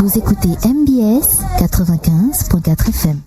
Vous écoutez MBS 95.4 FM.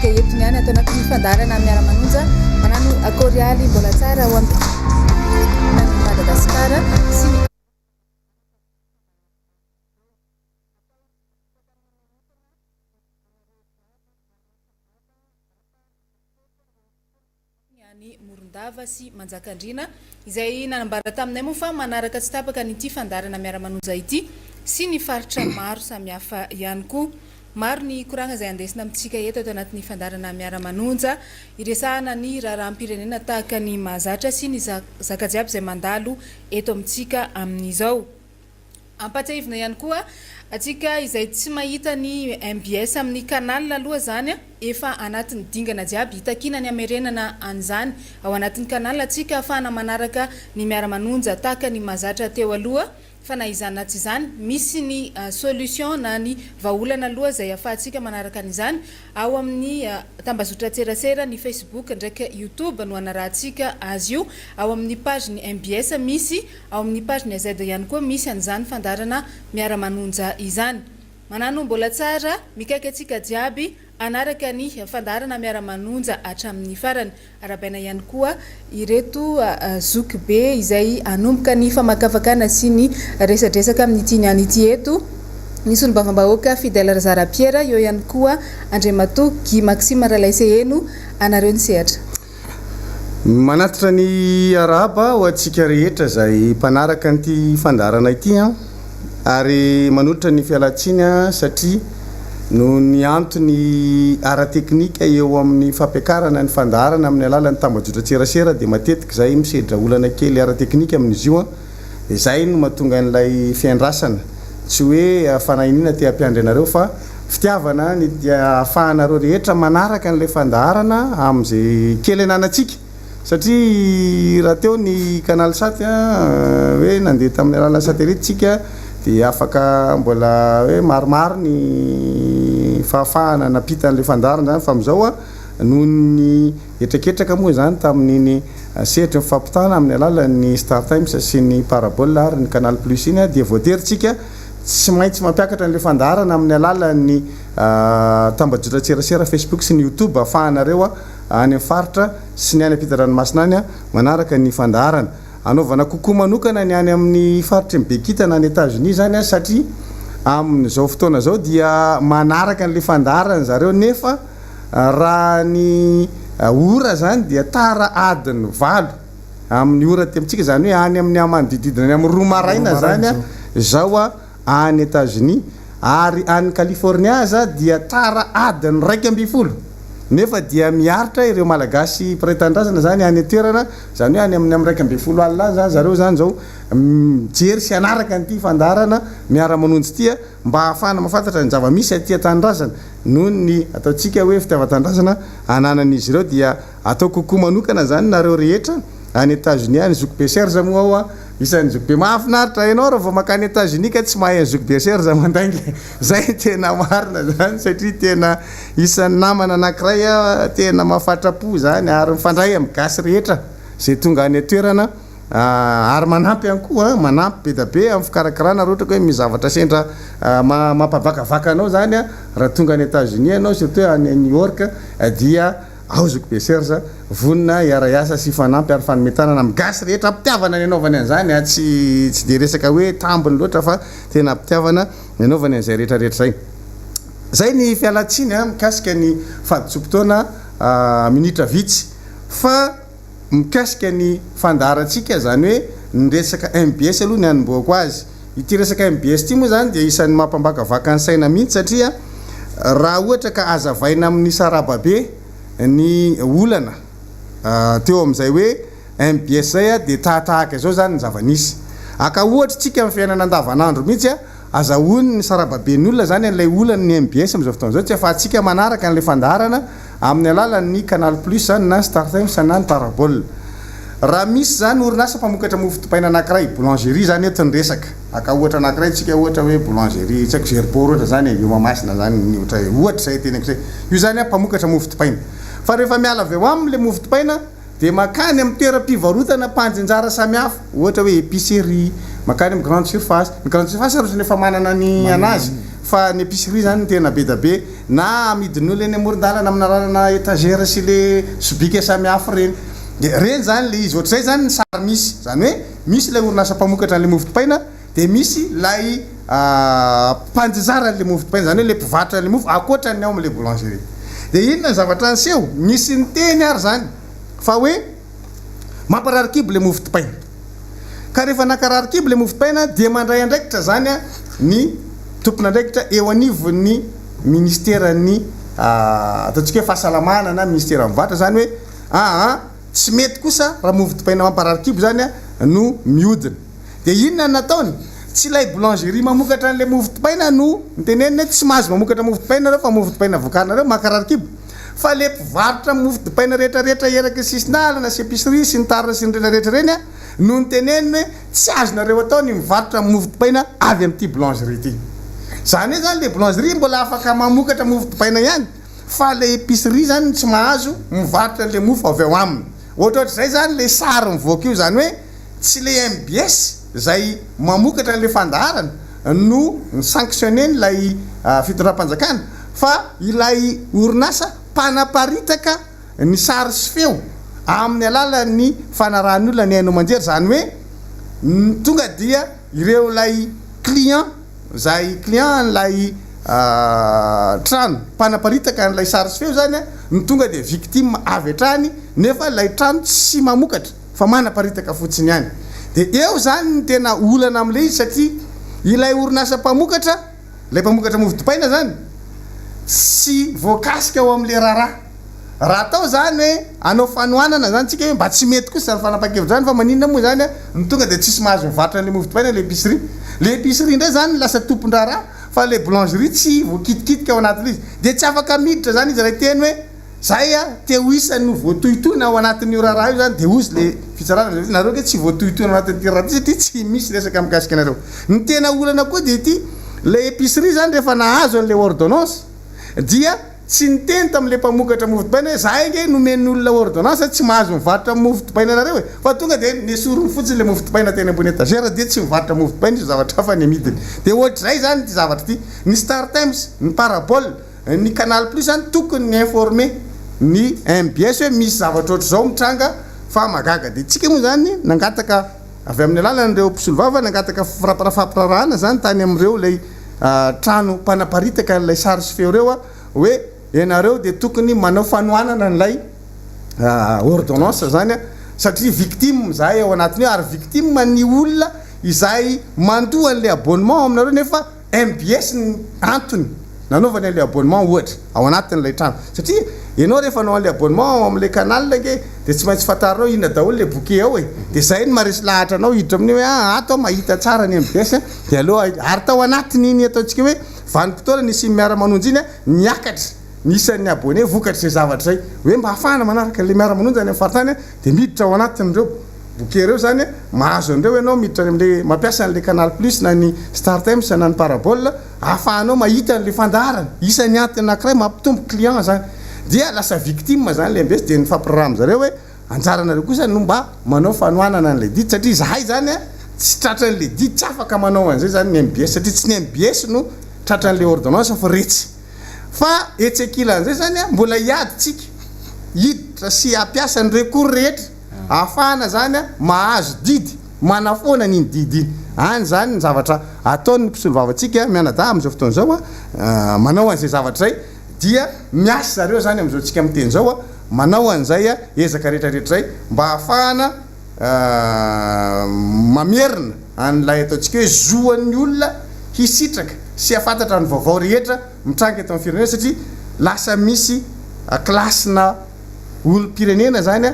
amintsika eto niany atao anatin'ny fandarana miara-manonja manano akorialy mbola tsara ao amin'ny Madagasikara sy ny Morondava sy Manjakandriana izay nanambara taminay moa fa manaraka tsy tapaka nyity fandarana miara-manonja ity sy ny faritra maro samihafa ihany koa. Maro ny koragna izay andesina amintsika eto ato anatin'ny fandarana miara-manonja iresahana ny raharaham-pirenena tahaka ny mahazatra sy ny zakajiaby izay mandalo eto amintsika amin'izao. Ampatsahivina ihany koa atsika izay tsy mahita ny MBS amin'ny canal aloha zany efa anatin'ny dingana jiaby hitakina ny amerenana an'izany ao anatin'ny canal atsika afahana manaraka ny miara-manonja tahaka ny mahazatra teo aloha fa na izany tsy izany misy ny solution na ny vahaolana aloha izay afahantsika manaraka an'izany ao amin'ny tambazotra tserasera ny Facebook ndraika YouTube no anarahantsika azy io ao amin'ny page ny MBS misy ao amin'ny page ny AZ ihany koa misy an'izany fandarana miara-manonja izany. Manano mbola tsara mikaiky atsika jiaby anaraka ny fandarana miara-manonja hatramin'ny farany. Arabaina ihany koa ireto zoky be izay anomboka ny famakafakana sy ny resadresaka amin'ity niany ity eto. Nisy ny bavambahoaka Fidèle Razarapiera eo ihany koa Andriamatoa Guy Maxime Ralaiseheno anareo ny sehatra. Manatitra ny araba ho atsika rehetra izay mpanaraka n'ity fandarana ity ary manolotra ny fialatsiny satria no ny antony ara-teknika eo amin'ny fampiakarana ny fandarana amin'ny alalan'ny tambazotra tserasera dia matetika izay misedra olana kely ara-teknika amin'izy io izay no mahatonga an'ilay fiandrasana tsy hoe fanahinina te hampiandry anareo fa fitiavana ny ahafahanareo rehetra manaraka n'ilay fandarana amin'izay kely ananatsika satria raha teo ny canal saty hoe nandeha tamin'ny alalan'ny satellite tsika dia afaka mbola hoe maromaro ny fahafahana napita an'ilay fandarana zany fa amin'izao noho ny etreketraka moa zany tamin'iny sehatra mifampitana amin'ny alalan'ny Star Times sy ny Parabole ary ny Canal Plus iny dia voateritsika tsy maintsy mampiakatra an'ilay fandarana amin'ny alalan'ny tambazotra tserasera Facebook sy ny YouTube ahafahanareo any amin'ny faritra sy ny any ampita-dranomasina any manaraka ny fandarana. Anaovana kokoa manokana ny any amin'ny faritra Bekitana any États-Unis zany satria amin'izao fotoana zao dia manaraka an'ilay fandarana zareo nefa raha ny ora zany dia tara adiny 8 amin'ny ora temitsika zany hoe any amin'ny manodididina any amin'ny 2 maraina zany zao any États-Unis ary any California aza dia tara adiny 2:12 nefa dia miaritra ireo malagasy pretandrasana zany any toerana zany hoe any amin'ny 2:12 alina zany zareo zany zao jery sy anaraka n'ity fandarana miara-manonjy ity mba ahafahana mahafantatra ny zava-misy aty an-tanindrazana noho ny ataontsika hoe fitiavan-tanindrazana ananan'izy ireo dia atao kokoa manokana zany nareo rehetra any États-Unis any zoky be serge moa ao isan'ny zoky be mahafinaritra hainao raha vao makany États-Unis ka tsy mahay zoky be serge mandainga zay tena marina zany satria tena isan'ny namana anankiray tena mahafatrapo zany ary mifandray amin'ny gasy rehetra zay tonga any toerana ary manampy ihany koa manampy be da be amin'ny fikarakarana raha ohatra hoe mizavatra sendra mampavakavaka anao zany raha tonga any États-Unis anao surtout any New York dia ao zoky be serge vonina iara-iasa sy fanampy ary fanometanana amin'ny gasy rehetra ampitiavana ny anaovany an'izany tsy dia resaka hoe tambiny loatra fa tena ampitiavana ny anaovany an'izay rehetrarehetra zay ny fialatsiny mikasika ny faditsom-potoana minitra vitsy fa mikasika ny fandarantsika zany hoe ny resaka MBS aloha ny anomboako azy ity resaka MBS ity moa zany dia isan'ny mampambakavaka ny saina mihitsy satria raha ohatra ka azavaina amin'ny sarababe ny olana teo amin'izay hoe MBS zay dia tahatahaka izao zany ny zava-nisy aka ohatra tsika amin'ny fiainana andavanandro mihitsy azahoany ny sarababen'ny olona zany an'ilay olana ny MBS amin'izao fotoana zao tsy afahantsika manaraka an'ilay fandarana amin'ny alalan'ny Canal Plus zany na Star Times na ny Parabole raha misy zany orinasa mpamokatra mofo dipaina anankiray boulangerie zany eto ny resaka aka ohatra anankiray tsika ohatra hoe boulangerie tsy haiko Gerbeau ohatra zany eo Mahamasina zany ohatra zay tenako zay io zany mpamokatra mofo dipaina fa rehefa miala avy eo amin'ilay mofo dipaina dia makany amin'ny toeram-pivarotana mpanjinjara samihafa ohatra hoe épicerie makany amin'ny grande surface ny grande surface arosany efa manana ny anazy fa ny épicerie zany tena be da be na amidin'olo eny amoron-dalana amina rarana étagère sy le sobika samihafa reny dia reny zany le izy ohatr'izay zany ny sary misy zany hoe misy lay orinasa mpamokatra an'le mofo dipaina dia misy lay mpanjinjara an'le mofo dipaina zany hoe le mpivarotra an'le mofo akoatra ny ao amin'le boulangerie dia inona ny zavatra niseho misy ny teny ary zany fa hoe mampararikibo le mofo dipaina ka rehefa nakararikibo le mofo dipaina dia mandray andraikitra zany ny tompon'andraikitra eo anivon'ny ministèren'ny ataontsika hoe fahasalamana na ministère mivarotra zany hoe tsy mety kosa raha mofo dipaina mampararikibo zany no mihodina dia inona nataony tsy lay boulangerie mamokatra an'le mofo dipaina no niteneniny tsy mahazo mamokatra mofo dipaina reo fa mofo dipaina vokarinareo makararikibo fa le mpivarotra mofo dipaina rehetrarehetra eraka sisinalana sy épicerie sy ny tarina sy ny rehetrarehetra reny no niteneniny hoe tsy azonareo atao ny mivarotra mofo dipaina avy amin'ity boulangerie ity zany hoe zany le boulangerie mbola afaka mamokatra mofo dipaina ihany fa le épicerie zany tsy mahazo mivarotra le mofo avy ao aminy ohatrohatr'izay zany le sary mivoaka io zany hoe tsy le MBS zay mamokatra le fandaharana no sanctionneny lay fitondram-panjakana fa ilay orinasa mpanaparitaka ny sary sy feo amin'ny alalan'ny fanarahan'ny olona ny haino manjery zany hoe tonga dia ireo lay client zay client lay trano mpanaparitaka n'lay sary sy feo zany ny tonga dia victime avy hatrany nefa lay trano tsy mamokatra fa manaparitaka fotsiny ihany dia eo zany ny tena olana amin'le izy satria ilay orinasa mpamokatra lay mpamokatra mofo dipaina zany sy voakasika ao amin'le raha atao zany hoe anao fanohanana zany tsika hoe mba tsy mety kosa ny fanapa-kevitra zany fa maninona moa zany ny tonga dia tsisy mahazo mivarotra an'le mofo dipaina le épicerie indray zany lasa tompon-draharaha fa le boulangerie tsy voakitikitika ao anatin'izy dia tsy afaka miditra zany izy raha teny hoe zay te ho isa no voatohitoina ao anatin'io raharaha io zany dia ozy le fitsarana nareo ke tsy voatohitoina ao anatin'ity raha ty satria tsy misy resaka mikasika anareo ny tena olana koa dia ity le épicerie zany rehefa nahazo an'le ordonnance dia tsy niteny tam'le mpamokatra mofo dipaina hoe zahay nge nomen'olona ordonnance tsy mahazo mivarotra mofo dipaina nareo e fa tonga dia nesorony fotsiny le mofo dipaina teny ambony étagère dia tsy mivarotra mofo dipaina izy zavatra hafa ny amidiny dia ohatr'izay zany ty zavatra ty ny Star Times ny Parabole ny Canal Plus zany tokony ny informer ny MBS hoe misy zavatra ohatr'izao mitranga fa magaga dia tsika moa zany nangataka avy amin'ny alalan'ireo mpisolo vava nangataka fampirarahana zany tany amin'ireo lay trano mpanaparitaka n'lay sary sy feo reo hoe ianareo dia tokony manao fanohanana n'lay ordonnance zany satria victime zahay ao anatiny hoe ary victime ny olona izay mandoa an'le abonnement aminareo nefa MBS ny antony nanaovany an'le abonnement ohatra ao anatin'lay trano satria ianao rehefa anao an'le abonnement amin'le canal ke dia tsy maintsy fantarinao inona daholo le bouquet ao e dia zay ny maresy lahatra anao hiditra amin'io hoe ato mahita tsara ny MBS dia aloha ary tao anatiny iny ataontsika hoe vanim-potoana nisy miara-manonjy iny niakatra nisan'ny abonné vokatra zay zavatra zay hoe mba hafahana manaraka le miara-manonjy any amin'ny faritany dia miditra ao anatin'ireo bouquet reo zany mahazo an'ireo ianao miditra amin'le mampiasa an'le Canal Plus na ny Star Times na ny Parabole ahafahanao mahita an'le fandaharana isan'ny antony anankiray mampitombo client zany dia lasa victime zany le MBS dia ny fampiraramo zareo hoe anjaranareo kosa no mba manao fanohanana an'le didy satria zahay zany tsy tratran'le didy tsy afaka manao an'izay zany ny MBS satria tsy ny MBS no tratran'le ordonnance fa retsy fa etsekilan'izay zany mbola hiady tsika hiditra sy ampiasa ny recours rehetra ahafahana zany mahazo didy manafoana n'iny didy iny any zany ny zavatra ataon'ny mpisolo vavatsika mianada amin'izao fotoana zao manao an'izay zavatra zay dia miasa zareo zany amin'izao tsika amin'ny teny zao manao an'izay ezaka rehetrarehetra zay mba ahafahana mamerina an'ilay ataontsika hoe zoan'ny olona hisitraka sy afantatra ny vaovao rehetra mitranga eto amin'ny firenena satria lasa misy klasina olom-pirenena zany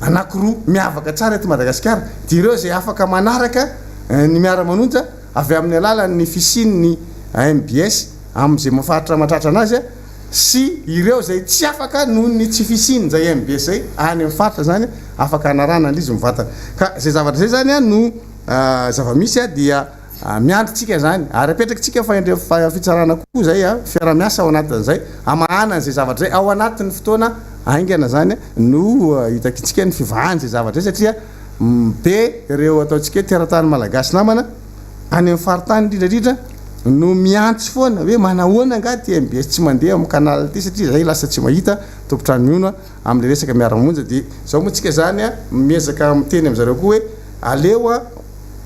anankiroa miavaka tsara eto Madagasikara dia ireo zay afaka manaraka ny miara-manonja avy amin'ny alalan'ny fisian'ny MBS amin'izay mahafaritra mahatratra anazy sy ireo zay tsy afaka noho ny tsy fisiany zay MBS zay any amin'ny faritra zany afaka anarana an'izy mivantana ka zay zavatra zay zany no zavamisy dia miandritsika zany ary apetrakytsika fitsarana kokoa zay fiaramiasa ao anatin'zay amahana zay zavatra zay ao anatin'ny fotoana aingana zany no hitakitsika ny fivahany zay zavatra zay satria be ireo ataotsika teratany malagasy namana any amin'ny faritany indrindrandrindra no miantsy foana hoe manahoana angaty MBS tsy mandeha amin'ny canal ty satria zay lasa tsy mahita tompotrano miona amin'ny resaka miara-monja de zao moa tsika zany miezaka miteny amin'zareo koa hoe aleo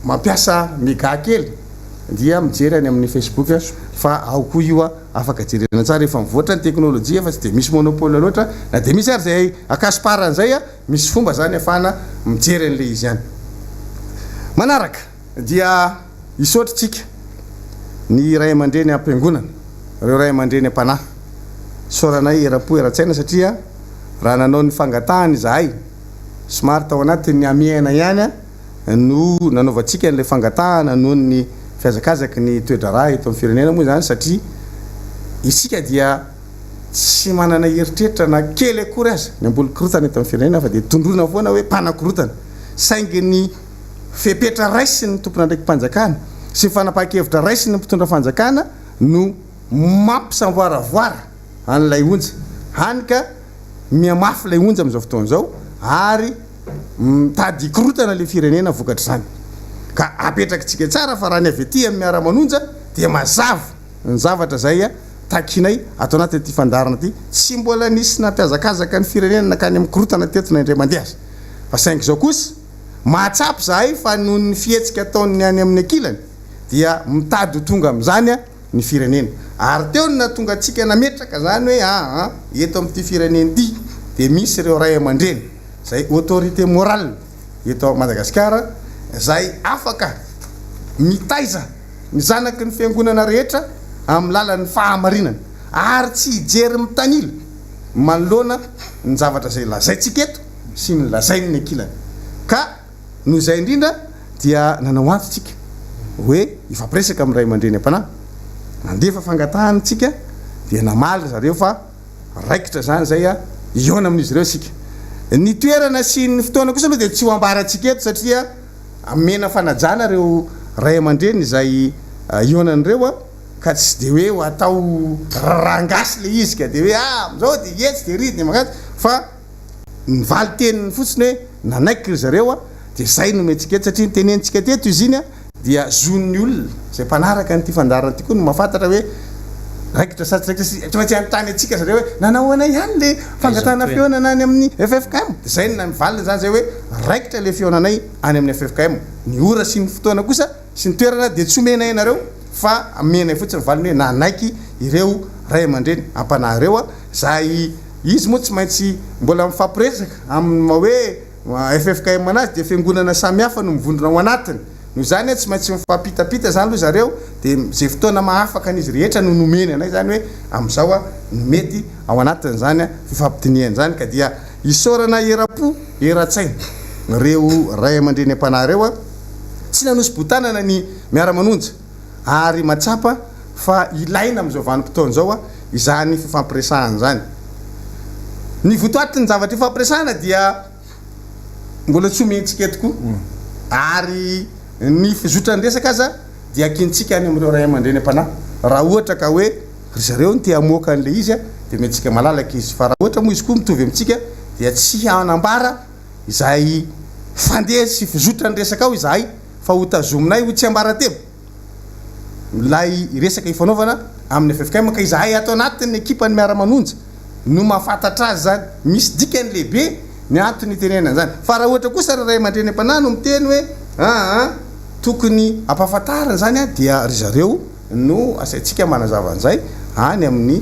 mampiasa méga kely dia mijery any amin'ny Facebook fa ao koa io afaka jerena tsara efa mivoatra ny teknôlôjia fa tsy de misy monopole loatra na de misy ary zay akasiparana zay misy fomba zany afana mijery an'le izy ihany manaraka dia isotritsika ny ray aman-dreny am-piangonana reo ray aman-dreny am-panahy soranay era-po era-tsaina satria raha nanao ny fangatahany zahay somary tao anatin'ny amiaina ihany no nanaovantsika an'le fangatahana noho ny fiazakazaky ny toedraraha eto amin'ny firenena moa zany satria isika dia tsy manana heritreritra na kely akory aza ny ambolo korotana eto amin'ny firenena fa de tondrona foana hoe mpanakorotana saingy ny fepetra raisy ny tompona ndraiky mpanjakana sy fanapahakevitra raisy ny mpitondra fanjakana no mampisamboaravoara an'lay onja hany ka miamafy lay onja amin'izao fotoana zao ary mitady korotana le firenena vokatra zany ka apetrakytsika tsara fa raha ny avy aty amin'ny miara-manonja dia mazava ny zavatra zay takinay atao anaty fandarana ty tsy mbola nisy nampiazakazaka ny firenena nakany amin'ny korotana teto na indray mandeha azy fa saingy zao kosa mahatsapy zahay fa noho ny fihetsika ataony any amin'ny akilany dia mitady ho tonga amin'izany ny firenena ary teo na tonga atsika nametraka zany hoe eto amin'ity firenena ty de misy ireo ray aman-dreny zay autorité morale eto Madagasikara zay afaka mitaiza ny zanaky ny fiangonana rehetra amin'ny lalan'ny fahamarinana ary tsy hijery mitanila manoloana ny zavatra zay lazaitsika eto sy ny lazainy ny akilany ka noho izay indrindra dia nanao antotsika hoe ifampiresaka amin'ny ray aman-dreny am-panahy nandefa fangatahanytsika dia namaly zareo fa raikitra zany zay iona amin'izy ireo sika ny toerana sy ny fotoana kosa aloha de tsy ho ambaratsika eto satria mena fanajana reo ray aman-dreny zay ionan'ireo ka tsy de hoe ho atao rarangasy le izy ka de hoe am'zao de etsy de ridiny magnatso fa nivaly teniny fotsiny hoe nanaiky ry zareo de zay no mentsika eto satria nitenentsika teto izy iny dia zon'ny olona zay mpanaraka nyty fandarana ty koa no mahafantatra hoe raikitra satsiraikitra tsy maintsy anontany atsika zareo hoe nanao anay ihany le fangatana fiona any amin'ny FFKM de zay na mivalina zany zay hoe raikitra le fionanay any amin'ny FFKM ny ora sy ny fotoana kosa sy ny toerana de tsy omena ianareo fa menay fotsiny valiny hoe nanaiky ireo ray aman-dreny am-panahy ireo zay izy moa tsy maintsy mbola mifampiresaka amin'ny hoe FFKM anazy de fiangonana samihafa no mivondrona ao anatiny no zany tsy maintsy mifampitapita zany aloha zareo de zay fotoana mahafaka an'izy rehetra no nomeny anay zany hoe am'izao no mety ao anatiny zany fifampitiniany zany ka dia isorana era-po era-tsaina reo ray aman-dreny am-panahy reo tsy nanosy botanana ny miara-manonja ary matsapa fa ilaina am'izao vanim-potoana zao izany fifampiresahana zany ny votoatiny zavatra ifampiresahana dia mbola tsy omentsika eto koa ary ny fizotrany resaka aza dia akintsika any amin'ireo ray aman-dreny am-panahy raha ohatra ka hoe ry zareo ny te hamoaka an'le izy de mentsika malalaka izy fa raha ohatra moa izy koa mitovy amintsika dia tsy hanambara izay fandeha sy fizotrany resaka ao izahay fa ho tazominay ho tsy ambara tebo lay resaka ifanaovana amin'ny FFKM ka izahay atao anatin'ny ekipa ny miara-manonja no mahafantatra azy zany misy dikany lehibe ny antony tenenana zany fa raha ohatra kosa ray aman-dreny am-panahy no miteny hoe tokony ampahafantarana zany dia ry zareo no asaitsika manazava an'izay any amin'ny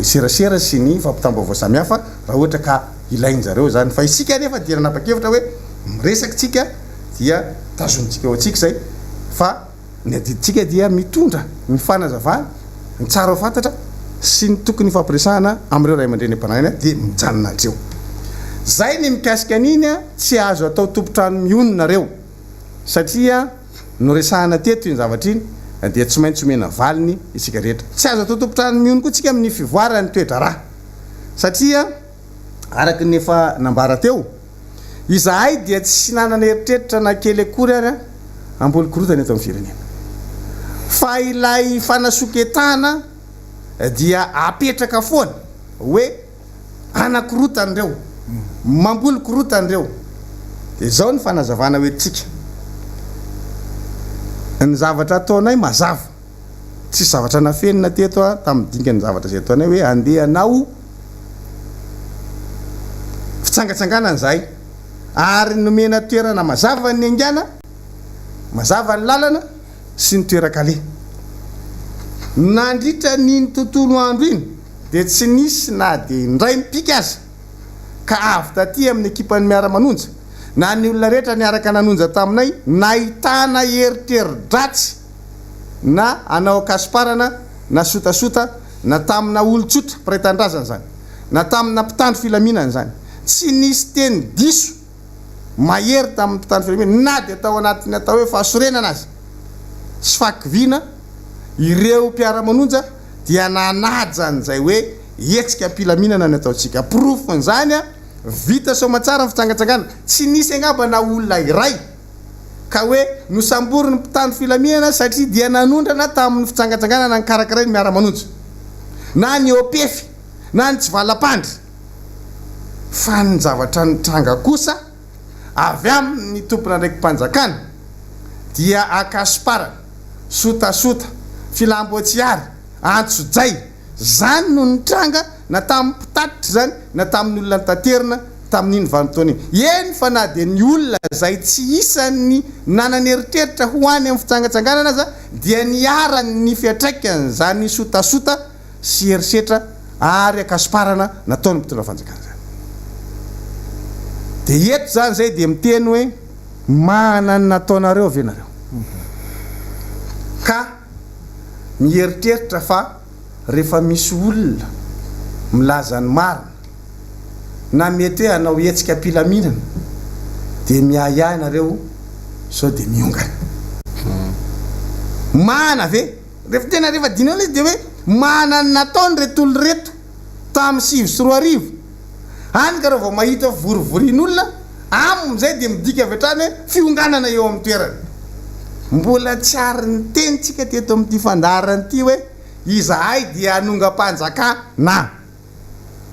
serasera sy ny fampitam-baovao samihafa raha ohatra ka ilainy zareo zany fa isika nefa dia nanapa-kevitra hoe miresakitsika dia tazonitsika eo atsika zay fa ny adiditsika dia mitondra ny fanazavana ny tsara ho fantatra sy ny tokony fampiresahana am'ireo ray aman-dreny am-panahy de mijanona atreo zay ny mikasika an'iny tsy azo atao tompotrano miononareo satria no resahana teto iny zavatra iny dia tsy maintsy omena valiny isika rehetra tsy azo atao tompotrano miono koa tsika amin'ny fivoarany toedraraha satria araky ny efa nambara teo izahay dia tsy nanana heritreritra na kely akory ary amboly korotany eto amin'ny firenena fa ilay fanasoketana dia apetraka foana hoe anakorotany reo mamboly korotany reo dia zao ny fanazavana hoe tsika ny zavatra ataonay mazava tsy zavatra nafenina teto tamin'ny dingany zavatra zay ataonay hoe andeha anao fitsangatsanganana zay ary nomena toerana mazava ny angana mazava ny lalana sy ny toerakale nandritra ny tontolo andro iny dia tsy nisy na dia indray mipika azy ka avy taty amin'ny ekipan'ny miara-manonja na ny olona rehetra niaraka nanonja taminay nahitana heriteri-dratsy na anao akasiparana na sotasota na tamina olotsotra mpiray-tandrazana zany na tamina mpitandro filaminana zany tsy nisy teny diso mahery tamin'ny mpitandro filaminana na dia atao anatiny atao hoe fahasorenana azy sy fakiviana ireo mpiara-manonja dia nanajany zay hoe hetsika mpilaminana ny ataontsika profony zany a vita somatsara ny fitsangatsangana tsy nisy angamba na olona iray ka hoe nosambory ny mpitandro filaminana satria dia nanondrana tamin'ny fitsangatsangana na nkarakaray ny miara-manonja na ny opefy na ny tsy valapandry fa ny zavatra nitranga kosa avy amin'ny tompona ndraiky mpanjakana dia akasiparana sotasota filamboatsiary antsojay zany no nitranga na tamin'ny mpitatitra zany na tamin'ny olona nitaterina tamin'iny vanotony eny fa na dia ny olona zay tsy isany nanany eritreritra ho any amin'ny fitsangatsanganana aza dia niarany ny fiatraikany zany sotasota sy herisetra ary akasiparana nataony mpitondra fanjakana zany dia eto zany zay dia miteny hoe manany nataonareo avy nareo ka mieritreritra fa rehefa misy olona milazany marina na mety hoe anao hetsika mpilaminana dia miahiahy nareo sao dia miongana mana ve rehefa tena rehefa dinao izy dia hoe manany nataony retolo reto tamin'ny 5 sy 4 arivo any ka raha vao mahita vorivorin'olona am'izay dia midika avy hatrany hoe fionganana eo amin'ny toerana mbola tsy ary ny tenitsika teto amin'ity fandarany ity hoe izahay dia anonga-panjaka na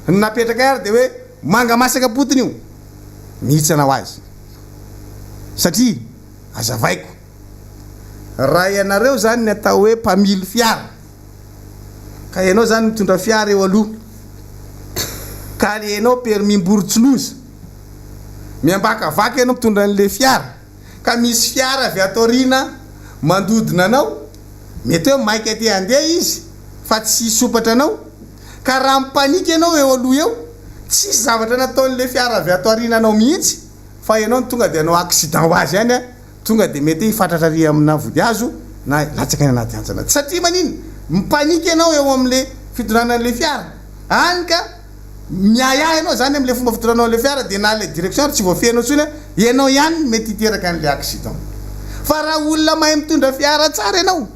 napetraka ary dia hoe mangamasaka potiny io mihitsy anao azy satria azavaiko raha ianareo zany ny atao hoe mpamily fiara ka ianao zany mitondra fiara eo aloha ka ianao permis-mboritsoloza miambakavaky ianao mitondra an'le fiara ka misy fiara avy atorina mandodina anao mety hoe maika aty andeha izy fa tsy sopatra anao ka raha mipanika ianao eo aloha eo tsisy zavatra nataon'le fiara avy atorina anao mihitsy fa ianao tonga dia anao accident ho azy any a tonga dia mety hifatratra ry amina vody azo na latsaka ny anaty anjana satria maniny mipanika ianao eo amin'le fitondranan'le fiara any ka miahiahy ianao zany amin'le fomba fitondranao an'le fiara dia na le direction tsy voafehanao tsony ianao ihany mety hiteraka an'le accident fa raha olona mahay mitondra fiara tsara ianao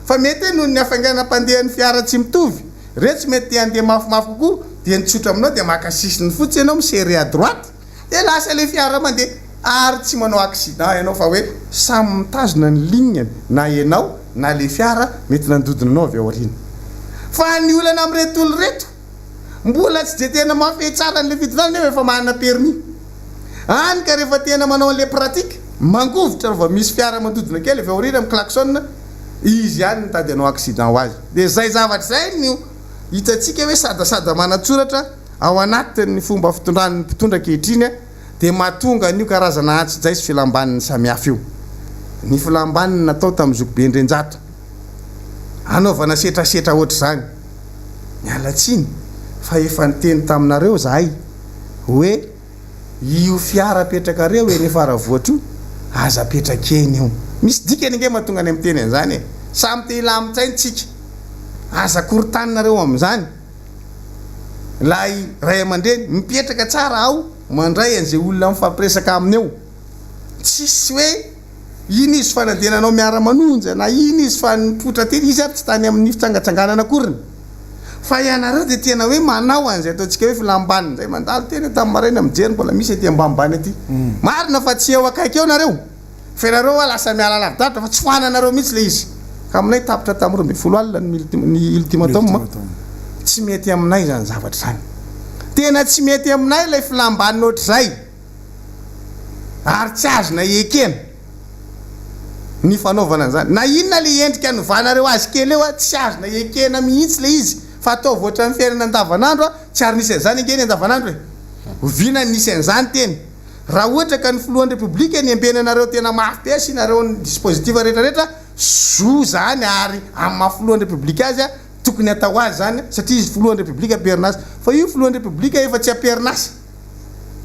fa mety noho ny afangana mpandehan'ny fiara tsy mitovy retsy mety andeha mafimafy kokoa dia nitsotra aminao dia makasisiny fotsy ianao misery à droite dia lasa le fiara mandeha ary tsy manao accident ianao fa hoe samy mitazona ny lignany na ianao na le fiara mety nandodina anao avy ao arina fa ny olana amin'retolo reto mbola tsy de tena mafy tsara n'le fitondràna nefa efa manana permis any ka rehefa tena manao an'le pratique mangovotra rehefa misy fiara mandodina kely avy ao arina amin'ny klaxon izy ihany nitady anao accident ho azy dia zay zavatra zay no hitatsika hoe sadasada manatsoratra ao anatin'ny fomba fitondrany mpitondra kehitriny dia mahatonga an'io karazana antsi-jay sy filambaniny samihafa io ny filambaniny natao tamin'ny zokobe ndrenjata anaovana setrasetra ohatr' zany mialatsiny fa efa niteny taminareo zahay hoe io fiara apetrakareo e rehefa aravoatra io aza apetrakeny io misy dikany nge mahatonga any am'teny an'izany e samy te ilamintsaintsika aza korotaninareo amin'izany lay ray aman-dreny mipetraka tsara ao mandray an'izay olona mifampiresaka aminy eo tsisy hoe iny izy fa nandehananao miara-manonja na iny izy fa nipotra teny izy aby tsy tany amin'ny fitsangatsanganana koriny fa ianareo dia tena hoe manao an'izay ataontsika hoe filambaniny zay mandalo teny tamin'ny maraina mijery mbola misy aty ambanimbany aty marina fa tsy eo akaiky eo nareo fa nareo lasa miala lavitavitra fa tsy foananareo mihitsy le izy ka aminay tapitra tamin'ny 12 alina ny ultimatum tsy mety aminay zany zavatra zany tena tsy mety aminay lay filambany ohatr'izay ary tsy azona ekena ny fanaovana zany na inona le endrika anovanareo azy kely eo tsy azona ekena mihitsy le izy fa atao voatra amin'ny fiainana andavanandro tsy ary nisy an'izany engeny andavanandro hoe ovina nisy an'izany teny raha ohatra ka ny filohan'ny republika ny ambenanareo tena mafy be sinareo ny dispositif rehetrarehetra zo zany ary amin'ny mahafilohan'ny republika azy tokony atao azy zany satria izy filohan'ny republika perinasa fa io filohan'ny republika efa tsy aperinasa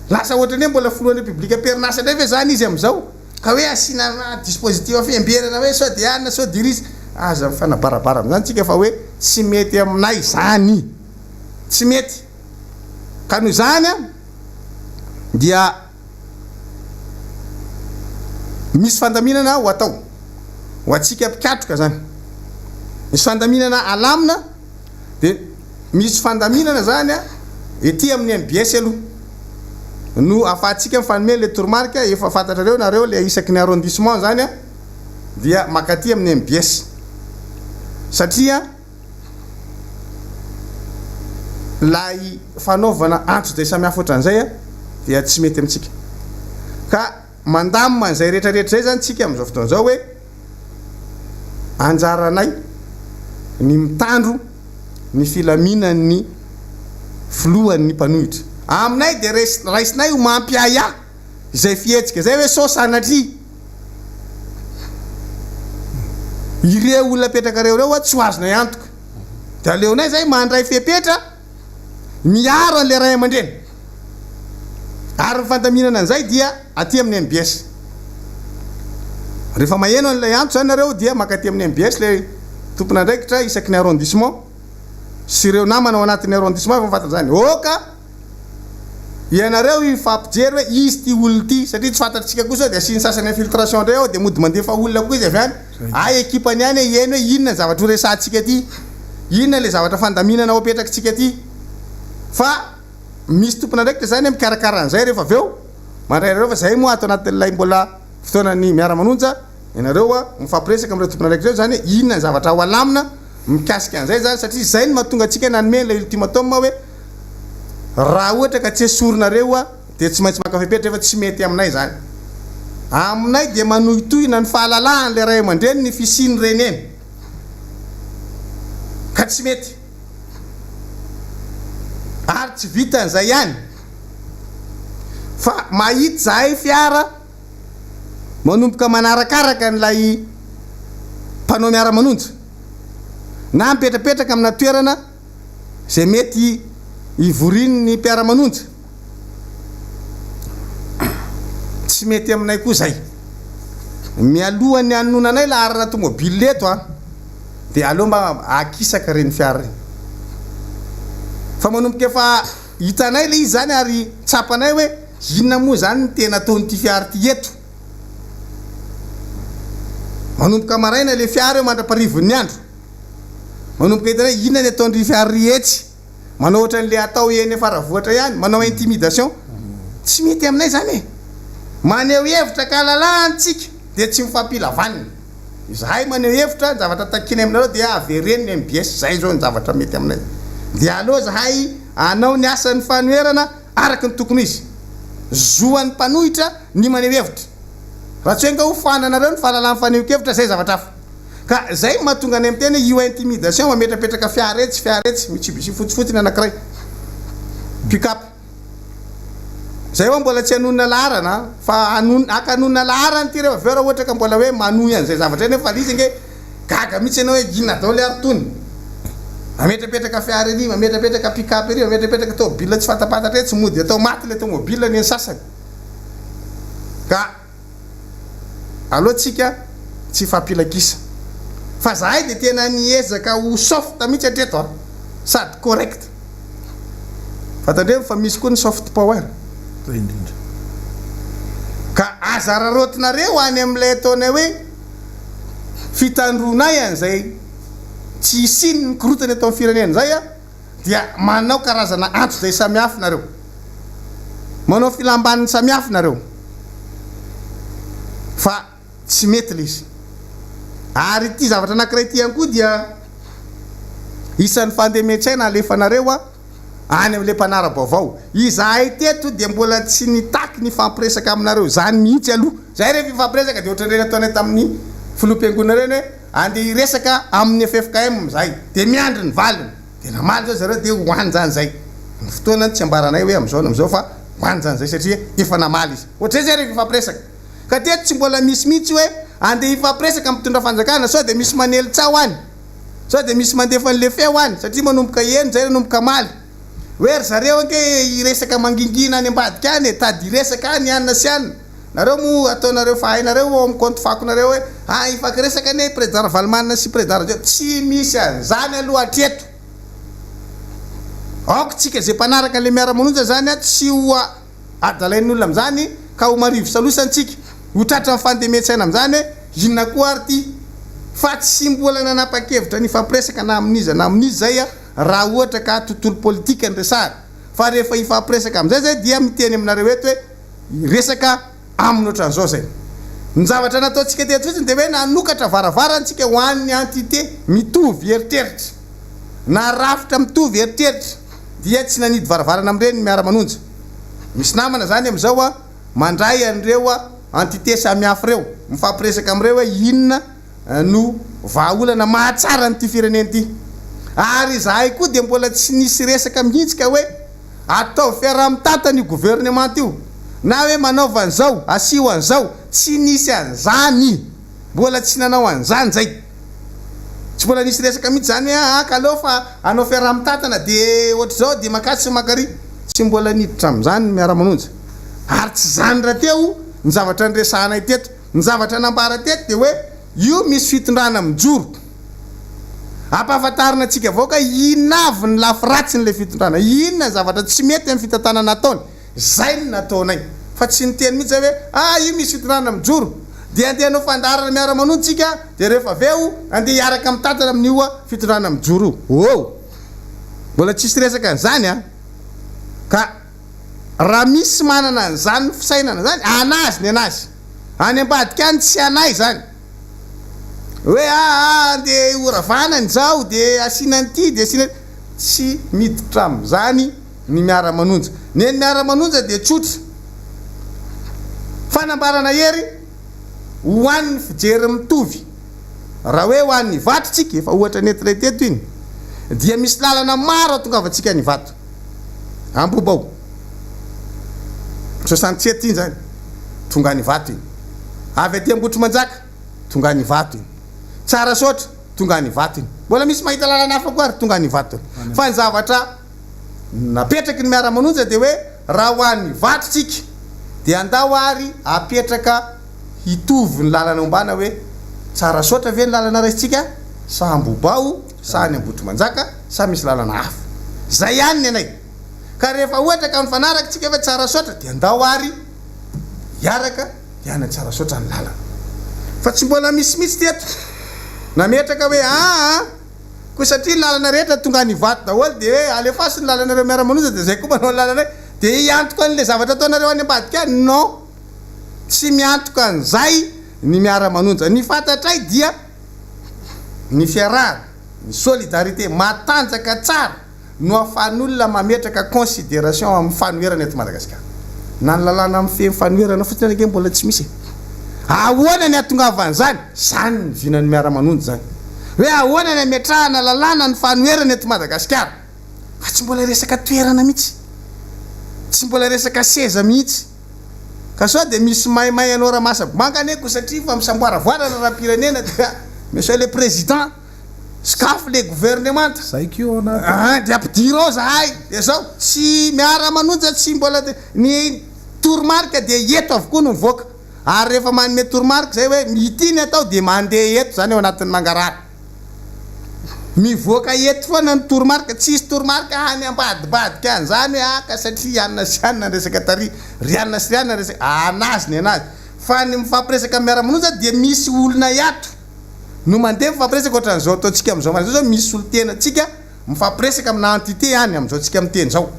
lasa ohatra ny hoe mbola filohan'ny republika perinasa ndray ve zany izy am'izao ka hoe asina dispositif fiambenana hoe sao de anina sao de risy aza fanabarabara am'zany tsika fa hoe tsy mety aminay zany tsy mety ka noho zany dia misy fandaminana ho atao ho atsika mpikatroka zany misy fandaminana alamina de misy fandaminana zany ety amin'ny MBS aloha no afahantsika mifanome le tourmarque efa fantatrareo nareo le isaky ny arrondissement zany dia makaty amin'ny MBS satria lay fanaovana antso zay samihafa ohatran'izay dia tsy mety amintsika ka mandamina an'izay rehetrarehetra zay zany tsika amin'izao fotoana zao hoe anjaranay ny mitandro ny filaminan'ny filohan'ny mpanohitra aminay de raisinay ho mampiaya izay fihetsika zay hoe so sanatria ireo olona apetraka reo tsy ho azona iantoka de aleonay zay mandray fepetra miaro an'le ray aman-dreny ary nyfandaminana an'izay dia aty amin'ny MBS rehefa maheno an'ilay antso zany nareo dia makaty amin'ny MBS le tompona andraikitra isaky ny arrondissement sy ireo namana ao anatin'ny arrondissement efa mifantatra zany oka ianareo ifampijery hoe izy ty olona ty satria tsy fantatritsika kosa de asiany sasany infiltration ndray ao de mody mandefa olona koa izy avy any ay ekipany any eny hoe inona zavatra horesantsika ty inona le zavatra fandaminana ao apetrakytsika ty fa misy tompona ndraikitra zany mikarakara an'izay rehefa avy eo mandray nareo fa zay moa ato anatin'ilay mbola fotoanany miara-manonja ianareo mifampiresaka amin'ireo tompona ndraikitra zany hoe inona ny zavatra ho alamina mikasika an'izay zany satria zay no mahatonga antsika nanome le ultimatum hoe raha ohatra ka tsy esorinareo de tsy maintsy makafipetra efa tsy mety aminay zany aminay de manohitohina ny fahalalahany le ray aman-dreny ny fisiny reneny ka tsy mety ary tsy vita an'izay ihany fa mahita zahay fiara manomboka manarakaraka n'lay mpanao miara-manonja na mipetrapetraka amina toerana zay mety ivoriny ny mpiara-manonja tsy mety aminay koa zay mialohan'ny anonanay la arana tomobile eto de aleo mba akisaka reny fiara reny fa manomboka efa hitanay le izy zany ary tsapanay hoe inona moa zany ny tena ataon'ity fiara ty eto manomboka maraina le fiara eo mandra-parivon'ny andro manomboka hitanay inona ny ataon'ry fiara rihetsy manao ohatran'le atao eny faravohatra ihany manao intimidation tsy mety aminay zany e maneho hevitra ka lalàntsika de tsy mifampilavanina zahay maneho hevitra ny zavatra takiny aminareo de avereny ny MBS zay zao ny zavatra mety aminay de aloha zahay anao ny asan'ny fanoherana araky ny tokony izy zoan'ny mpanohitra ny maneho hevitra raha tsy hoe nga ho fananareo ny fahalalàn'ny faneho-kevitra zay zavatra hafa ka zay mahatonga any amin'ny teny io intimidation mametrapetraka fiaretsy Mitsubishi fotsifotsiny anankiray pick-up zay hoe mbola tsy hanonona laharana fa aka hanonona laharana ty rehefa aveo raha ohatra ka mbola hoe manohy an'izay zavatra eny fa lizy nge gaga mihitsy anao hoe inona dao le arotony mametrapetraka fiara ery mametrapetraka pick-up ery mametrapetraka tomobile tsy fatapatatra tsy mody atao maty le tomobile ny sasany ka alohatsika tsy fampilakisa fa zahay de tena niezaka ho soft mihitsy hatreto sady correct fatandreo fa misy koa ny soft power ka aza rarotinareo any amin'ilay ataonay hoe fitandronay an'izay tsy isiny ny korotany atao amin'ny firenena zay dia manao karazana antso zay samihafa nareo manao filambaniny samihafa nareo fa tsy mety le izy. Ary ty zavatra anankiray ty ihany koa dia isan'ny fandemetsaina alefanareo any am'le mpanara-baovao. Izahay teto dia mbola tsy nitaky ny fampiresaka aminareo zany mihitsy aloha. Zay rehefa ifampiresaka dia ohatran'ireny ataonay tamin'ny filoham-piangonana reny hoe andeha hiresaka amin'ny FFKM zay dia miandry ny valiny dia namaly zao zareo dia hoany zany zay. Ny fotoana tsy ambaranay hoe am'zao fa hoany zany zay satria efa namaly izy. Ohatray zay rehefa ifampiresaka. Ka teto tsy mbola misy mihitsy hoe andeha ifampiresaka mitondra fanjakana sao dia misy manely tsao any. Sao dia misy mandefa an'le feo any satria manomboka eny zay manomboka maly. Hoe zareo anke iresaka mangingina any ambadika any tady iresaka any anina sy anina. Nareo moa ataonareo fa hainareo ao amin'ny compte fakonareo hoe ifakiresaka ane président Valmanina sy président tsy misy an'izany aloha hatreto. Aoko tsika zay mpanaraka le miara-manonja zany tsy ho adalain'olona am'zany ka ho marivo salosantsika ho tratra ny fandemetsaina am'zany hoe inona koa ary ty fa tsy mbola nanapa-kevitra ny fampiresaka na amin'iza na amin'izy zay raha ohatra ka tontolo politika ny resahana. Fa rehefa ifampiresaka am'izay zay dia miteny aminareo eto hoe resaka amin'ny ohatran'izao zay. Ny zavatra nataontsika teto fotsiny dia hoe nanokatra varavarantsika ho an'ny entité mitovy eritreritra na rafitra mitovy eritreritra dia tsy nanidy varavarana amin'ireny miara-manonja. Misy namana zany am'izao mandray an'ireo entité samihafa reo mifampiresaka am'ireo hoe inona no vahaolana mahatsara n'ity fireneny ity. Ary zahay koa dia mbola tsy nisy resaka mihitsy ka hoe atao fiaraha-mitantana io gouvernement io na hoe manaova an'izao asio an'izao tsy nisy an'izany. Mbola tsy nanao an'izany zay. Tsy mbola nisy resaka mihitsy zany hoe kaleo fa anao fiaraha-mitantana dia ohatr'izao dia makasy sy makary. Tsy mbola niditra amin'izany miara-manonja. Ary tsy zany raha teo ny zavatra nyresahanay teto. Ny zavatra nambara teto dia hoe io misy fitondrana mijoro. Ampahafantarina antsika avao ka inona avy ny lafiratsy n'le fitondrana. Inona ny zavatra tsy mety amin'ny fitantanana nataony. Zay no nataonay. Fa tsy niteny mihitsy hoe io misy fitondrana mijoro dia andeha hanao fandarana miara-manonja tsika dia rehefa aveo andeha hiaraka mitantana amin'io fitondrana mijoro io. Mbola tsisy resaka an'izany ka raha misy manana an'izany fisainana zany anazy ny anazy. Any ambadika any tsy anay zany. Hoe andeha horavana n'izao dia asiana n'ity dia asiana tsy miditra amin'izany ny miara-manonja. Ny miara-manonja dia tsotra. Fanambarana hery ho an'ny fijery mitovy. Raha hoe ho an'ny vato tsika efa ohatra netriteto iny dia misy lalana maro atongavantsika ny vato. Ambobao 67 iny zany tonga ny vato iny. Avy aty Ambotro Manjaka tonga ny vato iny. Tsara sotra tonga ny vato iny. Mbola misy mahita lalana hafa koa ary tonga ny vato iny. Fa ny zavatra napetraky ny miara-manonja dia hoe raha ho an'ny vato tsika dia andao ary apetraka hitovy ny lalana ombana hoe tsara sotra ve ny lalana raisitsika sa Ambobao sa ny Ambotro Manjaka sa misy lalana hafa. Zay ihany ny anay. Ka rehefa ohatra ka mifanaraka tsika hoe tsara sotra dia andao ary hiaraka hiana tsara sotra ny lalana. Fa tsy mbola misy mihitsy teto nametraka hoe ko satria ny lalana rehetra tonga ny vato daholo dia hoe alefasy ny lalanareo miara-manonja dia zay koa manao lalana dia hiantoka an'le zavatra ataonareo any ambadika any. Non, tsy miantoka an'izay ny miara-manonja. Ny fantatray dia ny fiarahana, ny solidarité matanjaka tsara no ahafahan'olona mametraka considération amin'ny fanoherana eto Madagasikara. Na ny lalana amin'ny fe fanoherana fotsiny anake mbola tsy misy. Ahoana ny atongavan'izany? Zany ny vinan'ny miara-manonja zany. Hoe ahoana ny ametrahana lalana ny fanoherana eto Madagasikara? Fa tsy mbola resaka toerana mihitsy. Tsy mbola resaka seza mihitsy. Ka sao dia misy maimay anao raha masabomanga aneko satria fa misamboaravoarana raha-pirenena dia monsieur le président SCAF le gouvernement zay kio anaty dia ampidirao zahay dia zao tsy miara-manonja tsy mbola ny toromarika dia eto avokoa no mivoaka. Ary rehefa manome toromarika zay hoe ity ny atao dia mandeha eto zany ao anatin'ny mangarara. Mivoaka eto foana ny toromarika, tsisy toromarika any ambadibadika any zany hoe ka satria anona sy anona resaka tary rianona sy rianona resaka anazy ny anazy. Fa ny mifampiresaka miara-manonja dia misy olona iato no mandeha mifampiresaka ohatran'izao ataontsika amin'izao man'izao zao misy olo tena tsika mifampiresaka amina entité any amin'izao tsika miteny zao.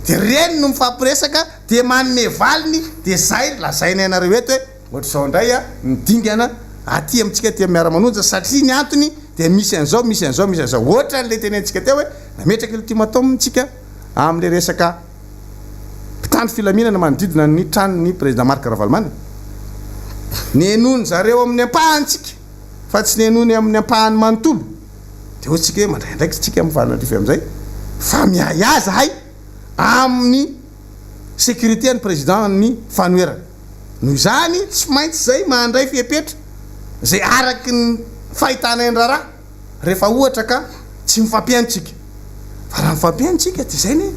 Dia reny no mifampiresaka dia manome valiny dia zay lazainay anareo eto hoe ohatr'izao indray a midingana aty amintsika ty miara-manonja satria ny antony dia misy an'izao misy an'izao misy an'izao ohatra n'le tenentsika teo hoe nametraka ultimatomtsika amin'le resaka mpitandro filaminana manodidina ny tranony président Marc Ravalomanana ny enony zareo amin'ny ampahantsika fa tsy ny enony amin'ny ampahany manontolo dia ohatsika hoe mandraindraiky tsika amin'ny valinandrify amin'izay fa miayaza hay amin'ny sécurité ny président ny fanoerana noho izany tsy maintsy zay mandray fiepetra zay araky ny fahitana ny raharaha rehefa ohatra ka tsy mifampiantsika fa raha mifampiantsika dia zay ny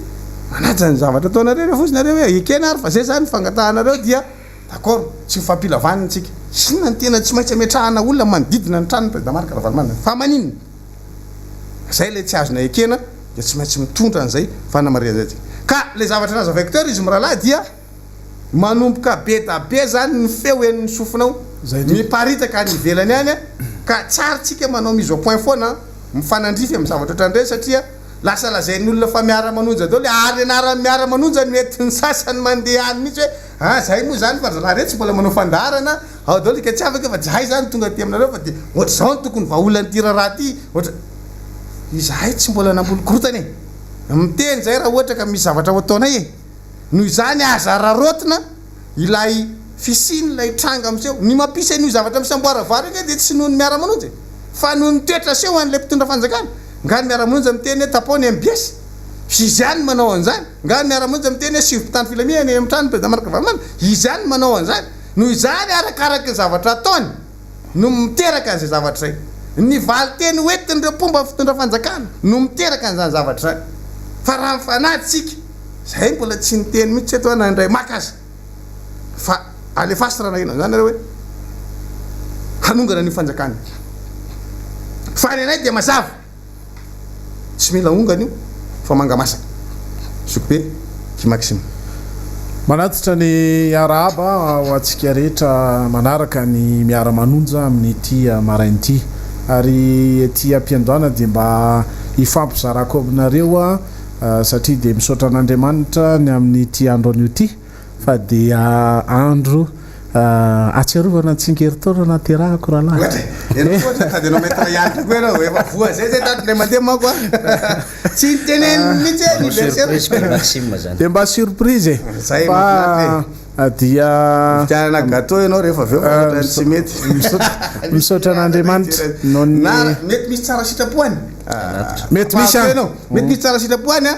manaja ny zavatra ataonareo rehefa fosinareo hoe ekena ary fa zay zany fangatahanareo dia d'accord tsy mifampilavanitsika sina ny tena tsy maintsy ametrahana olona manodidina ny tranony président Marc Ravalomanana fa maninona zay le tsy azona ekena dia tsy maintsy mitondra an'izay fanamarian'izay ka le zavatra nazo vecteur izy mirahalahy dia manomboka be da be zany ny feo en'ny sofinao miparitaka ny ivelany any ka tsara tsika manao mise au point foana mifanandrify amin'ny zavatra ohatrandray satria lasa lazain'ny olona fa miara-manonja dao le ary anarany miara-manonja ny mety ny sasany mandeha any mihitsy hoe zay moa zany fa raha retsy mbola manao fandarana ao dao lika tsy afaka fa zahay zany tonga ty aminareo fa dia ohatr'izao ny tokony vaolany ty raharaha ty ohatra izahay tsy mbola nambolo-korotany miteny zay raha ohatra ka misy zavatra ho ataonay noho izany aza rarotina ilay fisiny ilay tranga am'seo ny mampisy an'io zavatra misamboara vary ika dia tsy noho ny miara-manonja fa noho ny toetra seho an'le mpitondra fanjakana nga ny miara-manonja miteny hoe tapony MBS izy ihany manao an'izany nga ny miara-manonja miteny hoe sivy mpitandro filaminana amin'ny trano président Marc Ravalomanana izy ihany manao an'izany noho izany arakaraky ny zavatra ataony no miteraka an'izay zavatra zay ny valy teny hoetiny reo mpomba fitondra fanjakana no miteraka an'izany zavatra zany fa raha mifanaditsika zay mbola tsy niteny mihitsy eto ana indray makazy fa alefasy raha nahino zany reo hoe hanongana ny fanjakana fa ny anay dia mazava tsy mila ongana io fa mangamasaka sokobe ki Maxime manatitra ny araba ho atsika rehetra manaraka ny miara-manonja amin'ity marain'ity ary ety ampiandohana dia mba hifampizarako aminareo satria dia misaotra an'Andriamanitra ny amin'ity andro an'io ty fa dia andro atsiarovana tsingeritaona naterahako rahalahy tadinao metra iantra koa ianao efa voa zay zay tato le mandeha manko tsy niteneny mihitsy dia mba surprise fa dia fianana gâteau ianao rehefa aveo tsy mety misaotra an'Andriamanitra nohony mety misy tsara sitrapoany mety misy mety misy tsara sitrapoany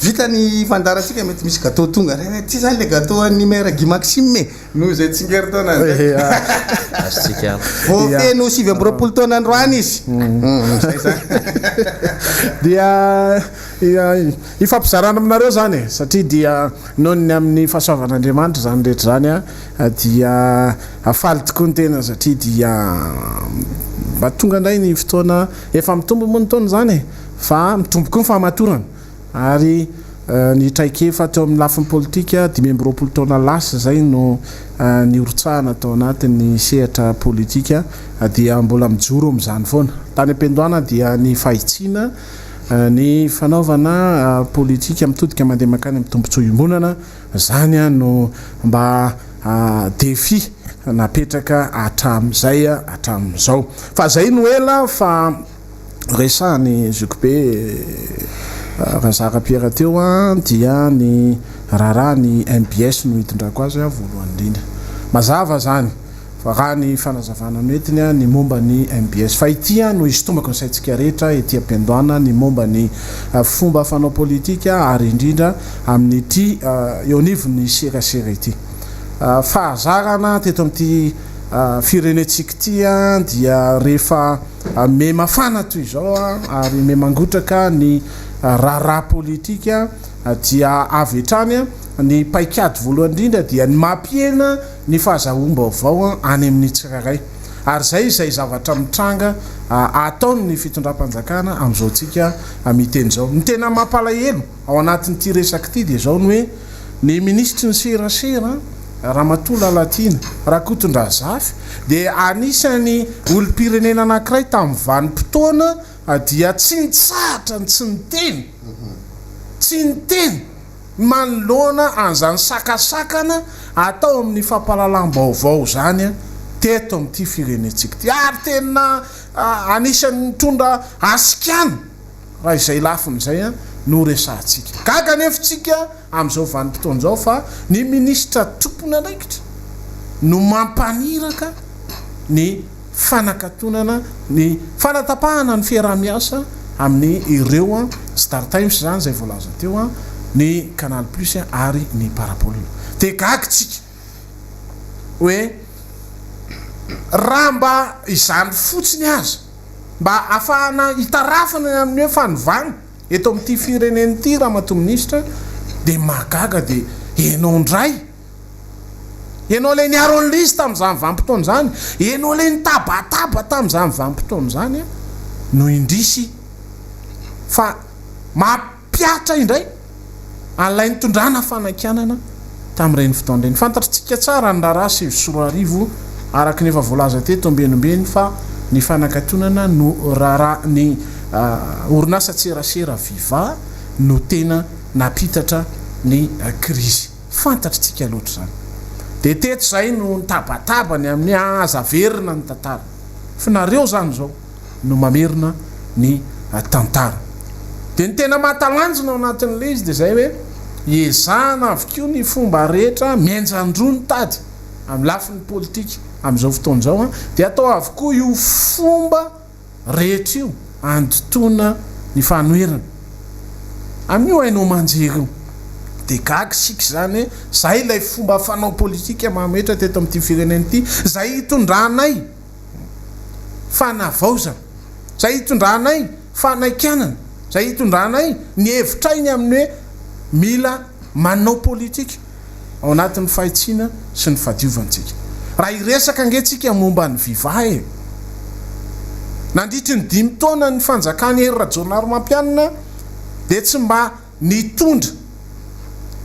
vita ny fandaratsika mety misy gâteau tonga ty zany le gâteau numéro Guy Maxime noho zay tsingeritaona voafeno 7 taona androany izy dia ifampizarana aminareo zany satria dia nohony amin'ny fahasoavan'Andriamanitra zany rehetra zany dia afaly tokoa ny tena satria dia mba tonga indray ny fotoana efa mitombo moa ny taona zany fa mitombo koa ny fahamatorana ary ny traikefa teo amin'ny lafiny politika 20 taona lasa zay no ny orotsahana tao anatin'ny sehatra politika dia mbola mijoro amin'izany foana tany ampiandohana dia ny fahitsiana ny fanaovana politika mitodika mandeha makany amin'ny tombontsoa iombonana zany no mba défi napetraka hatramin'izao fa zay no ela fa resahany Zucbe Razaka Pierre teo dia ny raharaha ny MBS no hitondrako azy voalohany indrindra mazava zany fa raha ny fanazavana noetiny ny momba ny MBS fa ity no izy tombako ny saintsika rehetra ety ampiandohana ny momba ny fomba fanao politika ary indrindra amin'ity eo anivon'ny serasera ity fahazarana teto amin'ity firenetsika ity dia rehefa me mafana toy izao ary me mangotraka ny raharaha politika dia avy hatrany ny paikady voalohany indrindra dia ny mampiena ny fahazahoam-baovao any amin'ny tsirairay ary zay zavatra mitranga ataony ny fitondram-panjakana amin'izao tsika miteny zao ny tena mampalahelo ao anatin'ity resaka ity dia zao ny hoe ny ministry ny serasera Ramatoa Latina Rakotondrazafy dia anisany olom-pirenena anankiray tamin'ny vanim-potoana dia tsy nitsahatra tsy niteny manoloana an'izany sakasakana atao amin'ny fampahalalam-baovao zany a teto amin'ity firenentsika ty ary tena anisan'ny mitondra asikana raha izay lafin'izay a no resantsika gaga nefitsika amin'izao vanim-potoan'izao fa ny ministra tompony andraikitra no mampaniraka ny fanakatonana ny fanatapahana ny fiarah-miasa amin'ny ireo Star Times zany zay voalaza teo ny Canal Plus ary ny Parapolo de gagitsika hoe raha mba izany fotsiny azy mba afahana hitarafana amin'ny hoe fanovana eto amin'ity fireneny ity raha mato ministra de magaga de enao ndray enao le niaro ny lizy tamin'izany vanim-potoana zany enao le nitabataba tamin'izany vanim-potoana zany no indrisy fa mapiatra indray an'ilay nitondrana fanakianana tamin'ireny fotoana ireny fantatritsika tsara ny raharaha sivy sy roa arivo araky nefa voalaza teto ambenombeny fa ny fanakatonana no raharaha ny orinasa tserasera Viva no tena napitatra ny krizy fantatritsika loatra zany de teto zay no nitabatabany amin'ny azaverina ny tantara fa nareo zany zao no mamerina ny tantara de ny tena mahatalanjona ao anatin'le izy de zay hoe iezana avokio ny fomba rehetra mienjandro ny tady amin'ny lafin'ny politika amin'izao fotoan'izao de atao avokoa io fomba rehetra io andotona ny fanoerana amin'io hainao manjery de gaga sika zany zay ilay fomba fanao politika mametra teto amin'ity fireneny ity zay hitondranay fanavaozana zay hitondranay fanaikanana zay hitondranay ny hevitrainy amin'ny hoe mila manao politika ao anatin'ny fahitsiana sy ny fadiovantsika raha iresaka angentsika momba ny Viva nandritry ny 5 taona ny fanjakany ery rajonary mampianina de tsy mba nitondra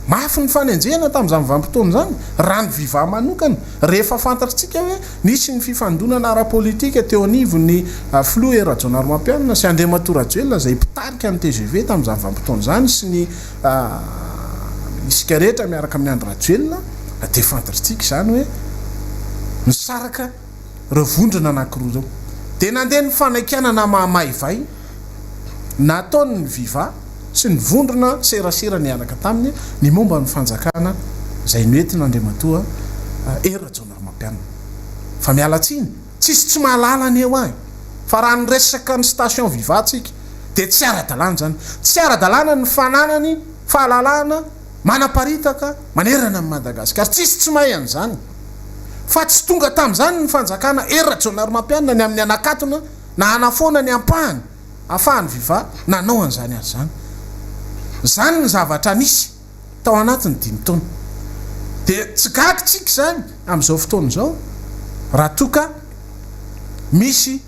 mafy ny fanenjena tamin'izany vanim-potoana zany raha ny Viva manokana rehefa fantatritsika hoe nisy ny fifandonana ara-politika teo anivo ny filoha ery rajonary mampianina sy Andriamatora Rajoelina zay pitarika ny TGV tamin'izany vanim-potoana zany sy ny isika rehetra miaraka amin'ny Andry Rajoelina de fantatritsika zany hoe misaraka reo vondrona anankiroa zao de nandeha ny fanaikanana mahamaivay nataony ny Viva sy ny vondrona serasera niaraka taminy ny momba ny fanjakana zay noentina Andriamatoa ery rajonary mampianina fa mialatsiny tsisy tsy mahalala ny eo ahy fa raha ny resaka ny station Viva tsika de tsy ara-dalàna zany tsy ara-dalàna ny fananany fahalalana manaparitaka manerana amin'ny Madagasikara tsisy tsy mahay an'izany fa tsy tonga tamin'izany ny fanjakana ery rajonary mampianina ny amin'ny anakatona na anafoana ny ampahany ahafahany Viva nanao an'izany azy zany zany ny zavatra nisy tao anatin'ny 5 taona de tsy gagitsika zany amin'izao fotoana zao raha toka misy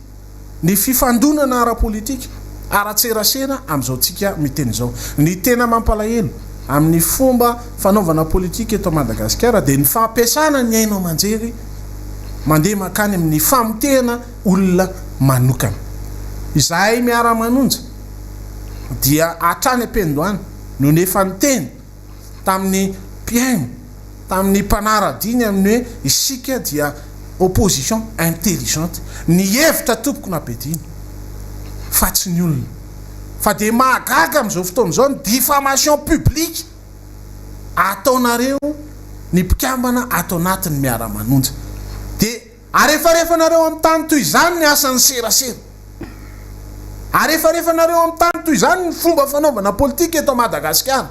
ny fifandonana ara-politika ara-tserasera amin'izao tsika miteny zao ny tena mampalahelo amin'ny fomba fanaovana politika eto Madagasikara de ny fampiasana ny ainao manjery mandeha makany amin'ny famotehana olona manokana izahay miara-manonja dia atrany ampendoany no nefa niteny tamin'ny mpiaino tamin'ny mpanara-diny amin'ny hoe isika dia opposition intelligente ny hevitra tompoko napediny fa tsy ny olona fa de mahagaga amin'izao fotoana zao ny diffamation publique ataonareo ny mpikambana atao anatin'ny miara-manonja de arefarefa nareo amin'ny tany toy izany ny asan'ny serasera arefarefa nareo amin'ny tany toy izany ny fomba fanaovana politika eto Madagasikara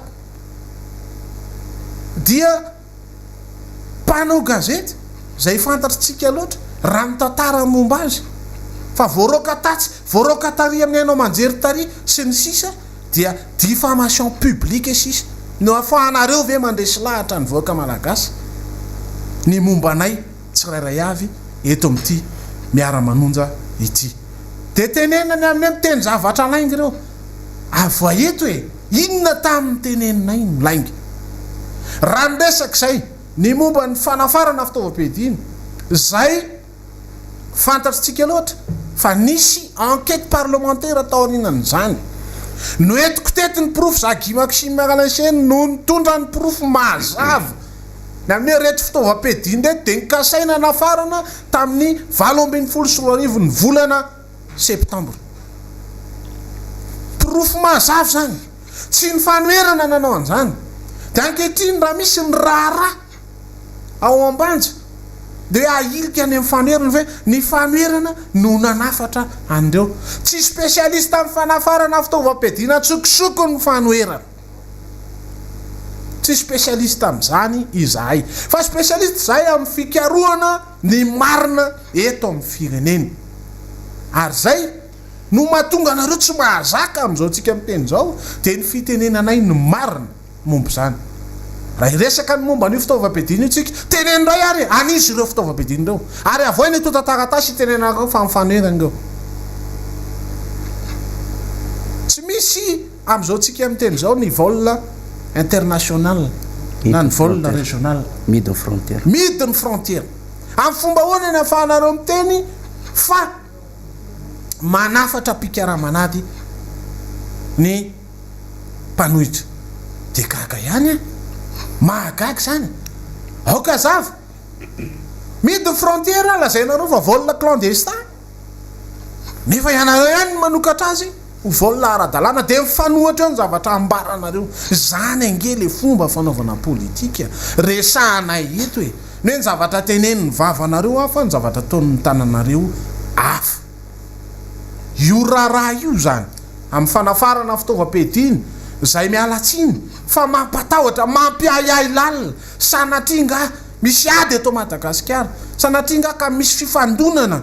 dia mpanao gazety zay fantatritsika loatra raha ny tantara momba azy fa voaroka tatsy voaroka tary amin'ny ainao manjery tary sy ny sisa dia diffamation publique sisa no afahanareo ve mandresy lahatra ny voaka malagasy ny mombanay tsirairay avy eto amin'ity miara-manonja ity de tenenany amin'ny miteny zavatra laingy reo avoa eto hoe inona tamin'ny teneninay ny laingy raha nyresaka zay ny momba ny fanafarana fitaovam-piadina zay fantatritsika loatra fa nisy enquête parlementaire atao aorinan' zany noentiko tetiny porofo zagimaksymakalaseny no nitondra ny porofo mahazava ny amin'ny rehetra fitaovam-piadiny reto dia nikasaina nafarana tamin'ny 2024 ny volana septambra. Porofo mahazava zany tsy ny fanoerana nanao an'izany dia ankehitriny raha misy ny raharaha ao ambanja dia ahilika any amin'ny fanoerana hoe ny fanoerana no nanafatra an'ireo. Tsy spesialista amin'ny fanafarana fitaovam-piadina tsokosoko ny fanoerana, tsy spesialista amin'izany izahay fa spesialista zahay amin'ny fikarohana ny marina eto amin'ny fireneny. Ary zay no mahatonga anareo tsy mahazaka amin'izao tsika miteny izao dia ny fitenenanay ny marina momba izany. Raha iresaka ny momba ny fitaovam-piadina io tsika tenenindray ary anisy ireo fitaovam-piadina ireo ary avoy ny totataratasy tenenako fa mifanoerana ireo. Tsy misy amin'izao tsika miteny izao ny vol international na ny vol régional midiny frontière midiny frontière. Amin'ny fomba hoana ny ahafahanareo miteny fa manafatra pikaramanady ny mpanohitra dia gaga ihany mahagaga zany aoka zava midiny frontière lazainareo fa vol clandestin nefa ianareo ihany ny manokatra azy ho vol ara-dalàna dia mifanohatra eo ny zavatra ambaranareo. Zany ange le fomba fanaovana politika resahanay eto hoe ny hoe ny zavatra teneniny vavanareo hafa ny zavatra taon'ny tananareo hafa. Io raharaha io zany amin'ny fanafarana fitaovam-piadina zay mialatsiny fa mampatahotra mampiayay lalina sanatringa misy ady eto Madagasikara, sanatringa ka misy fifandonana,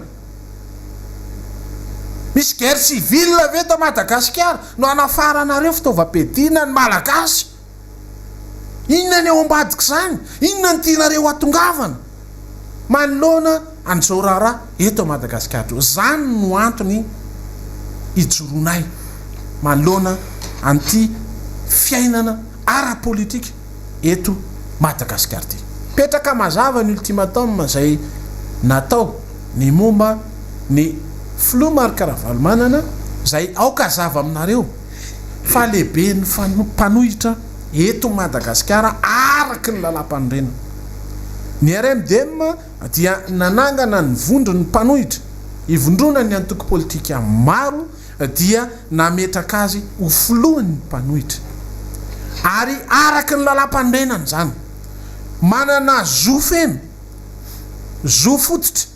misy guerre civile ve eto Madagasikara no anafaranareo fitaovam-piadina ny malagasy. Inona ny eo ambadika zany? Inona ny tianareo atongavana manoloana an'izao raharaha eto Madagasikara? Zany no antony ijoronay manoloana an'ity fiainana ara-politika eto Madagasikara ty. Petraka mazava ny ultimatum zay natao ny momba ny Flomar Karavalmanana zay aoka zava aminareo fa lehibe ny mpanohitra eto Madagasikara araky ny lalam-panorenana. Ny RMDM dia nanangana ny vondrony mpanohitra ivondrona ny antoko politika maro dia nametraka azy ho filohan'ny mpanohitra ary araky ny lalam-panorenana zany manana zo feno zo fototra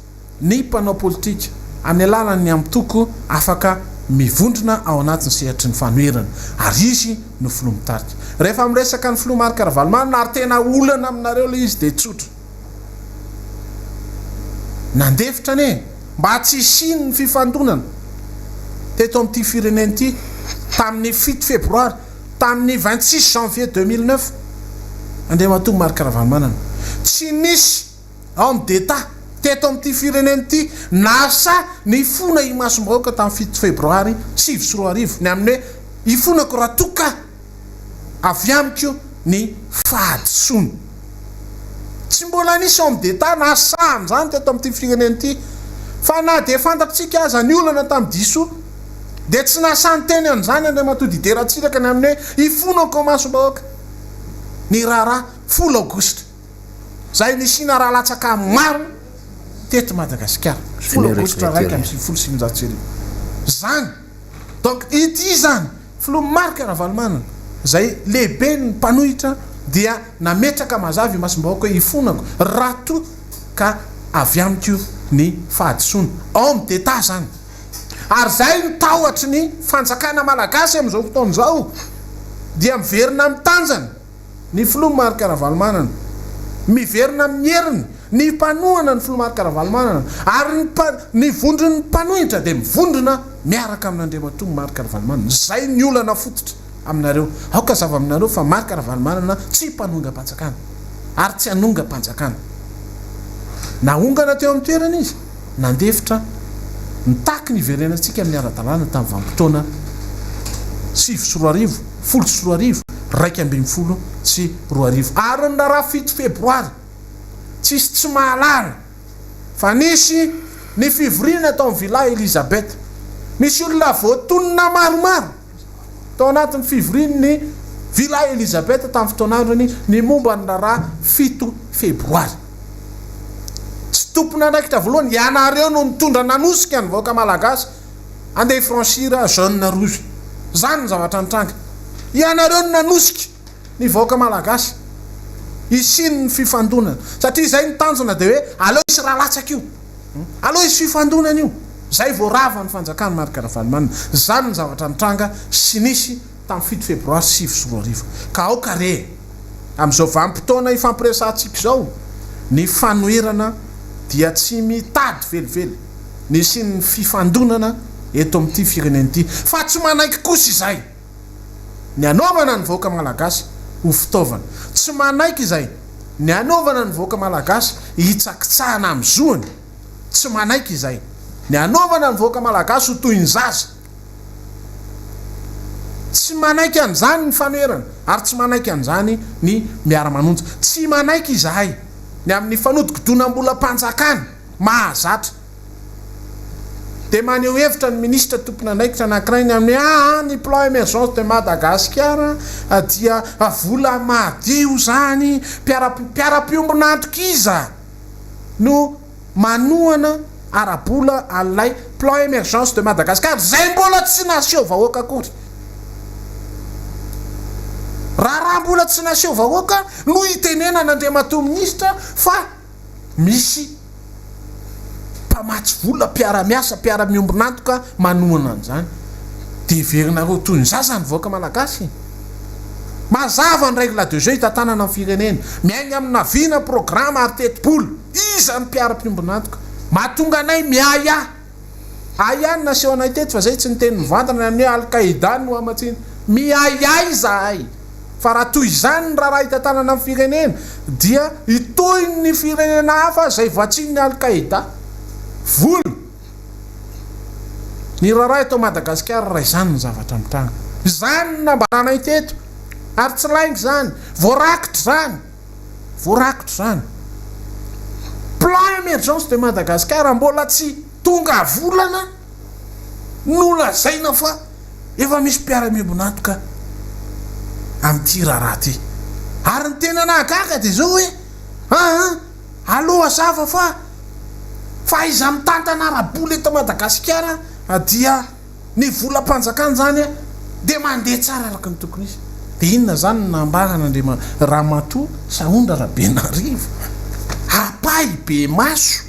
ny mpanao politika amin'ny alalany amtoko afaka mivondrona ao anatin'ny sehatry ny fanoerana ary izy no filoha mitarika. Rehefa miresaka ny Flomar Karavalmanana ary tena olana aminareo le izy dia tsotra nandefitra ne mba tsy isiny ny fifandonana teto amin'ity fireneny ity tamin'ny 7 févroary tamin'ny 26 janvier 2009 Andriamatoa Marc Karavalmanana tsy nisy homme d'état teto amin'ity fireneny ity nasa ny fona imasom-bahoaka tamin'ny 7 févroary 2024 ny amin'ny hoe ifonako raha toka avy amiko ny fahadisoana. Tsy mbola nisy homme d'état nasahany zany teto amin'ity fireneny ity fa na dia fantatritsika aza ny olana tamin'ny diso dia tsy nasany teny an'izany Andriamatoa Dideratsiraka ny amin'ny hoe ifonako masom-bahoaka ny raharaha 10 aogositra zay nisina raha latsaka maro teto Madagasikara 10 aogositra raika amin'ny 100 zany. Donc ity zany Flomar Karavalmanana zay lehibe ny mpanohitra dia nametraka mazavy masom-bahoaka hoe ifonako raha to ka avy amiko ny fahadisoana homme d'état zany. Ary zay ny tahotra ny fanjakana malagasy amin'izao fotoana izao dia miverina amin'ny tanjany ny Flomar Karavalmanana, miverina amin'ny heriny ny mpanohana ny Flomar Karavalmanana ary ny vondron'ny mpanohitra dia mivondrona miaraka amin'Andriamatoa Marc Karavalmanana. Zay ny olana fototra aminareo. Aoka zava aminareo fa Marc Karavalmanana tsy mpanonga-panjakana ary tsy hanonga-panjakana. Naongana teo amin'ny toerana izy nandefitra nitaky ny iverenantsika amin'ny ara-dalàna tamin'ny vanim-potoana 7 sy 10 raika ambin'ny folo sy 2 ary ny raha 7 febroary tsisy tsy mahalala fa nisy ny fivoriana tao amin'ny villa Elizabeth, misy olona voatonona maromaro tao anatin'ny fivoriany villa Elizabeth tamin'ny fotoanandrony ny momba ny raharaha 7 febroary tsy tompona andraikitra voalohany ianareo no mitondra nanosika ny vahoaka malagasy andeha franchira jaune rouge zany ny zavatra nitranga ianareo no nanosika ny vahoaka malagasy isiny ny fifandonana satria zay ny tanjona de hoe aleo isy raha latsaka io aleo isy fifandonana io zay voarava ny fanjakany marika Ravalomanana zany ny zavatra nitranga sy nisy tamin'ny 7 febroary 2024 ka ao kare amin'izao vanim-potoana ifampiresantsika zao ny fanoherana dia tsy mitady velively ny siny ny fifandonana eto amin'ity firenena ity fa tsy manaiky kosa izay ny anaovana ny vahoaka malagasy ho fitaovana tsy manaiky izay ny anaovana ny vahoaka malagasy hitsakitsahana amin'ny zoany tsy manaiky izay ny anaovana ny vahoaka malagasy ho toy ny zaza tsy manaiky an'izany ny fanoherana ary tsy manaiky an'izany ny miara-manonja tsy manaiky izahay ny amin'ny fanodikodonam-bola mpanjakany mahazatra de maneho hevitra ny ministra tompona andraikitra anankiray ny amin'ny ny plan émergence de Madagascar dia vola madio zany mpiara-piombona antokiza no manohana arabola alay plan émergence de Madagascar zay mbola tsy naseho vahoaka akory raha mbola tsy naseho vahoaka no itenena n'Andriamatoa ministra fa misy mpamatsy vola mpiara-miasa mpiara-miombonantoka manohana an'izany de verina toy ny zaza ny vahoaka malagasy mazava ny règle de jeu hitantanana amin'ny firenena miaigny amina vina programme artetipolo iza ny mpiara-miombonantoka mahatonga anay miaya ayany naseho anay teto fa zay tsy niteny mivantana amin'ny Al-Qaïda no amatsiny miayay zahay fa raha toy izany raha hitantanana amin'ny firenena dia itoy ny firenena hafa zay vatsiny ny Al-Qaïda voly ny raha eto Madagasikara raha izany ny zavatra mitranga zany nambaranay teto ary tsy laingy zany voarakitra zany plan émergence de Madagascar mbola tsy tonga volana no lazaina fa efa misy mpiara-miombonantoka amin'ity raha ty ary ny tena nahagaga de zao hoe aloha zava fa iza mitantana arabola eto Madagasikara dia ny vola mpanjakana zany de mandeha tsara araka ny tokony izy de inona zany nambaran'Andriama Ramatoa Saondra Rabenarivo apay be maso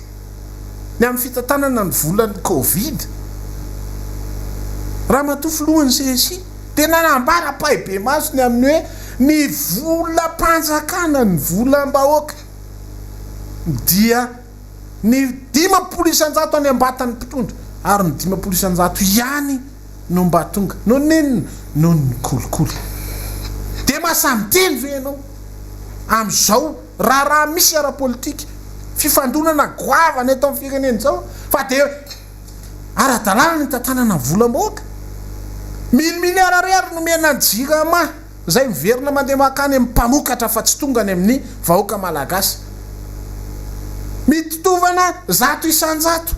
ny amin'ny fitantanana ny volan'ny Covid Ramatoa filohan'ny CSI tena nambara apay be maso ny amin'ny hoe ny vola mpanjakana ny volam-bahoaka dia ny 10% any ambatan'ny mpitondra ary ny 10% ihany no mba tonga no nenina no ny kolikoly de masamy teny ve ianao am'izao raha misy ara-politika fifandonana goavana eto amin'ny firenena zao fa de ara-dalàna ny tantanana volam-bahoaka 1 milliard ariary no mena ny JIRAMA zay miverina mandeha makany amin'ny mpamokatra fa tsy tonga ny amin'ny vahoaka malagasy mitotovana 100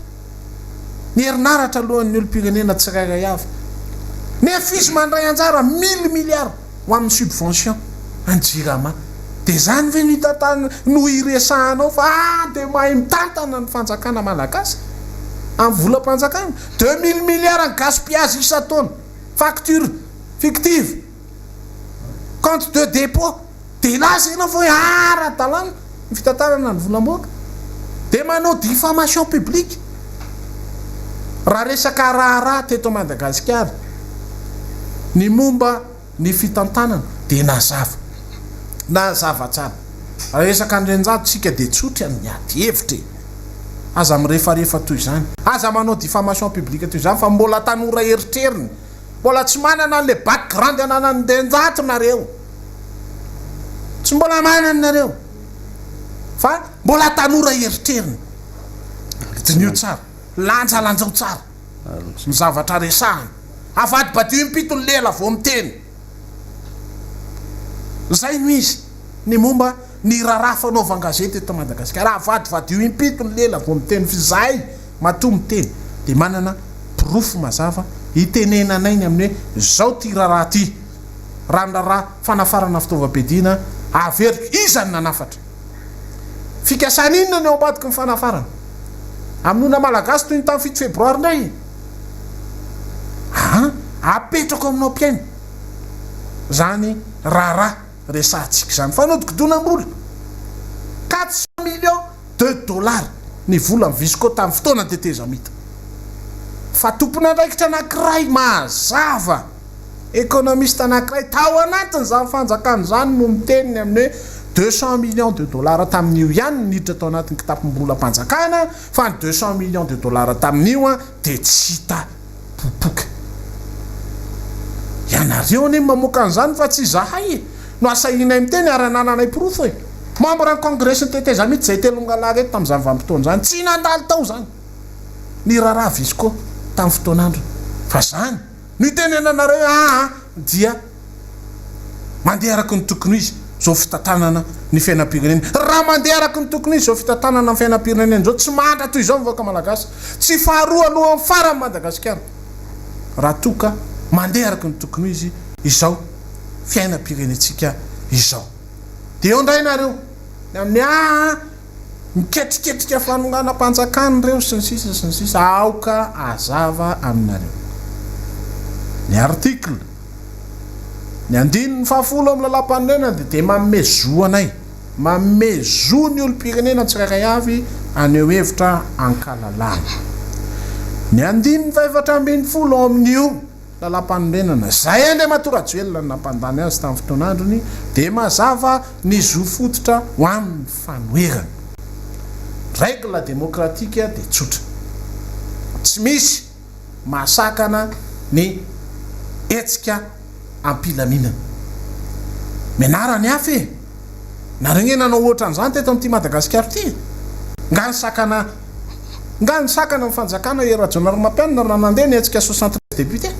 ny herinaratra alohan'ny olom-pirenena tsirairay avy nefa izy mandray anjara 1 milliard ho amin'ny subvention any JIRAMA de zany ve no hitatana no iresahanao fa de mahay mitantana ny fanjakana malagasy amin'ny volam-panjakana 2000 milliards ny gaspillage isa-taona facture fictive compte de dépôt de laza ianao fa hoe ara-dalàna ny fitantanana ny volam-bahoaka de manao diffamation publique raha resaka raharaha teto Madagasikara ny momba ny fitantanana de nazava tsara resaka andrenjato tsika de tsotra ny ady hevitra aza mirefarefa toy izany aza manao diffamation publique toy izany fa mbola tanora eritreriny mbola tsy manana an'le background ananany ndrenjato nareo tsy mbola manana nareo fa mbola tanora eritreriny dinio tsara lanjalanjao tsara ny zavatra resahany avady badio impito ny lela vo miteny zay no izy ny momba ny raharaha fanaova gazety eto Madagasikara avadivadio impito ny lela vo miteny fa zay matoa miteny de manana pirofo mazava itenenanay ny amin'ny hoe zao ty raharaha ty randraraha fanafarana fitaovam-piadiana averiko izany nanafatra fikasana inona ny ao ambadiky ny fanafarana amin'nona malagasy toy ny tamin'ny 7 febroary ndray apetrako aminao mpiaina zany raharaha resantsika zany fa nodikodoinam-bola 400 millions $2 ny vola ny visiko tamin'ny fotoana teteza mita fa tompona andraikitra anankiray mazava économiste anankiray tao anatiny zany fanjakany zany no miteniny amin'ny hoe 200 millions $2 tamin'io ihany niditra tao anatin'ny kitapom-bola mpanjakana fa ny 200 millions $2 tamin'io a de tsy hita popoka ianareo ane mamoaka an'izany fa tsy zahay no asahinay miteny aranananay profo e membre ny congrès ny teteza mihitsy zay telongalaga eto tamin'izany vanim-potoana zany tsy nandalo tao zany ny raharaha visiko tamin'ny fotoanandro fa zany no itenenanareo dia mandeha araky ny tokony izy zao fitantanana ny fiainam-pirenena raha mandeha araky ny tokony izy zao fitantanana ny fiainam-pirenena zao tsy mandra toy izao mivoaka malagasy tsy faharoa aloha amin'ny farany Madagasikara raha toka mandeha araky ny tokony izy izao fiainam-pirenentsika izao de eo ndray nareo ny amin'ny miketriketrika fanonganam-panjakany reo sy ny sisa aoka azava aminareo ny article ny andiny ny fahafolo amin'ny lalam-panorena de mamezo anay mamezo ny olom-pirenena tsirairay avy aneo hevitra ankalalana ny andiny ny faefatra ambin'ny folo amin'io lalam-panorenana zay ande matorajoelona ny nampandany azy tamin'ny fotoanandrony de mazava ny zo fototra ho amin'ny fanoerana règle démocratique de tsotra tsy misy mahasakana ny etsika ampilaminana menarany afy naregnenanao ohatra an'izany teto amin'ity Madagasikara ty nga ny sakana ny fanjakana erajonary mampianina raha nandeha ny etsika 73 député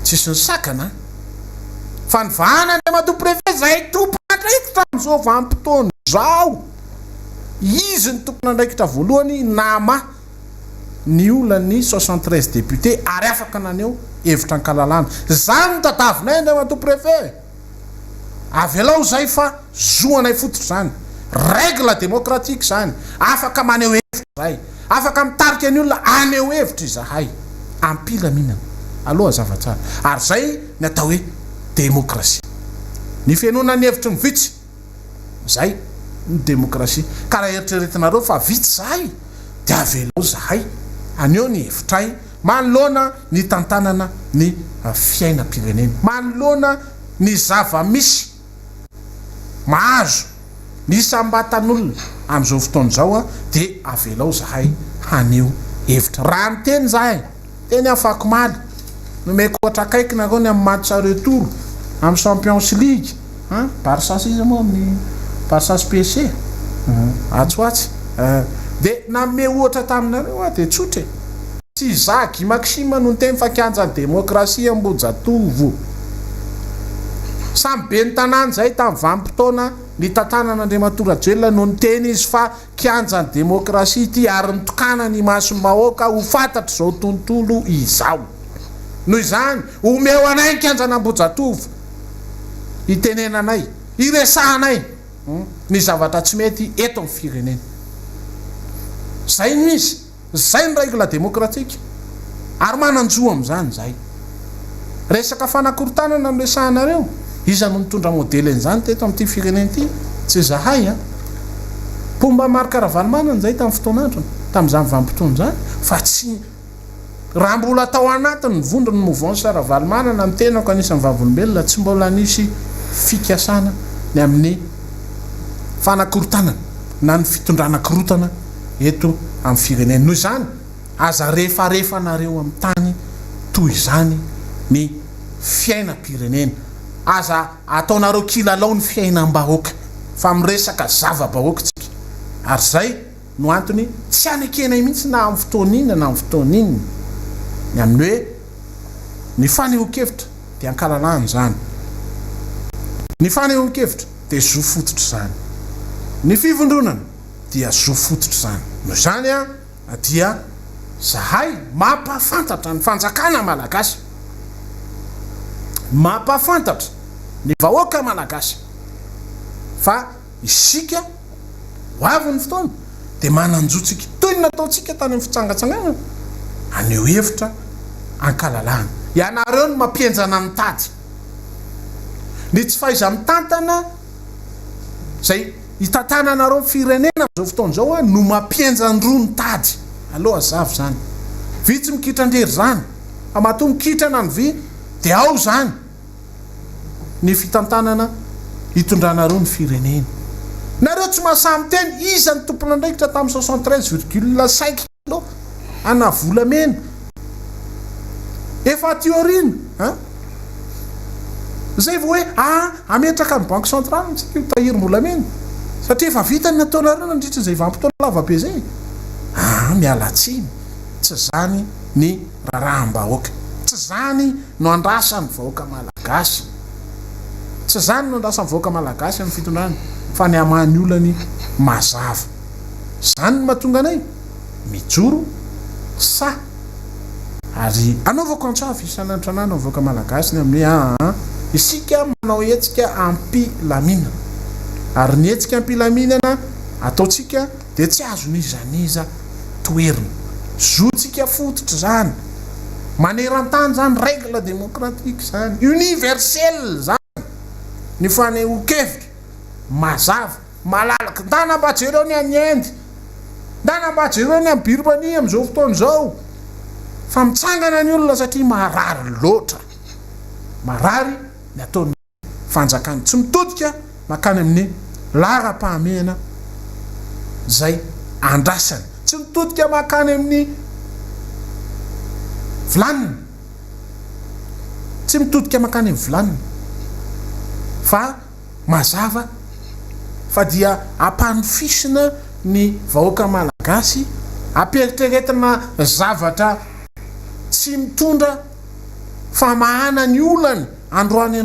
tsisy ny sakana fa ny vahana ny mato préfet zay tompona andraikitra am'izao vanim-potoana zao izy ny tompona andraikitra voalohany nama ny olany 73 député ary afaka naneo hevitra ankalalana zany tadavinay ndray mato préfet avelao zay fa zoanay fototra zany règle démocratique zany afaka maneo hevitra zay afaka mitarika ny olona aneo hevitra izahay ampilaminana aloha zavatsara ary zay ny atao hoe démocratie ny fianona ny hevitry ny vitsy zay ny démocratie ka raha eritreretinareo fa vitsy zahay de avelao zahay aneo ny hevitray manoloana ny tantanana ny fiainam-pirenena manoloana ny zava-misy mahazo ny sambatan'olona am'izao fotoana zao de avelao zahay haneo hevitra raha ny teny zahay teny afako maly nomeko ohatra akaiky nareo ny amin'ny match retour amin'ny Champions League Barça izy moa amin'ny Barça PSG atsoatsy de name ohatra taminareo de tsotra tsy zaky Maxime no teny fa kianja démocratie ambojatovo samy be ny tanàna zay tamin'ny vanim-potoana ny tantanan'Andriamatora no niteny izy fa kianja démocratie ty ary nitokana ny masombahoaka ho fantatry zao tontolo izao noho izany omeo anay ny kianja ambojatovo itenenanay iresahanay ny zavatra tsy mety eto amin'ny firenena zay misy zay ny règle démocratique ary mananjoa am'izany zay resaka fanakorontanana no resahanareo iza no mitondra modele an'izany teto amin'ity firenena ity tsy zahay pomba maro karavalymanana zay tamin'ny fotoanandro tamin'izany vanim-potoana zany fa tsy raha mbola tao anatiny ny vondrony mouvance ravalymanana ny tenako anisan'ny vavolombelona tsy mbola nisy fikasana ny amin'ny fanakorontanana na ny fitondrana korotana eto amin'ny firenena noho izany aza rehefarefanareo amin'ny tany toy izany ny fiainam-pirenena aza ataonareo kilalao ny fiainam-bahoaka fa miresaka zava-bahoaka tsika ary zay no antony tsy anekenay mihitsy na amin'ny fotoan'inona na amin'ny fotoan'inona ny amin'ny hoe ny fanehoan-kevitra de ankalalana zany ny fanehoan-kevitra de zo fototra zany ny fivondronana dia zo fototra zany no zany dia zahay mampafantatra ny fanjakana malagasy mampafantatra ny vahoaka malagasy fa isika hoavy ny fotoana dia mananjotsika toy ny nataontsika tany amin'ny fitsangatsanganana aneo hevitra ankalalahana ianareo no mampienjana mitady ny tsy faiza mitantana zay hitantananareo firenena zao fotoana zao no mampienjandroa ny tady aloha azavy zany vitsy mikitran-drery zany amatoa mikitrana ny vy dia ao zany ny fitantanana hitondranareo ny firenena nareo tsy mahasamy teny iza ny tompona andraikitra tamin'ny 73,5 kilo ana volamena efa tiorin zay vo hoe ametraka ny banque centrale tsika tahiry mbolamena satria efa vitany nataonareo nandritra zay vampotona lavabe zay mialatsiny tsy zany ny raharahambahoaka tsy zany no andrasany vahoaka malagasy tsy zany no andrasany vahoaka malagasy amin'ny fitondrana fa ny amany olany mazava zany ny mahatonga anay mijoro sa ary anaovako antsavy isan'andranana vahoaka malagasy ny amin'ny isika manao etsika ampilaminana ary ny etsika ampilaminana ataotsika dia tsy azo nizaniza toerina zotsika fototra zany maneran-tany zany règle démocratique zany universel zany ny fanehoan-kevitra mazava malalaka ndanambajereo ny anyendy ndanambajereo ny ambirmanie am'izao fotoana zao fa mitsangana ny olona satria marary loatra marary ny ataony fanjakany tsy mitodika makany amin'ny lara-pahamehana zay andrasany tsy mitodika makany amin'ny vilanina tsy mitodika makany amin'ny vilanina fa mazava fa dia ampanofisina ny vahoaka malagasy ampietreretina zavatra tsy mitondra famahana ny olany androany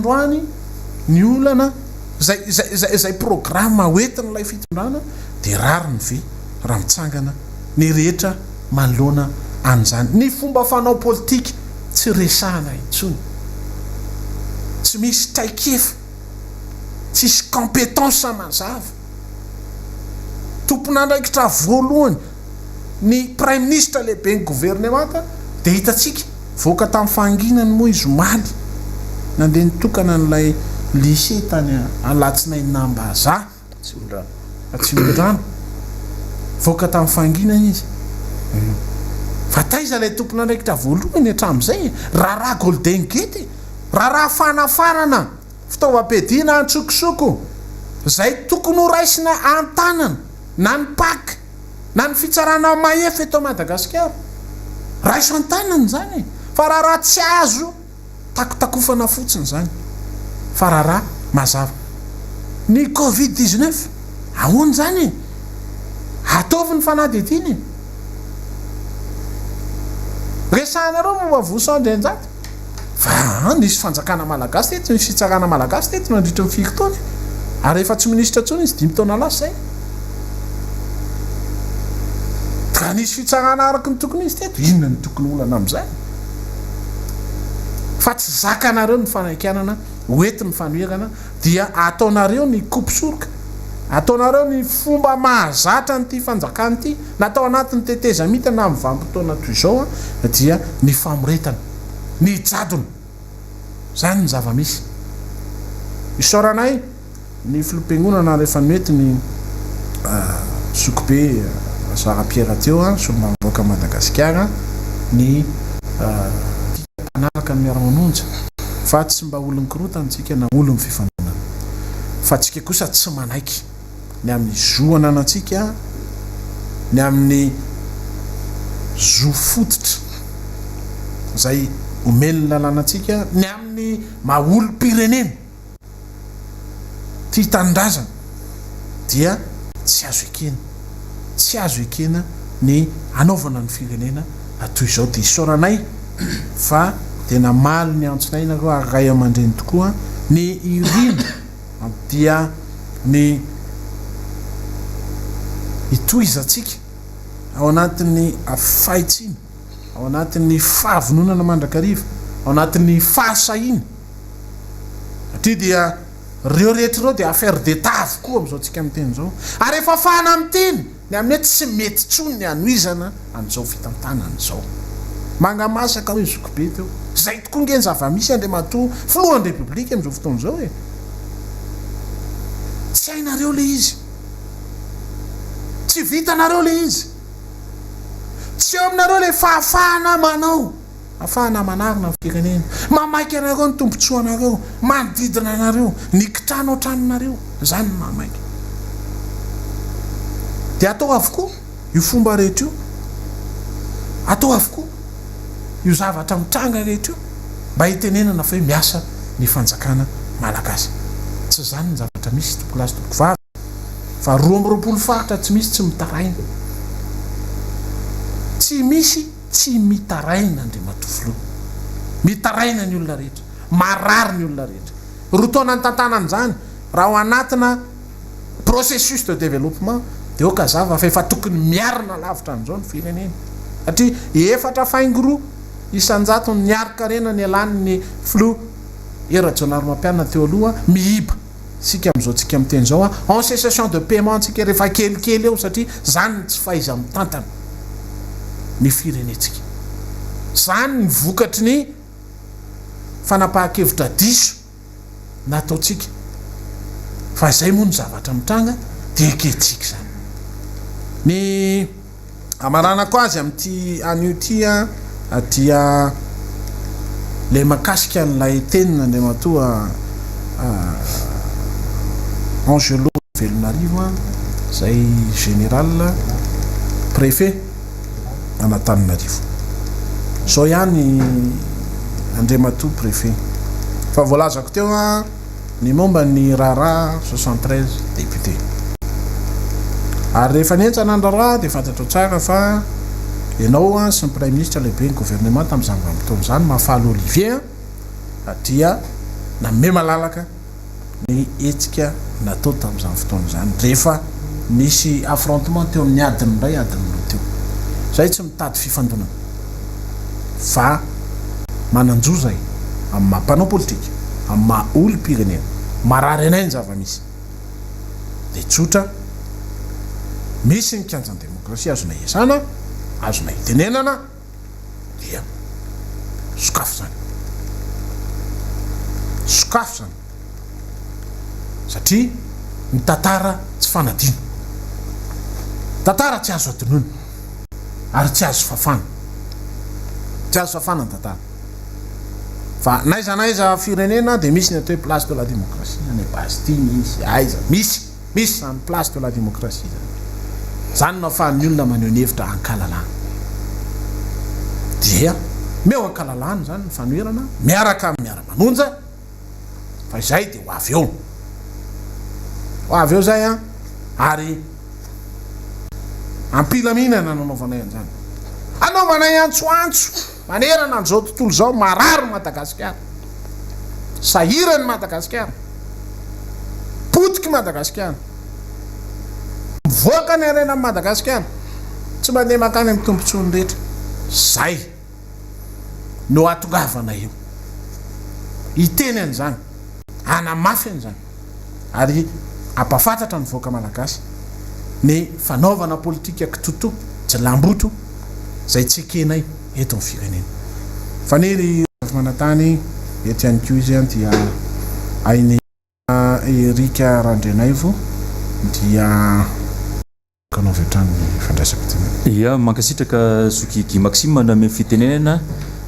ny olana zay programma hoentin'ilay fitondrana dia rary ny ve raha mitsangana ny rehetra manoloana an'izany ny fomba fanao politika tsy resahana intsony tsy misy traikefa tsisy compétence mazava tompon'andraikitra voalohany ny prime ministre lehibe ny gouvernemanta dia hitatsika voaka tamin'ny fahanginany moa izy omaly nandeha nitokana n'ilay lycée tany alatsinainy nambaza tsy oldrano voaka tamin'ny fahanginany izy fa taiza ilay tompon'andraikitra voalohany hatramin'izay raha golden gate raha fanafarana fitaovam-piadiana antsokosoko zay tokony ho raisina antanana na ny pak na ny fitsarana mahefy eto Madagasikara raiso antanana zany fa raha tsy azo takotakofana fotsiny zany fa raha mazava ny covid-19 ahoana zany ataovy ny fanadidiny resanareo momba vosaandrenjaty fa nisy fanjakana malagasy teto nisy fitsarana malagasy teto nandritra ny fikotony ary efa tsy minisitra tsony izy 5 taona lasa zay ka nisy fitsarana araky ny tokony izy teto inona ny tokony olana am'izay fa tsy zakanareo ny fanaikanana hoentin'ny fanoherana dia ataonareo ny coupe-soroka ataonareo ny fomba mahazatra nyity fanjakany ity natao anatin'ny teteza mitana amin'ny vanim-potoana toy izao dia ny famoretana ny jadona zany ny zava-misy isoranay ny filompiangonana rehefa mety ny sokobe Zara-Pierre teo solombavam-bahoaka Madagasikara ny mpanaraka ny miara-manonja fa tsy mba olony korotana tsika na olony fifanonana fa tsika kosa tsy manaiky ny amin'ny zoana anantsika ny amin'ny zo fototra zay omely lalànantsika ny amin'ny maolo-pirenena ty tanindrazana dia tsy azo ekena ny anaovana ny firenena toy izao dia isoranay fa tena maly ny antsonay nareo aray aman-dreny tokoa ny irina dia ny itoizatsika ao anatin'ny faitsina ao anatin'ny fahavononana mandrakariva ao anatin'ny fahasahina ty dia reo rehetra reo dia affaire d'état avokoa am'izao tsika amin'ny teny zao ary efa fahana amin'ny teny ny amin'ny hoe tsy mety tsony ny anoizana an'izao fitantanan'izao mangamasaka hoe zokobe teo zay tokoa ngeny zava-misy Andriamatoa filohan'ny repoblika am'izao fotoana zao e tsy hainareo le izy tsy vitanareo le izy tsy eo aminareo le fahafahana manao afahana manarina ny firenena mamaiky anareo ny tombontsoa anareo manodidina anareo nikitrano an-tranonareo zany ny mamaiky dia atao avokoa io fomba rehetra io atao avokoa io zavatra mitranga rehetra io mba hitenenana fa hoe miasa ny fanjakana malagasy tsy zany ny zavatra misy tompolasy tompoko vavy fa 12 faritra tsy misy tsy mitaraina tsy misy tsy mitaraina Andriamatoa filoha mitaraina ny olona rehetra marary ny olona rehetra rotaona ny tantanany zany raha ao anatina processus de développement dia oka zava fa efa tokony miarina lavitra an'izao ny firenena satria efatra faingoroa isanjato niarika rena ny alan'ny filoha era-Jonary Mampianina teo aloha mihiba sika am'izao tsika am'teny zao en cessation de paiement tsika rehefa kelikely eo satria zany tsy faiza mitantana ny firenetsika zany ny vokatry ny fanapahan-kevitra diso nataotsika fa zay moa ny zavatra mitranga dia eketsika zany ny amaranako azy amin'ty anio tya dia le makasika n'lay tenina Andriamatoa Angelo Velonarivo zay général préfet Anatananarivo zao ihany Andriamatoa préfet fa voalazako teo ny momba ny rara 73 député ary rehefa nentsana ny rara dia fantatro tsara fa ianao sy ny premier ministre lehibe ny gouvernement tamin'izany vanim-potoana zany Mahafaly Olivier dia naome malalaka ny hetsika natao tamin'izany fotoana zany rehefa nisy affrontement teo amin'ny adiny ray adiny roa teo zay tsy mitady fifandonana fa mananjo zay amin'ny mampanao politika amin'ny maha olom-pirenena marary anay ny zava-misy dia tsotra misy ny kianjan'ny demokrasia azona iasana azona hitenenana dia sokafo zany satria ny tantara tsy fanadina tantara tsy azo adinoana ary tsy azo fafana ny tantara fa naiza firenena dia misy ny atao hoe place de la démocratie any Bastille misy aiza misy zany place de la démocratie zany no ahafahan'ny olona maneho ny hevitra ankalalana dia meo ankalalana zany ny fanoherana miaraka amin'ny miara-manonja fa izay dia ho avy eo zay ary ampilaminana nanaovanay an'izany anaovanay antsoantso manerana an'izao tontolo zao marary Madagasikara sahirany Madagasikara potiky Madagasikara mivoaka ny arena amin'ny Madagasikara tsy mandeha makany amin'ny tombontsoany rehetra zay no atongavana io iteny an'izany anamafy an'izany ary ampafantatra ny voaka malagasy ny fanaovana politika kitoto jilamboto zay tsy ekenay eto amin'ny firenena fanery manatany ety ihany koa izy dia ainy Erika Randrenaivo dia kanao vetrany fandraisako teny ia mankasitraka Sokiky Maxime na amin'ny fitenenana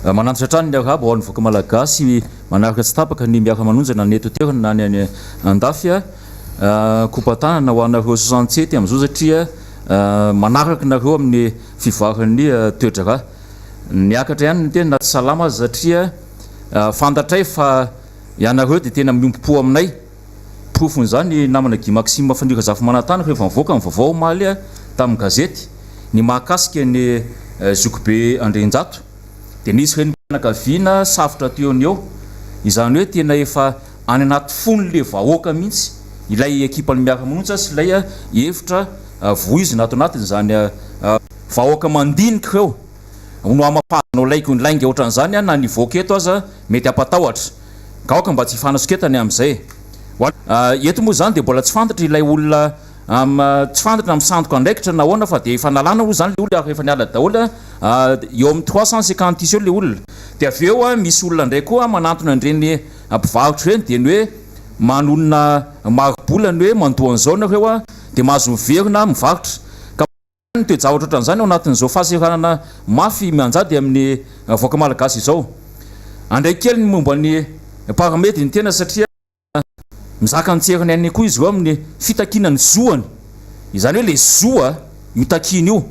manantitra trany ny arabo ao ny voaka malagasy manaraka tsy tapaka ny miaraka manonjana ny eto toerana na ny andafy kopatanana ho anareo 67 am'izao satria manaraka nareo amin'ny fivoaran'ny toedrara niakatra ihany ny tena tsy salama satria fantatray fa ianareo dia tena miompo aminay profon'izany namana Guy Maxime faniraka zafy manatany rehefa mivoaka ny vaovao omaly tamin'ny gazety ny mahakasika ny Zokobe Andrinjato dia nisy reny mpianakaviana safotra teony eo izany hoe tena efa any anaty fony le vahoaka mihitsy ilay ekipa ny miaraka manonja sy ilay hevitra voizy nato anatiny zany vahoaka mandinika reo no amapazanao laiko ny lainga ohatran'izany na nivoaka eto aza mety ampatahotra kaoka mba tsy fanasoketany amin'izay eto moa zany de mbola tsy fantatra ilay olona tsy fantatra amin'ny sandoko andraikitra nahoana fa de efa nalana moa zany le olona efa niala daholo eo amin'ny 356 eo le olona de avy eo misy olona ndray koa manantona andreny mpivarotra reny de ny hoe manolona marobolany hoe mandohan'izao nareo de mahazo miverina mivarotra ka toejavatra ohatran'izany ao anatin'izao fahaseranana mafy mianjady amin'ny voaka malagasy izao andray kely ny momba ny paramedy ny tena satria mizaka nitseriny any koa izy eo amin'ny fitakinany zoany izany hoe le zoa io takiny io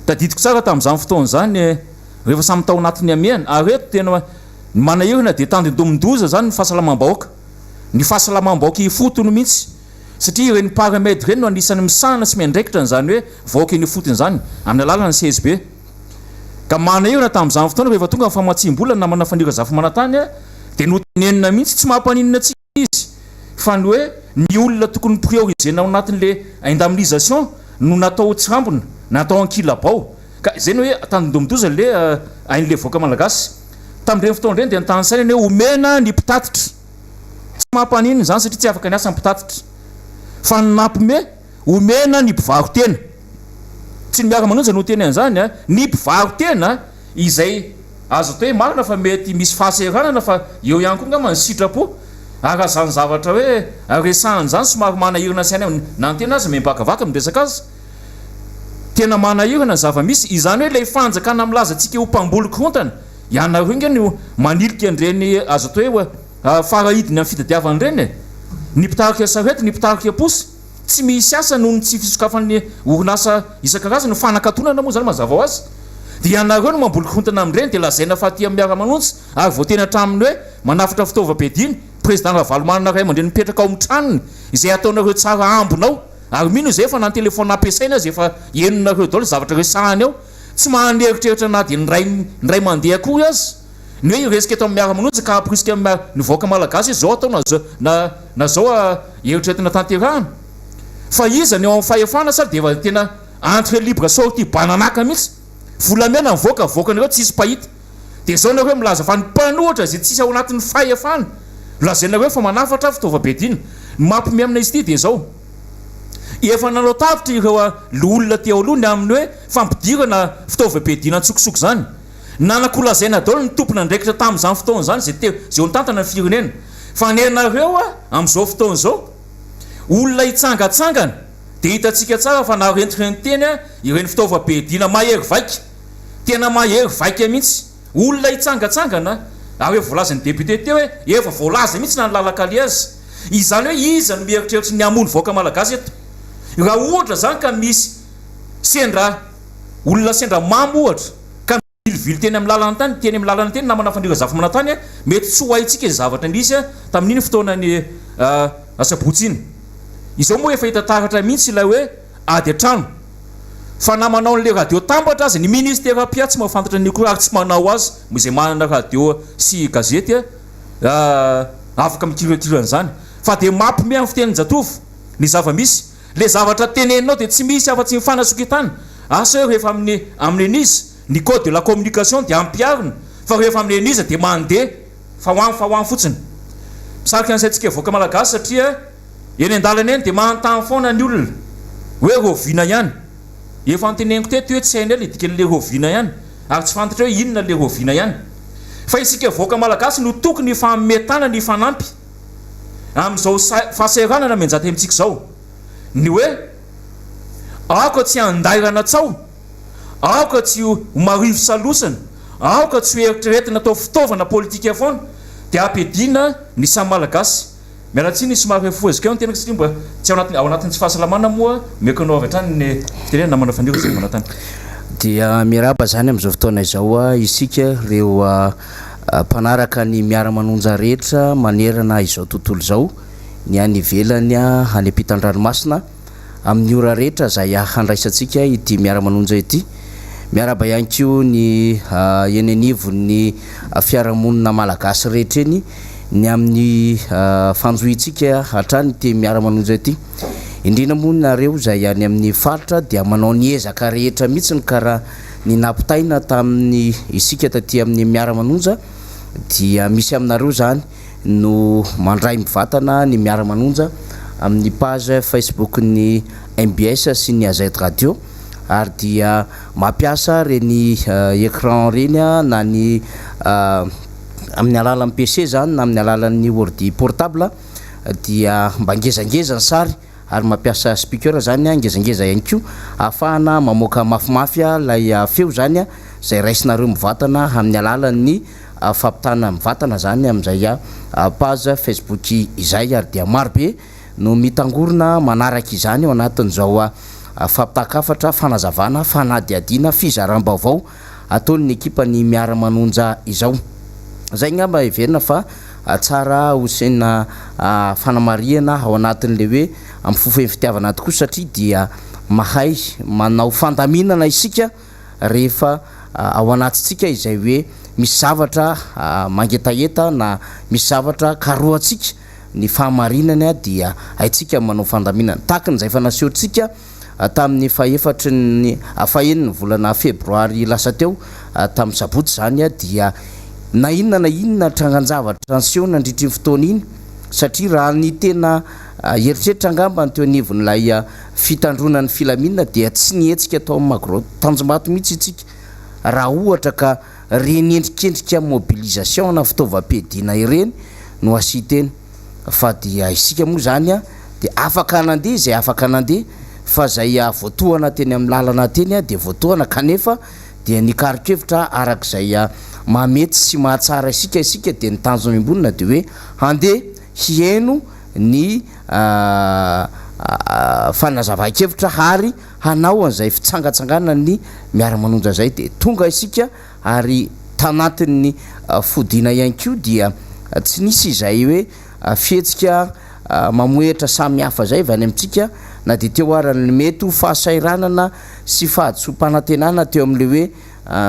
tadidiko tsara tamin'izany fotoana zany rehefa samy tao anatiny amiany areto tena manahirina de tandomindoza zany ny fahasalamam-bahoaka ny fahasalamam-bahoaka ifotony mihitsy satria ireny paramedy reny no anisan'ny misahana sy miandraikitra n'izany hoe vahoaka iny ifotony zany amin'ny alalany CSB ka manahirina tamin'izany fotoana rehefa tonga ny famatsim-bola na manafanira zafy manatany de notenenina mihitsy tsy mampaninina tsika izy fa ny hoe ny olona tokony priorisena ao anatin'le indemnisation no natao tsirambona natao ankilabao ka zay hoe tandomindoza le ain'le voaka malagasy tamin'ireny fotoana ireny de nitany saina hoe omena ny mpitatitra tsy mampaninina zany satria tsy afaka ny asa ny mpitatitra fa nampime omena ny mpivarotena tsy ny miara manonja no teny an'izany ny mpivarotena izay azo atao hoe marina fa mety misy fahaseranana fa eo ihany koa ngamba ny sitrapo ara zany zavatra hoe resahany zany somary manahirana sy any na ny tena azy membakavaka miresaka azy tena manahirana zava-misy izany hoe ilay fanjakana milaza antsika ho mpambolokorontana ianareo inge no manilika an'ireny azo atao hoe farahidiny amin'ny fitadiavany ireny ny mpitarika sarety ny mpitarika posy tsy misy asa noho ny tsy fisokafan'ny orinasa isan-karazany fanakatonana moa zany mazava ho azy de ianareo no mambolokorontana amin'ireny de lazaina fa aty amin'ny miara-manontsy ary voatena hatraminy hoe manafitra fitaovam-piadiny président Ravalomanana ray aman-dreny mipetraka ao amin'ny tranony izay ataonareo tsara ambonao ary mino izay efa nany telefona ampiasaina azy efa enonareo daholo zavatra resahany ao tsy mahaneritreritra na de nyray mandeha akory azy ny hoe iresika eto amin'ny miara-manonjy ka aprisika ny voaka malagasy zao atao na zao eritreretina tanterahana fa izany eo amin'ny fahefana sary de efa tena entre libre sortie bananaka mihitsy volamena ny voakanareo tsisy pahita de zao nareo milaza fa ny mpanohatra zay tsisy ao anatin'ny fahefana lazainareo fa manafatra fitaovam-piadina mampime amina izy ity de zao efa nanao tavitra ireo olona ty alohany amin'ny hoe fampidirana fitaovam-piadina antsokosoko zany nanakolazaina daholo ny tompona andraikitra tamin'izany fotoana zany zay ontantana ny firenena fa nenareo amin'izao fotoana zao olona hitsangatsangana de hitatsika tsara fa narentirenteny ireny fitaovam-piadina mahery vaika tena mahery vaika mihitsy olona hitsangatsangana ary hoe voalazany député teo hoe efa voalaza mihitsy na ny lalakali azy izany hoe iza no mieritreritra ny amony voaka malagasy eto raha ohatra zany ka misy sendra olona sendra mamy ohatra ka vilivily teny amin'ny lalana tany teny amin'ny lalana teny na manafanira zafy manatany mety tsy ho haitsika izy zavatra nisy tamin'iny fotoana ny asabotsiny izao moa efa hita taratra mihitsy ilay hoe ady atrano fa na manao n'le radio tambatra azy ny ministère-pia tsy mahafantatra ny koa ary tsy manao azy mo izay manana radio sy gazety afaka mikirakirana fa de mampime amin'ny fiteniny jatovo ny zava-misy le zavatra teneninao de tsy misy afa-tsy mifanasokitana asa rehefa amin'ny enizy ny code de la communication de ampiarina fa rehefa amin'ny enizy de mandeha fa hoany fotsiny misarika ansaitsika voaka malagasy satria eny an-dalana eny de manontany foana ny olona hoe rovina ihany efa anteneniko teto hoe tsy hainy le dika le rovina ihany ary tsy fantatra hoe inona le rovina ihany fa isika voaka malagasy no tokony fametana ny fanampy amin'izao fahaseranana menjata amintsika zao ny hoe aoka tsy andairana tsao aoka tsy marivo salosana aoka tsy hoeritreretina atao fitaovana politika foana de ampiadina ny samy malagasy mialatsiny somary foezika eo ny tenako satria mba tsy ao anatin'ny tsy fahasalamana moa mekanao avy hatrany ny fitenena na manafanira zay manatany dia miraba zany amin'izao fotoana izao isika reo mpanaraka ny miara-manonja rehetra manerana izao tontolo zao ny any ivelany any ampitan-dranomasina amin'ny ora rehetra zay handraisantsika ity miara-manonja ity miaraba ihany ko ny enenivony fiarahamonina malagasy rehetra eny ny amin'ny fanjohitsika hatrany ty miara-manonja ity indrindra moa nareo zay any amin'ny faritra dia manao ny ezaka rehetra mihitsy ny karaha ny nampitaina tamin'ny isika taty amin'ny miara-manonja dia misy aminareo zany no mandray mivatana ny miara-manonja amin'ny page Facebook ny MBS sy ny AZ Radio ary dia mampiasa reny écran reny na ny amin'ny alalan'ny PC zany na amin'ny alalan'ny ordi portable dia mba ngezangeza ny sary ary mampiasa speaker zany ngezangeza ihany koa ahafahana mamoaka mafimafy lay feo zany zay raisinareo mivatana amin'ny alalan'ny fampitana mivatana zany amin'izay page Facebook izay ary dia marobe no mitangorona manaraka izany ao anatin'izao fampitaka-kafatra fanazavana fanadiadiana fizaram-baovao ataon'ny ekipa ny miara-manonja izao zay ngamba everina fa tsara hosena fanamariana ao anatin'le hoe amin'ny fofeny fitiavana tokoa satria dia mahay manao fandaminana isika rehefa ao anatintsika izay hoe misy zavatra mangetaheta na misy zavatra karoatsika ny fahamarinany dia haitsika manao fandaminana takan'izay fa nasehotsika tamin'ny fahefatry ny faheniny volana febroary lasa teo tamin'ny sabotsy zany dia na inona tranganjavatra naseho nandritry ny fotoana iny satria raha ny tena eritreritra angamba ny teo anivon'ilay fitandronan'ny filaminana dia tsy nihetsika atao amin'ny magro tanjombato mihitsy itsika raha ohatra ka reny endrikendrika mobilisation na fitaovam-piadiana ireny no asiteny fa dia isika moa zany dia afaka nandeha zay afaka nandeha fa zay voatohana teny amin'ny lalana teny dia voatohana kanefa dia nikarikevitra arak'izay mamety sy mahatsara isika dia nitanjona ambonina dia hoe handeha hieno ny fanazava-kevitra ary hanao an'izay fitsangatsanganana ny miara-manonja zay dia tonga isika ary tanatin'ny fodina ihany koa dia tsy nisy izay hoe fihetsika mamoetra samy hafa zay vany amintsika na dia teo arany mety ho fahasairanana sy fahatsompanantenana teo amin'le hoe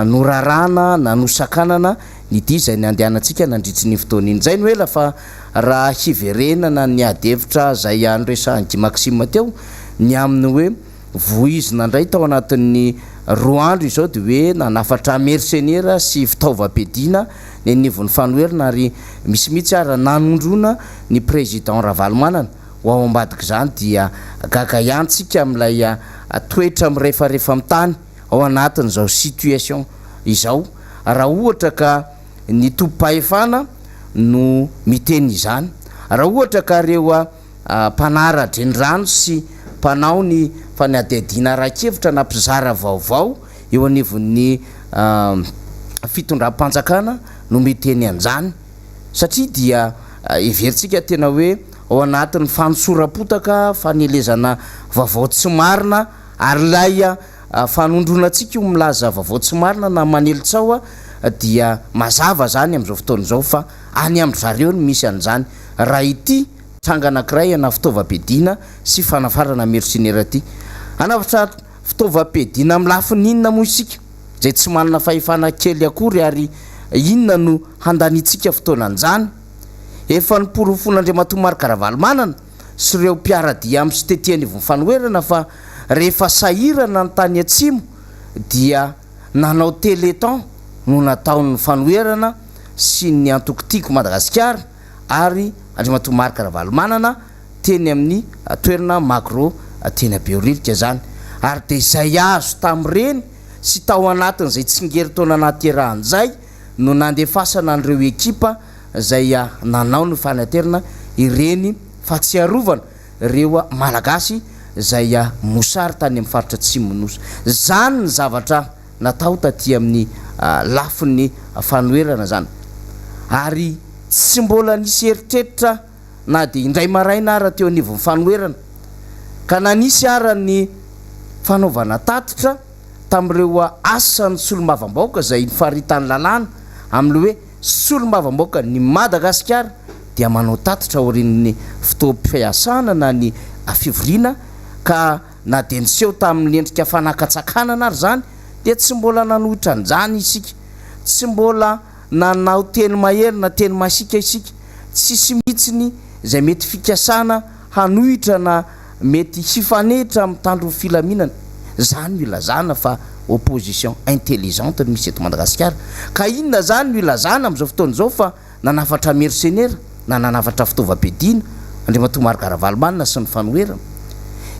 norarana na nosakanana ny dia zay ny andehanantsika nandritry ny fotoana iny zay no ela fa raha hiverenana ny adevitra zay andresahangy Maxime teo ny amin'ny hoe voizina ndray tao anatin'ny roa andro izao dia hoe nanafatra mercenaire sy fitaovam-piadiana ny anivon'ny fanoherina ary misy mihitsy ara nanondrona ny président Ravalomanana ho ao ambadika zany dia gaga iantsika amin'ilay toetra mirefarefa amin'ny tany ao anatin'izao situation izao raha ohatra ka ny tompo-pahefana no miteny izany raha ohatra ka reo mpanara-drenirano sy mpanao ny fanadiadiana ara-kevitra na mpizara vaovao eo anivon'ny fitondram-panjakana no miteny an'izany satria dia everitsika tena hoe ao anatin'ny fanosorapotaka fanelezana vaovao tsy marina ary lay fanondronatsika io milaza vaovao tsy marina na manelotsao dia mazava zany amin'izao fotoana izao fa any amin'ny zareo no misy an'izany raha ity tranga anankiray na fitaovam-piadiana sy fanafarana mercenaire ty anafatra fitaovam-piadiana amin'ny lafiny inona moa isika zay tsy manana fahefana kely akory ary inona no handanitsika fotoana an'izany efa niporofon'Andriamatomarika Ravalomanana sy ireo mpiaradia amin'ny sy tetehany vony fanoherana fa rehefa sahirana ny tany atsimo dia nanao téléthon no nataon'ny fanoherana sy ny antokotiko Madagasikara ary Andriamatomarika Ravalomanana teny amin'ny toerana Magro teny Beoririka zany ary dia izay azo tamin'ireny sy tao anatin'izay tsingeritaona anatyrahan'izay no nandefasana an'ireo ekipa zay nanao ny fanaterana ireny fahatsiarovana reo malagasy zay mosary tany amin'ny faritra Tsimonosa zany ny zavatra natao taty amin'ny lafin'ny fanoherana zany ary tsy mbola nisy eritreritra na dia indray maraina ara teo anivon'ny fanoherana ka nanisy ara ny fanaovana tatitra tamin'ireo asany solombavam-baoaka zay faharitan'ny lalàna amin'le hoe solombavam-baoaka ny Madagasikara dia manao tatitra orin'ny fitaom-piasana na ny fivoriana ka na dia niseho tamin'ny endrika fanakatsakana ary zany dia tsy mbola nanohitra an'izany isika tsy mbola nanao teny mahery na teny masika isika tsisy mihitsiny zay mety fikasana hanohitra na mety hifanehitra amin'ny tandro filaminana zany no ilazana fa opposition intelligente no misy eto Madagasikara ka inona zany no ilazana amin'izao fotoana izao fa nanafatra mercenaire na nanavatra fitaovam-piadiana Andriamatoa Garavalomanina sy ny fanoherana.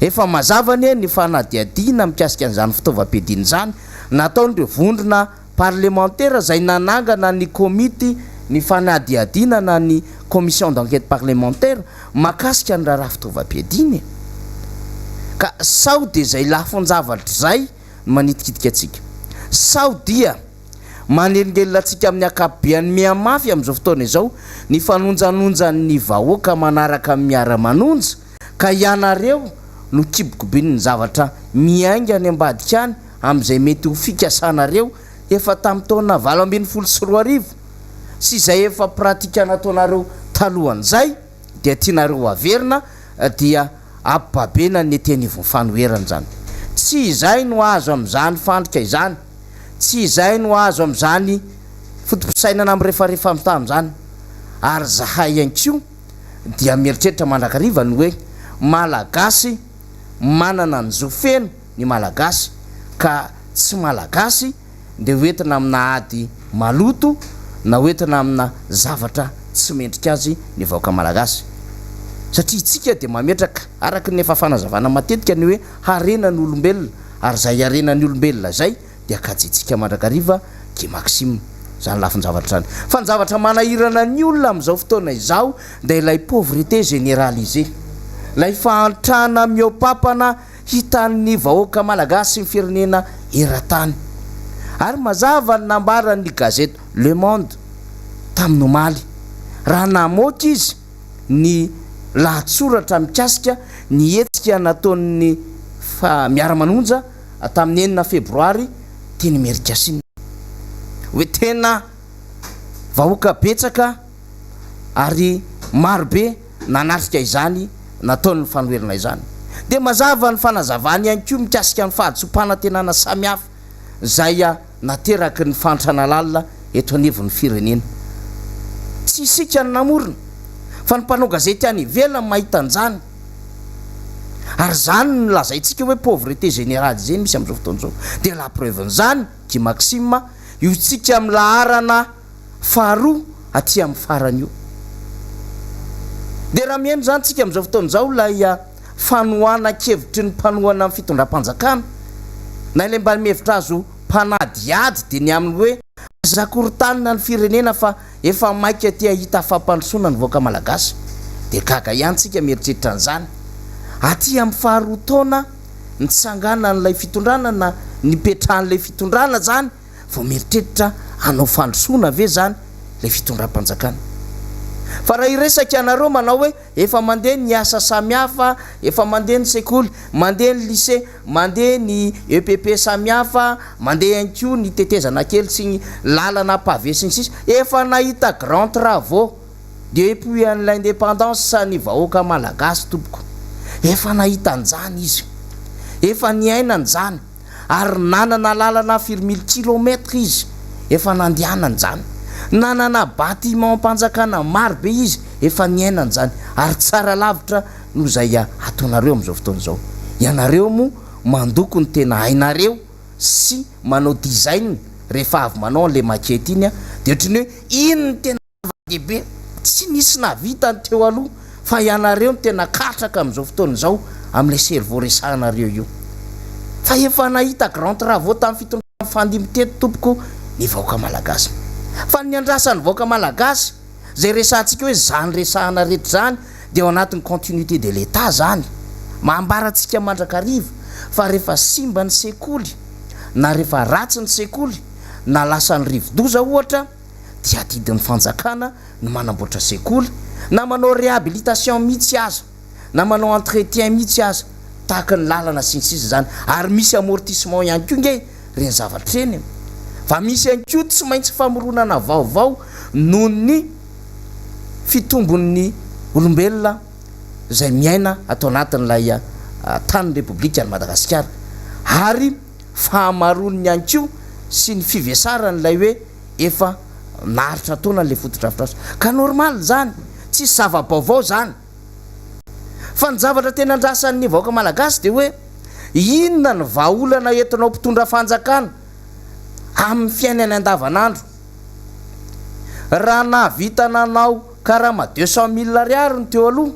Efa mazavany ny fanadiadiana mikasika an'izany fitaovam-piadiana zany nataon'ireo vondrona parlementaire zay nanangana ny komity ny fanadiadiana na ny commission d'enquête parlementaire makasika ny raha fitaovam-piadiana. Ka sao de zay lafonjavatra zay manitikitika atsika. Sao dia manelingelina atsika amin'ny akabeany miamafy amin'izao fotoana izao ny fanonjanonjan'ny vahoaka manaraka miara-manonja ka ianareo no kibokobin'ny zavatra miainga any ambadika any amin'izay mety ho fikasanareo efa tamin'ny taona 2024 sy izay efa pratika nataonareo talohan'izay dia tianareo averina dia ampabena ny tenivony fanoherana zany. Tsy izay no azo amin'izany fandrika izany, tsy izay no azo amin'izany fotopisainana amin'ny rehefarehefa amin'izany. Ary zahay ihany koa dia mieritreritra mandrakariva ny hoe malagasy manana ny zofeno ny malagasy ka tsy malagasy dia hoentina amina ady maloto na hoentina amina zavatra tsy mendrika azy ny vahoaka malagasy. Satria itsika dia mametraka araka ny efa fanazavana matetika ny hoe harena ny olombelona, ary zay harena ny olombelona zay dia kajentsika mandrakariva ki Maxime zany lafin-javatra zany. Fa ny zavatra manahirana ny olona amin'izao fotoana izao dia ilay pauvreté généralisée, ilay fahantrana miopapana hitan'ny vahoaka malagasy ny firenena eran-tany. Ary mazava ny nambaran'ny gazety Le Monde tamin'ny omaly raha namoaka izy ny lahatsoratra mikasika ny hetsika nataon'ny miara-manonja tamin'ny 9 febroary teny Amerika Sina hoe tena vahoaka betsaka ary marobe nanatrika izany nataon'ny fanoherana izany. Dia mazava ny fanazavany ihany koa mikasika ny fahadisopana tenana samihafa zay nateraky ny fantrana lalina eto anivon'ny firenena. Tsy isika ny namorona fa ny mpanao gazety any ivelany mahita an'izany. Ary zany ny lazaintsika hoe pauvreté généralisée misy amin'izao fotoana izao. Dia la preuve n'izany ki Maxime io tsika amin'ny laharana faharoa aty amin'ny farany io. Dia raha mihaino zany tsika amin'izao fotoana izao lay fanohana kevitry ny mpanohana amin'ny fitondram-panjakana na ilay mba mihevitra azo mpanadiady dia ny amin'ny hoe zakorotanina ny firenena fa efa maika ty ahita fampandrosoana ny vahoaka malagasy. Dia gaga ihany tsika mieritreritra an'izany aty amin'ny faharoa taona nitsangana n'ilay fitondrana na nipetrahan'ilay fitondrana zany vao mieritreritra hanao fandrosoana ve zany ilay fitondram-panjakana. Fa raha iresaka ianareo manao hoe efa mandeha ny asa samihafa, efa mandeha ny sekoly, mandeha ny lycée, mandeha ny EPP samihafa, mandeha ihany koa ny tetezana kely sy ny lalana pavé sy ny sisa, efa nahita grand travaux depuis l'indépendance sa ny vahoaka malagasy tompoko. Efa nahita an'izany izy, efa niaina an'izany, ary nanana lalana 1000 kilomètres izy, efa nandihana an'izany. Nanana bâtiment mpanjakana maro be izy, efa niaina an'izany. Ary tsara lavitra no zay ataonareo amin'izao fotoana izao. Ianareo moa mandoko ny tena hainareo sy manao design rehefa avy manao an'ilay maquette iny dia ohatrany hoe ino ny tena lehibe tsy nisy navita ny teo aloha fa ianareo ny tena katraka amin'izao fotoana izao amin'ilay cerveau resahanareo io. Fa efa nahita grand travaux tamin'ny fitondran'ny fandimiteto tompoko ny vahoaka malagasy. Fa ny andrasan'ny vahoaka malagasy zay resantsika hoe zany resahana rehetra zany dia ao anatin'ny continuité de l'état zany. Maambaratsika mandrakariva fa rehefa simba ny sekoly na rehefa ratsy ny sekoly na lasa ny rivo-doza ohatra dia adidin'ny fanjakana no manamboatra sekoly na manao réhabilitation mihitsy aza na manao entretien mihitsy aza tahaka ny lalana sy ny sisa zany. Ary misy amortissement ihany koa nge reny zavatra eny. Fa misy ihany koa tsy maintsy famoronana vaovao noho ny fitombon'ny olombelona zay miaina atao anatin'ilay tany repoblika any Madagasikara. Ary fahamaroniny ihany koa sy ny fivesarany hoe efa naharitra taona le fotodrafitrasa. Ka normal zany, tsy zava-baovao zany. Fa ny zavatra tena andrasan'ny vahoaka malagasy dia hoe inona ny vahaolana entinao mpitondra fanjakana amin'ny fiainana andavanandro. Raha nahavita nanao karama 200 000 ariary ny teo aloha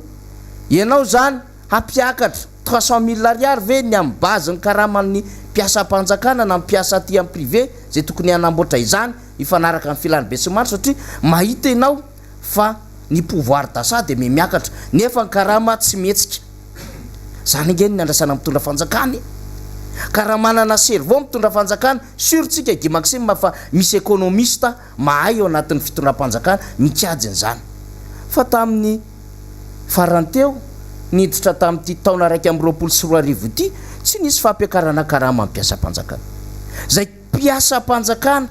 ianao zany hampiakatra 300 000 ariary ve ny amin'ny base ny karaman'ny mpiasa-panjakana na mpiasa aty amin'ny privé zay tokony hanamboatra izany ifanaraka amin'ny filany be sy maro satria mahita ianao fa ny pouvoir d'achat de miakatra nefa ny karama tsy mihetsika zany ingeny ny andrasana mitondra fanjakany karamanana cerveau mitondra fanjakana surtsika Guy Maxime fa misy économiste mahay eo anatin'ny fitondram-panjakana mikajy an'izany fa tamin'ny faranteo niditra tamin'ity taona raiky amin'ny 24 ity tsy nisy fampiakarana karama amin'ny mpiasa-panjakana zay mpiasa-panjakana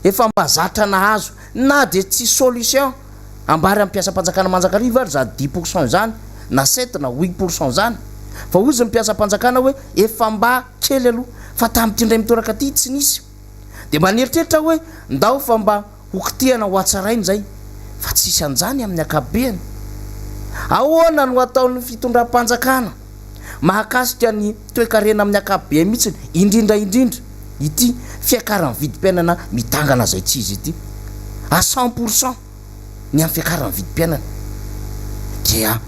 efa mbazatra nahazo na de tsy solution ambary amin'ny mpiasa-panjakana manjakarivo ary za 10% zany na 7 na 8% zany fa ozy mpiasa-panjakana hoe efa mba kely aloha fa tamin'ity ndray mitoraka ty tsy nisy de maneritreritra hoe ndao fa mba hokitiana ho atsarainy zay fa tsisy an'izany amin'ny akabeany ahoana no ataon'ny fitondram-panjakana mahakasika ny toe-karena amin'ny akabe mihitsy indrindra ity fiakaran'ny vidim-piainana mitangana zay tsy izy ity à 100% ny amin'ny fiakaran'ny vidim-piainana dia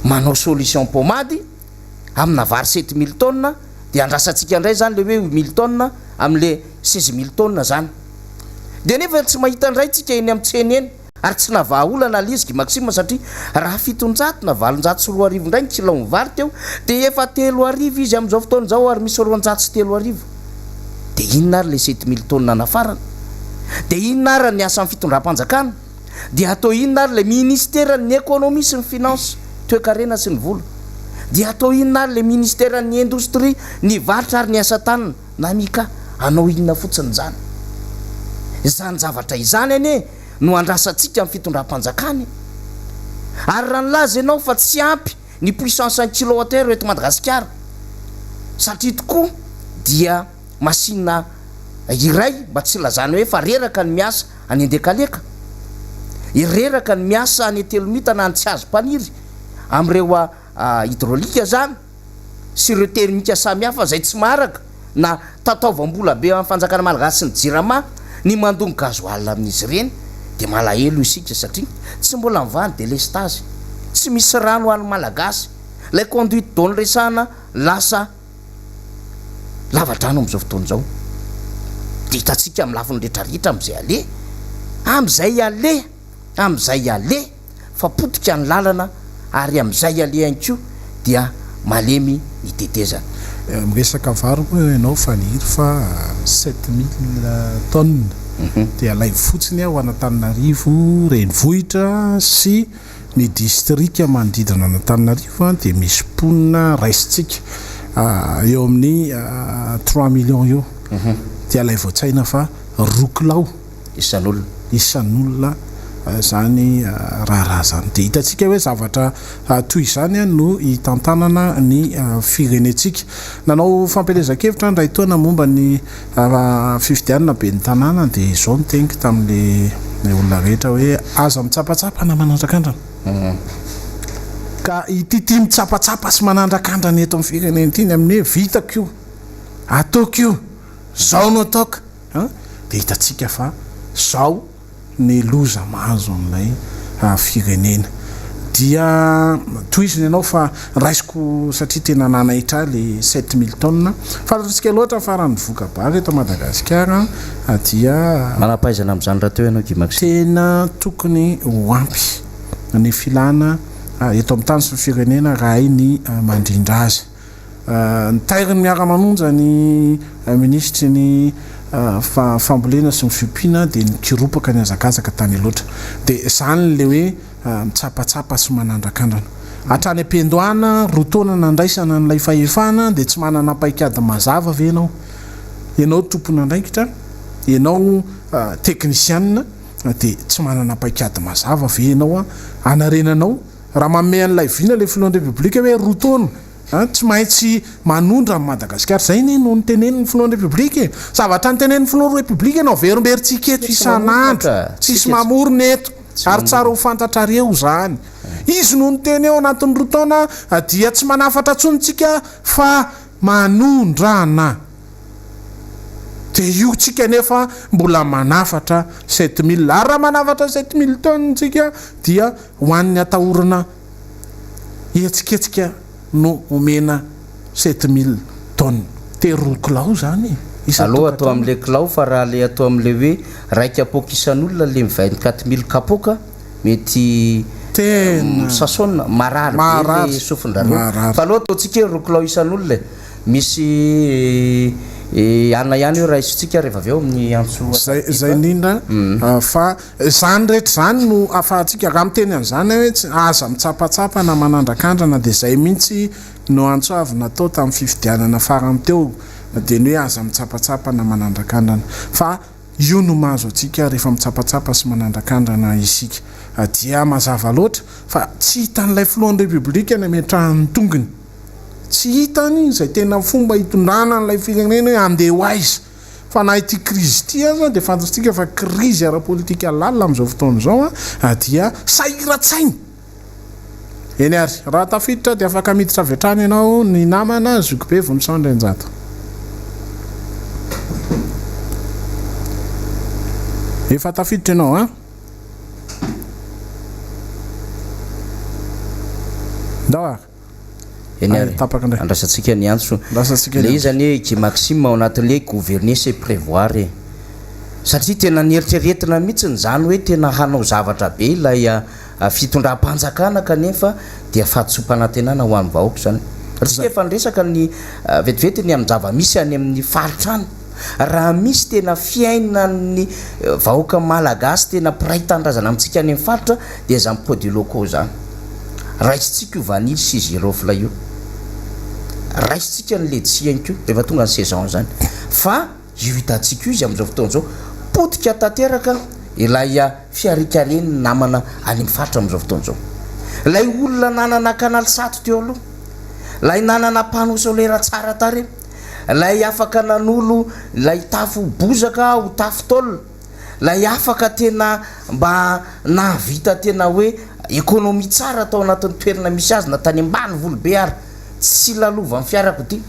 manao solution pomady amina vary 7 000 tonnes de andrasantsika ndray zany le hoe 1 000 tonnes am'le 16 000 tonnes zany de nefa tsy mahita ndray tsika eny amin'ny tsena eny ary tsy navahaolana lizy Guy Maxime satria raha 700 na 740 ndray ny kilao ny vary teo de efa 3,000 izy am'izao fotoana zao ary misy 403,000 de inona ary le 7 000 tonnes nafarana de inona ary ny asan'ny fitondram-panjakana de atao inona ary le ministère-ny économie sy ny finance toe-karena sy ny vola de atao inona ary le ministère-ny industrie ny varitra ary ny asa tanana na mika anao inona fotsiny zany zavatra izany ane no andrasantsika amin'ny fitondram-panjakana ary raha nylaza ianao fa tsy ampy ny puissance 1 kilowattheure eto Madagasikara satria tokoa dia masina iray mba tsy lazany hoe fa reraka ny miasa any andekaleka ireraka ny miasa any telomita na tsy azo mpaniry am'ireo hydraolika zany sy ireo termika samihafa zay tsy maharaka na tataovam-bola be amin'ny fanjakana malagasy sy ny jirama ny mandony gazoal amin'izy ireny de malahelo isika satria tsy mbola mivany délestage tsy misy rano any malagasy lay conduite d'eau resana lasa lavadrano am'izao fotoana zao de hitatsika amin'ny lafiny rehetrarehitra am'izay ale fa potika ny lalana ary am'izay ale ihany ko dia malemy ny tetezana miresaka vary koa ianao faniry fa 7000 tonnes de alay fotsiny ao Antananarivo renivohitra sy ny distrika manodidina Antananarivo de misy ponina raisitsika eo amin'ny 3 millions eo de alay voatsaina fa roklao isan'olona zany raha zany de hitatsika hoe zavatra toy izany no hitantanana ny firenetsika nanao fampelezan-kevitra ndray taona momba ny fifidianana be ny tanàna de zao nitengy tamin'le olona rehetra hoe aza mitsapatsapana manandrakandrana ka ity mitsapatsapa sy manandrakandrana eto amin'ny firenena ity amin'ny hoe vitako ataoko io zao no ataoka de hitatsika fa zao ny loza mahazo amin'ilay firenena dia toiziny ianao fa raisiko satria tena nanaitra le 7000 tonnes fantatritsika loatra farany voka-bary eto Madagasikara dia manampaizana amin'izany raha teo ianao Guy Maxime tena tokony ho ampy ny filana eto amin'ny tany sy ny firenena raha ny mandrindra azy ny tairiny miara-manonja ny ministry ny fambolena sy ny fiompiana de nikiropaka ny azakazaka tany loatra de zany le hoe mitsapatsapa sy manandrakandrana hatrany ampendoana rotaona nandraisana n'ilay fahefana de tsy manana paikady mazava ve ianao tompona andraikitra ianao teknisianina de tsy manana paikady mazava ve ianao anarenanao raha manome an'ilay vina le filohan'ny republika hoe rotaona tsy maintsy manondra amin'ny Madagasikara zay no niteneniny filohan'ny republika zavatra niteneniny filohan'ny republika ianao verimberitsika eto isan'andro tsisy mamorona eto ary tsara ho fantatrareo zany izy no niteny eo anatin'ny rotaona dia tsy manafatra tsonytsika fa manondrana de io tsika nefa mbola manafatra 7000 raha manafatra 7000 tonnes tsika dia hoan'ny atahorana etsiketsika no omena 7000 tonnes teroa kilao zany aloha atao am'le kilao fa raha le atao am'le hoe raiky apokisan'olona le 24000 kapoka mety tena sasona marary be sofindrareo fa aloha ataotsika hoe 2 kilao isan'olona misy ana ihany io raha isotsika rehefa avy eo amin'ny antso zay indrindra fa zany rehetra zany no afahantsika raha miteny an'izany hoe tsy aza mitsapatsapa na manandrakandrana de zay mihitsy no antsoavy natao tamin'ny fifidianana farany teo de ny hoe aza mitsapatsapa na manandrakandrana fa io no mahazo atsika rehefa mitsapatsapa sy manandrakandrana isika dia mazava loatra fa tsy hitan'ilay filohan'ny repoblika ny ametrahany tongony tsy hitany zay tena fomba hitondrana n'ilay firenena hoe andeha ho aiza fa na ity krizy ty aza de fantatsika fa krizy ara-politika lalina am'izao fotoana zao dia sahiratsainy eny ary raha tafiditra de afaka miditra avetrany ianao ny namana zokibe vonisaondrenjato efa tafiditra ianao ndao andrasatsika ny antso le izany hoe Maxime ao anatin'le gouverner c'est prévoir satria tena nieritreretina mihitsy zany hoe tena hanao zavatra be ilay fitondram-panjakana kanefa dia fahatsopanantenana ho an'ny vahoaka zany ratsika efa nresaka ny vetivety ny amin'ny zava-misy any amin'ny faritrany raha misy tena fiaina ny vahoaka malagasy tena piray tandrazana amintsika any amin'ny faritra dia zany produit locaux zany raisitsika io vanily sy girofle io raisitsika ny ledsianko rehefa tonga ny saison zany fa io hitantsika io izy am'izao fotoana zao potika tanteraka ilay fiarikareny namana any amin'ny faritra am'izao fotoana zao lay olona nanana kanaly sato teo aloha lay nanana panosolaira tsara tare lay afaka nanolo lay tafo bozaka ho tafo taolona lay afaka tena mba navita tena hoe économie tsara atao anatin'ny toerana misy azy na tany ambany volobe ary tsy lalova amin'ny fiarako ty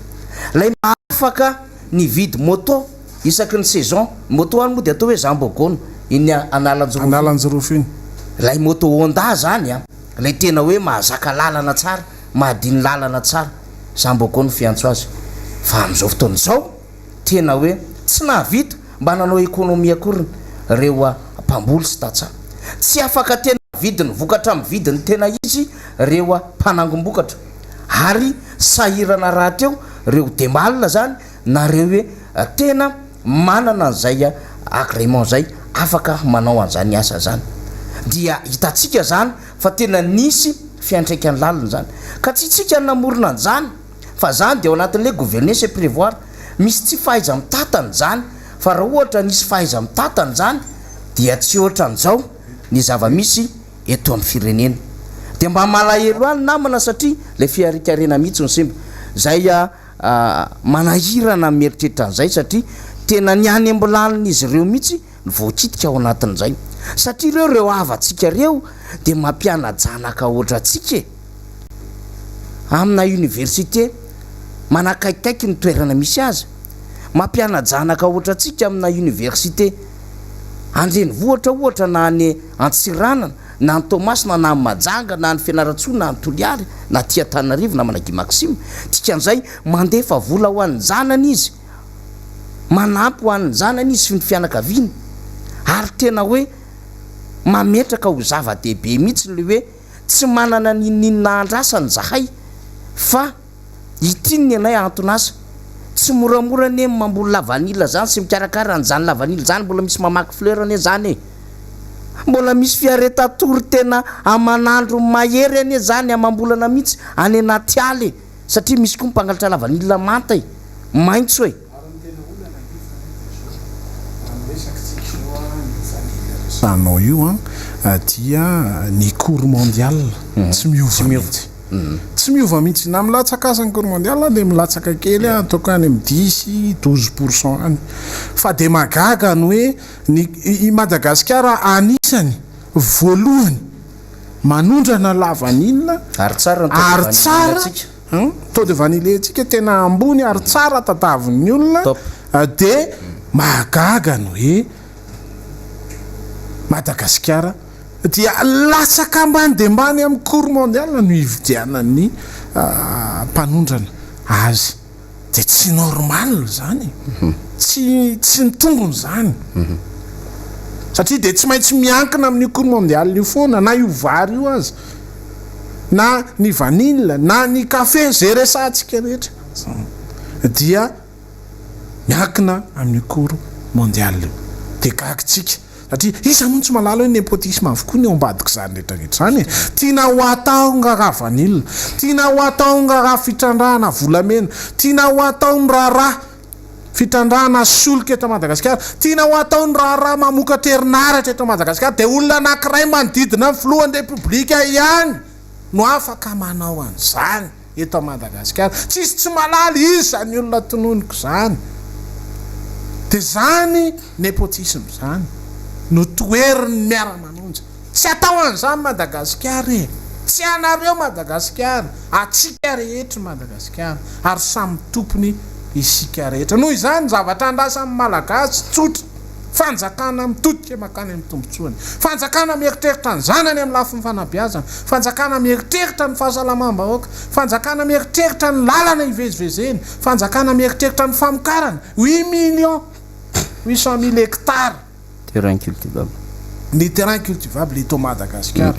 lay afaka ny vidy moto isaky ny saison moto any moa de atao hoe zambogono iny analanjorofo iny lay moto Honda zany lay tena hoe mahazaka lalana tsara mahadiny lalana tsara zambogono fiantso azy fa am'izao fotoana zao tena hoe tsy nahavita mba nanao économie akoriny reo mpamboly sy tatsa tsy afaka tena vidiny vokatra amin'ny vidiny tena izy reo mpanangom-bokatra ary sahirana raha teo reo demalina zany na reo hoe tena manana an'izay agrément zay afaka manao an'izany asa zany dia hitatsika zany fa tena nisy fiantraikany lalina zany ka tsy tsika namorona an'izany fa zany de ao anatin'le gouverner c'est prévoir misy tsy fahaiza mitatany zany fa raha ohatra nisy fahaiza mitatany zany dia tsy ohatra an'izao ny zava-misy eto amin'ny firenena de mba malahelo any namana satria le fiarikarena mihitsy ny semba zay manahirana mieritreritra an'izay satria tena ny any ambolaniny ireo mihitsy voakitika ao anatin'izay satria reo avatsika reo de mampianajanaka ohatra atsika amina université manakaikaiky ny toerana misy azy mampianajanaka ohatra atsika amina université andreny vohatra ohatra na any Antsiranana na ny Tomasina na ny Majanga na ny Fianarantsoa na ny Toliary na tia Tanarivo na Managy Maxime tikan'izay mandefa vola ho an'ny zanany izy manampy ho an'ny zanany izy ny fianakaviany ary tena hoe mametraka ho zava-dehibe mihitsy le hoe tsy manana ninina andrasany zahay fa itiny anay antonasa tsy moramora ne mamboly lavanila zany sy mikarakara n'zany lavanila zany mbola misy mamaky fleur ane zany mbola misy fiaretatory tena amanandro mahery ane zany amambolana mihitsy any anaty aly satria misy koa mpangalatra lavanila manta maintso e sanao io dia ny cour mondial tsy miova mihitsy na milatsakasany cour mondial de milatsaka kely ataoko any amin'ny 10-12% any fa de magaga ny hoe ny Madagasikara anisany voalohany manondrana lavanila ary tsara taux de vanille tsika tena ambony ary tsara tataviny olona de mahagaga no hoe Madagasikara dia latsaka ambany de ambany amin'ny cour mondial no ividianany mpanondrana azy de tsy normal zany tsy nitongony zany satria de tsy maintsy miankina amin'ny cour mondial io foana na io vary io azy na ny vanille na ny kafe zay resantsika rehetra dia miankina amin'ny cour mondial io de gagitsika satria isa moa tsy malala hoe népotisme avokoa ny ao ambadika zany rehetrarehetra zany tiana ho atao ngaraha vanille tiana ho atao ngaraha fitrandrahana volamena tiana ho atao ny raharaha fitrandrahana solika eto Madagasikara tiana ho atao ny raharaha mamokatra herinaratra eto Madagasikara de olona anankiray manodidina filohan'ny repoblika ihany no afaka manao an'izany eto Madagasikara tsisy tsy malala izy zany olona tononiko zany de zany népotisme zany no toeriny miara-manonja tsy atao an'izany Madagasikara tsy anareo Madagasikara atsika rehetra Madagasikara ary samy tompony isika rehetra noho izany zavatra andrasa amin'ny malagasy tsotra fanjakana mitodika makany amin'ny tombotsoany fanjakana mieritreritra ny zanany amin'ny lafiny fanabeazana fanjakana mieritreritra ny fahasalamam-bahoaka fanjakana mieritreritra ny lalana ivezivezeny fanjakana mieritreritra ny famokarana 8,800,000 hectares terrain cultivable ny terrain cultivable eto Madagasikara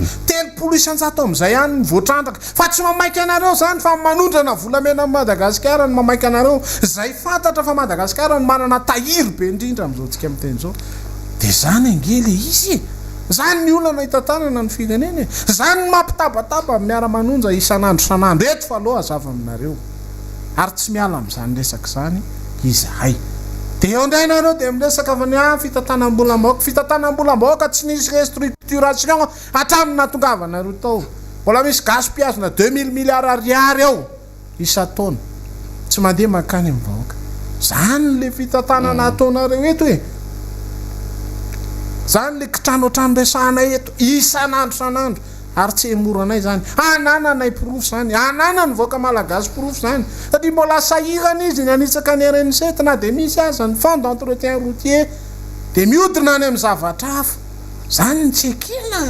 300 amin'izay ihany ny voatrandraka fa tsy mamaika anareo zany fa manondrana volamena amin'ny Madagasikara ny mamaika anareo zay fantatra fa Madagasikara ny manana tahiry be indrindra amin'izao tsika amin'ny teny zao de zany angely izy zany ny olana hitantanana ny firenena zany ny mampitabataba miara-manonja isan'andro eto fa aloha azava aminareo ary tsy miala amin'izany resaka zany izahay de eo indray nareo de miresaka avy ny fitantanam-bolam-bahoaka tsy nisy restructuration hatramin'ny nahatongavanareo tao mbola misy gaspillagena 2000 milliards ariary eo isa-taona tsy mandeha makany amin'ny vahoaka zany le fitantanana ataonareo eto hoe zany le kitranotrano resahana eto isan'andro ary tsy emoranay zany anananay proof zany ananany voaka malagasy proof zany satria mbola sahirana izy ny anitsaka ny RN7 na de misy aza ny fond d'entretien routier de miodina any amin'ny zavatra hafa zany ny tsekina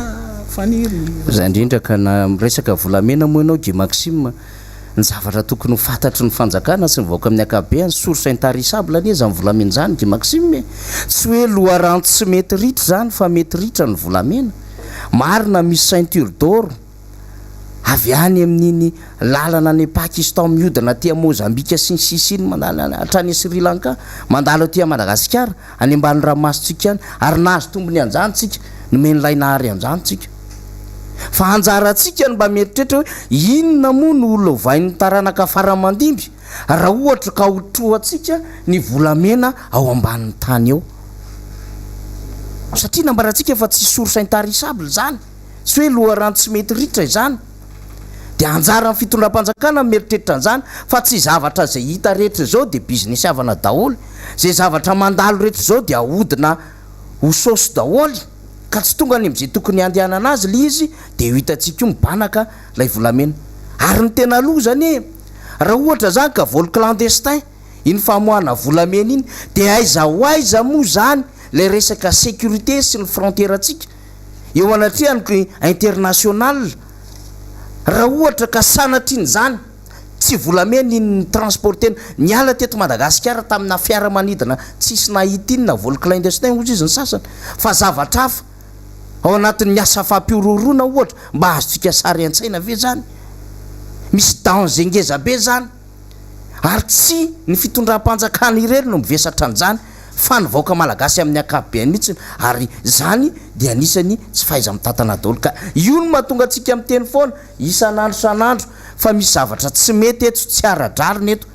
faniry zay indrindra ka na miresaka volamena moa ianao Guy Maxime ny zavatra tokony ho fantatry ny fanjakana sy nivoaka amin'ny ankapobeny source intarissable anie zany volamena zany Guy Maxime tsy hoe loharano tsy mety ritra zany fa mety ritra ny volamena marina misy ceinture d'or avy any amin'iny lalana ny Pakistan miodina tia Mozambika sy ny sisiny mandala hatrany Sri Lanka mandalo aty Madagasikara any ambany ranomasitsika any ary nahazo tombony anjantsika nomen'ilay nahary anjantsika fa anjaratsika ny mba mieritreritra hoe inona moa no olona ovain'ny taranaka faramandimby raha ohatra ka hotrohatsika ny volamena ao ambanin'ny tany eo satria nambarantsika efa tsy source intarissable zany tsy hoe loharano tsy mety ritra izany de anjara ny fitondram-panjakana mieritreritra an'izany fa tsy zavatra zay hita rehetra zao de business avana daholo zay zavatra mandalo rehetra zao de ahodina ho saosy daholo ka tsy tonga any am'izay tokony andehanana azy le izy de io hitantsika io mibanaka lay volamena ary ny tena aloha zany raha ohatra zany ka vol clandestin iny famoahana volamena iny de aiza ho aiza moa zany le resaka sécurité sy ny frontière atsika eo anatriany international raha ohatra ka sanatriny zany tsy volamena iny transportena niala teto Madagasikara tamina fiaramanidina tsisy nahita iny na vol clandestin ozy izy ny sasany fa zavatra hafa ao anatin'ny miasa fampirorona ohatra mba azotsika sary an-tsaina ve zany misy danger ngeza be zany ary tsy ny fitondram-panjakana ireny no mivesatra an'izany fa nivoaka malagasy amin'ny ankapobeny mihitsy ary zany de anisany tsy fahaiza mitantana daholo ka io no mahatonga atsika amin'ny teny foana isan'andro fa misy zavatra tsy mety eto tsy ara-drarina eto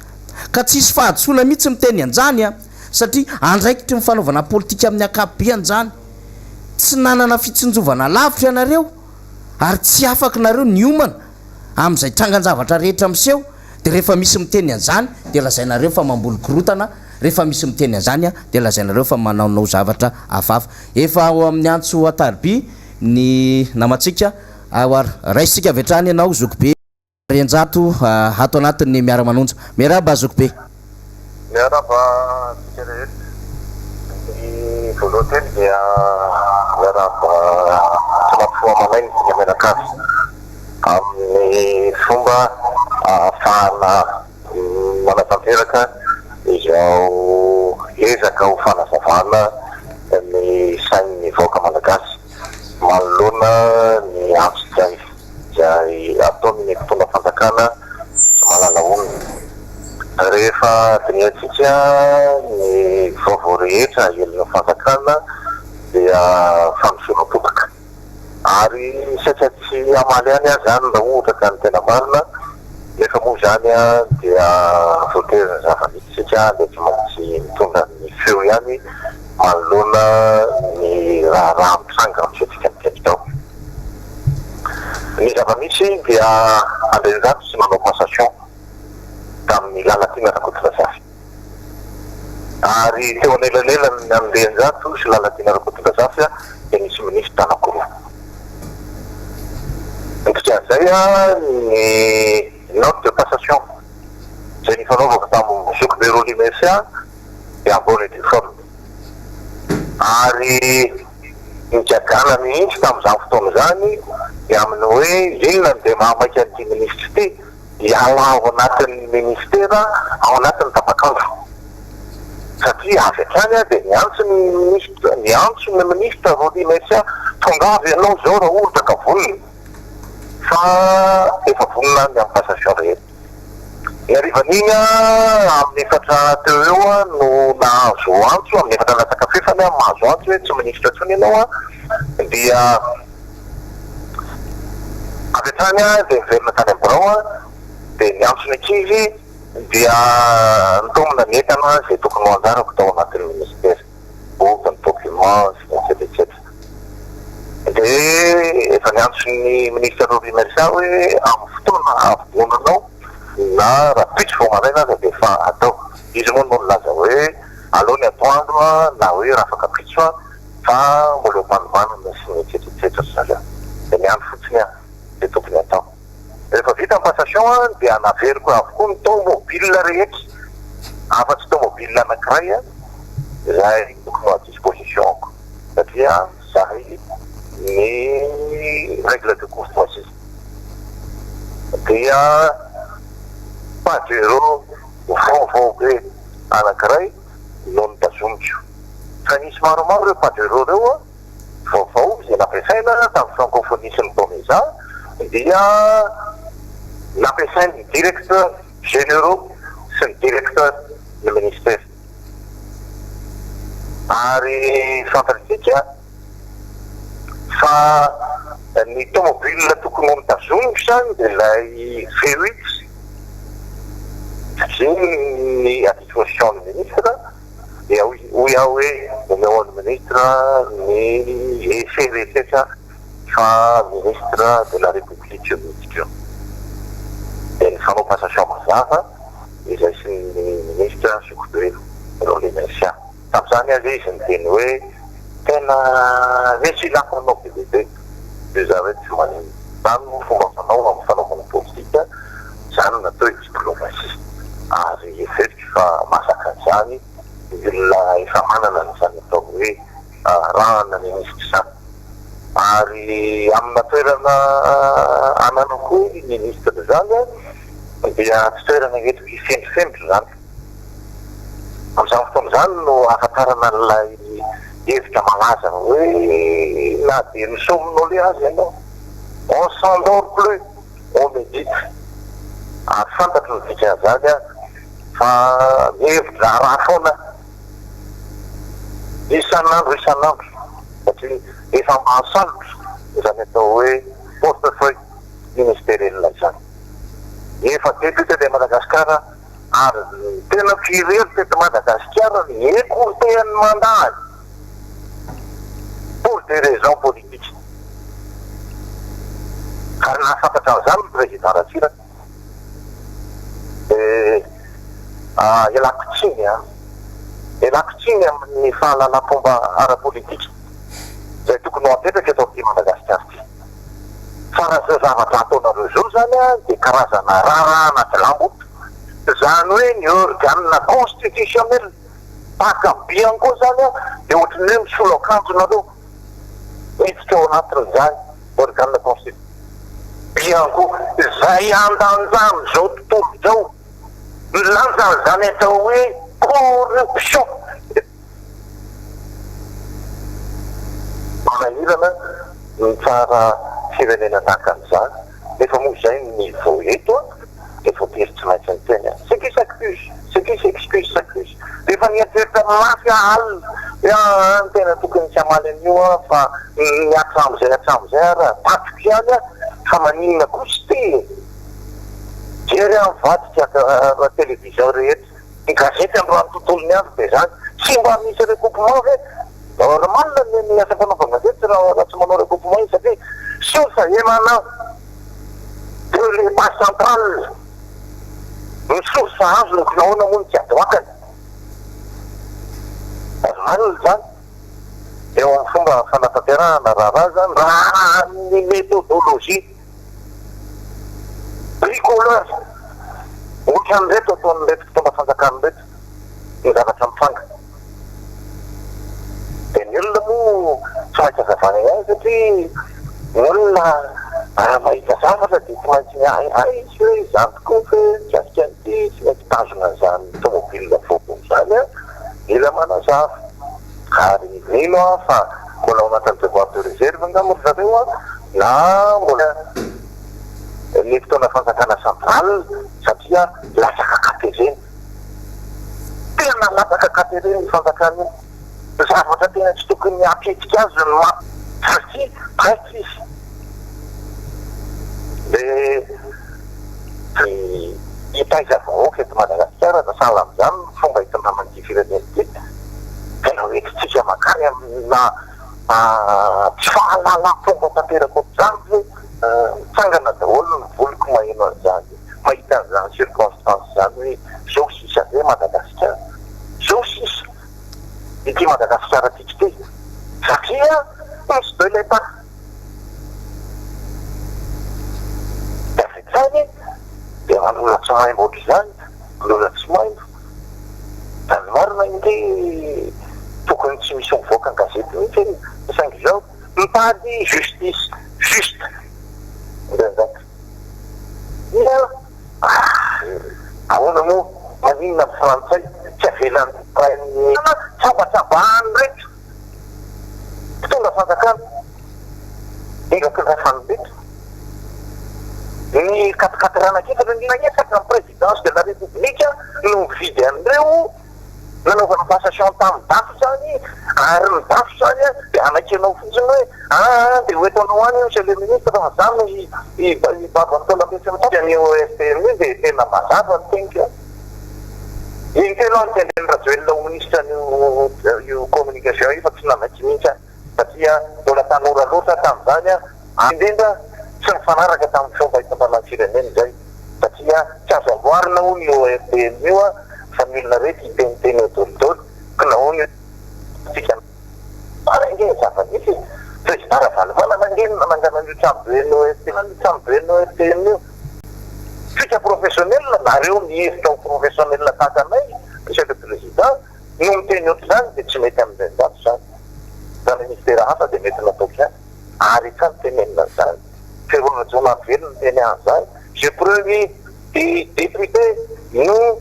ka tsisy fahadsoana mihitsy miteny anjany satria andraikitry ny fanaovana politika amin'ny ankapobeny zany tsy nanana fitsinjovana lavitra ianareo ary tsy afaka nareo ny omana amin'izay trangan-javatra rehetra miseho de rehefa misy miteny an'izany de lazainareo fa mamboly korotana rehefa misy miteny an'izany de lazainareo fa manaonao zavatra hafahafa efa ao amin'ny antso atarby ny namatsika raisika avy hatrany ianao Zokibe renjato ato anatin'ny miara-manonja miaraba Zokibe miaraba tsika rehetra voalohany dia miaraba tomafoa malainy dia mianakavy amin'ny fomba ahafahana manatanteraka izao ezaka ho fanazavana ny sain'ny vahoaka malagasy manoloana ny antso izay ataony mpitondra fanjakana tsy malala olona rehefa diniantsika ny vaovao rehetra elona fanjakana dia fanosorapotaka ary satria tsy amaly any azy zany na ohatra ka ny tena marina nefa moa zany a dia voaterina zava-misy satria dia tsy maintsy mitondra ny feo ihany manoloana ny raha mitranga amin'izao mikendrikao. Ny zava-misy dia andrainjato sy manao passation tamin'ny lalatiana Rakotodrasafy ary teo anelanelan'ny andehanjato sy lalatiana Rakotodrasafy dia nisy minisy tanakoroa. Ankoatran'izay ny note de passation izay nifanaovako tamin'ny Jacques Beroli Mercia dia ambony uniforme ary nijagana mihitsy tamin'izany fotoana zany dia amin'ny hoe inona dia mahamaika an'ity ministra ity hiala ao anatin'ny ministera ao anatin'ny tapakanjo satria avy hatrany dia niantso ny ministra Beroli Mercia tonga avy ianao zao raha ohatra ka vonona fa efa vonona ny amin'ny passation rehetra. Ny arivan'iny amin'ny efatra teo eo no nahazo antso amin'ny efatra latsaka fefany mahazo antso hoe tsy ministra tsony ianao dia avy hatrany dia miverina tany amborao dia ny antso ny ankizy dia nitomona ny entana izay tokony ho anjarako tao anatin'ny ministera boky ny document etc etc. Dia efa niantso ny ministra Beroli Mercia hoe amin'ny fotoana avonanao na raha pitso vao maraina dia efa atao izy moa no nilaza hoe aleo ny atoandro na hoe raha afaka pitso fa mbola manomanana sy ny etc etc zaza dia miandro fotsiny dia tokony atao. Rehefa vita ny passation dia naveriko avokoa ny tomobile rehetra afa-tsy tomobile anankiray izay tokony ho à dispositionko satria zahay ny règle de courtoisie dia pajero vaovao be anankiray no nitazomiko fa nisy maromaro ireo pajero reo vaovao izay nampiasaina tamin'ny francophonie sy ny Tomeza dia nampiasainy directeur généraux sy ny directeur ny ministère ary fantatsika fa ny tomobile tokony ho mitazomiko zany dia ilay V8 satria ny à disposition ny ministre dia hoy aho hoe omeo ny ministre ny eseresetra fa ministre de la république midika dia ny fanao passation mazava izay sy ny ministre Jacques Beroli Mercia tamin'izany azy izy niteny hoe tena misy lafanao bebe dia zareo tsy manino zany no fomba fanao amin'ny fanaovana politika zany natao diplomatie ary eferiky fa masaka an'izany olona efa manana n'izany atao hoe rahana ministra zany ary amina toerana ananako ny ministra zany dia tsy toerana eto ifendrifendry zany amin'izany fotoana zany no ahafantarana n'ilay hevitra malaza hoe na dia misomonao le azy ianao on s'endort plus on médite ary fantatry ny dikan'izany fa mihevitra raha foana isan'andro satria efa mahasalotra izany atao hoe portefeuille ministériel zany efa teto de Madagasikara ary tena firery teto Madagasikara ny écourteny mandany pour des raisons politiques ary nahafantatra an'izany ny président Ratsiraka ialako tsiny amin'ny fahalalapomba ara-politika izay tokony ho apetraka eto amin'ity Madagasikara ity fa raha zao zavatra ataonareo zao zany dia karazana rara anaty lambo zany hoe ny organe constitutionnel pakabiany koa zany a de ohatrany hoe misolo akanjonareo miditra ao anatin'izany organe constitution bianko zay andanjany zao tontolo zao milanjany zany atao hoe corruption manahirana ny tsara firenena tahaka an'izany nefa moa zay ny vo eto a efa tery tsy maintsy ny teny a ce qui s'accuse ce qui s'excuse s'accuse rehefa niatreritra mafy alina tena tokony tsy amaly an'io a fa atramizay ara patriky ihany a fa maninona koa tsy te jery a mivadika télévision rehetra ny gazety androany tontolony azy de zany tsy mba misy recoupement ve normalna ny asa fanaovana gazety raha tsy manao recoupement izy satria sosa enana de l'état central ny sosa azo ny nahoana moa ny tsy adoakany azonany zany eo amin'ny fomba fanatanterahana raha zany raha ny méthodologie bricoleur ohatran'reto ataon'reto fomba fanjakan'reto ny zavatra mifanga de ny olona moa tsy maintsy azavana ihany satria ny olona mahita zavatra de tsy maintsy miay izy hoe zany tokoa fe tsy asika an'ity tsy maintsy tazona zany tomobilina fotony zany a mila manazava ary mino a fa mbola ao anatin'ny devoir de réserve angamo ry zareo a na mbola ny fotoana fanjakana central satria lasaka katereny tena lasaka katereny ny fanjakana io zavatra tena tsy tokony aketika azy ny ma satria presque izy de hitaiza vahoaka eto Madagasikara da sahala am'izany fomba hitondraman'ity firenena ity tena hoe tsika makany amina tsy fahalala fomba tanteraka ohatr'izany hoe mitsangana daholo ny voliko maheno an'izany mahita an'izany circonstance zany hoe zao sisa zay Madagasikara zao sisa ity Madagasikara tiky ty satria misy de l'état de avy zany de mandola tsy maimbo ohatr'izany mandola tsy maimbo da ny marina inde tokony tsy misy mivoaka ny gazety mihitsy misangy zao mitady justice juste ndraindray ia ahoana moa maninona ny frantsay tsy avelany tsabatsabahany rehetra tonga fanjakana ingakirafany rehetra ny katikatirana-ketatra ny nagnetsaka ny présidence de la république no mividy an'ireo nanaovana passation tamin'ny dafo zany ary ny dafo zany a de anakyanao fotsiny hoe de hoetanao any monsieur le ministre fa zany ibabany tolapetsy ny OFPM de tena mazava ny tenika iny tena antendreny rajoelona ho ministre io communication io fa tsy namaitsy mihitsy satria mbola tanora loatra tamin'izany a indrindra tsy nifanaraka tamin'ny fomba hitambanany firenena zay satria tsy azo amboarina ho ny OFPM io a fa milona rehetra hiteniteny odolidolo ka nahoany tsika arangeny zava-misy présidara valivana nangeny nananganan'io tramboeny OFPM io fika professionnel nareo mihevitra ho professionnel takanay monsieur le président no miteny ohatr'izany de tsy mety amin'izay zato zany za ministera hafa de mety nataoko zany ary tsany tenenina zany ferona velona teny an'izany je preuve député no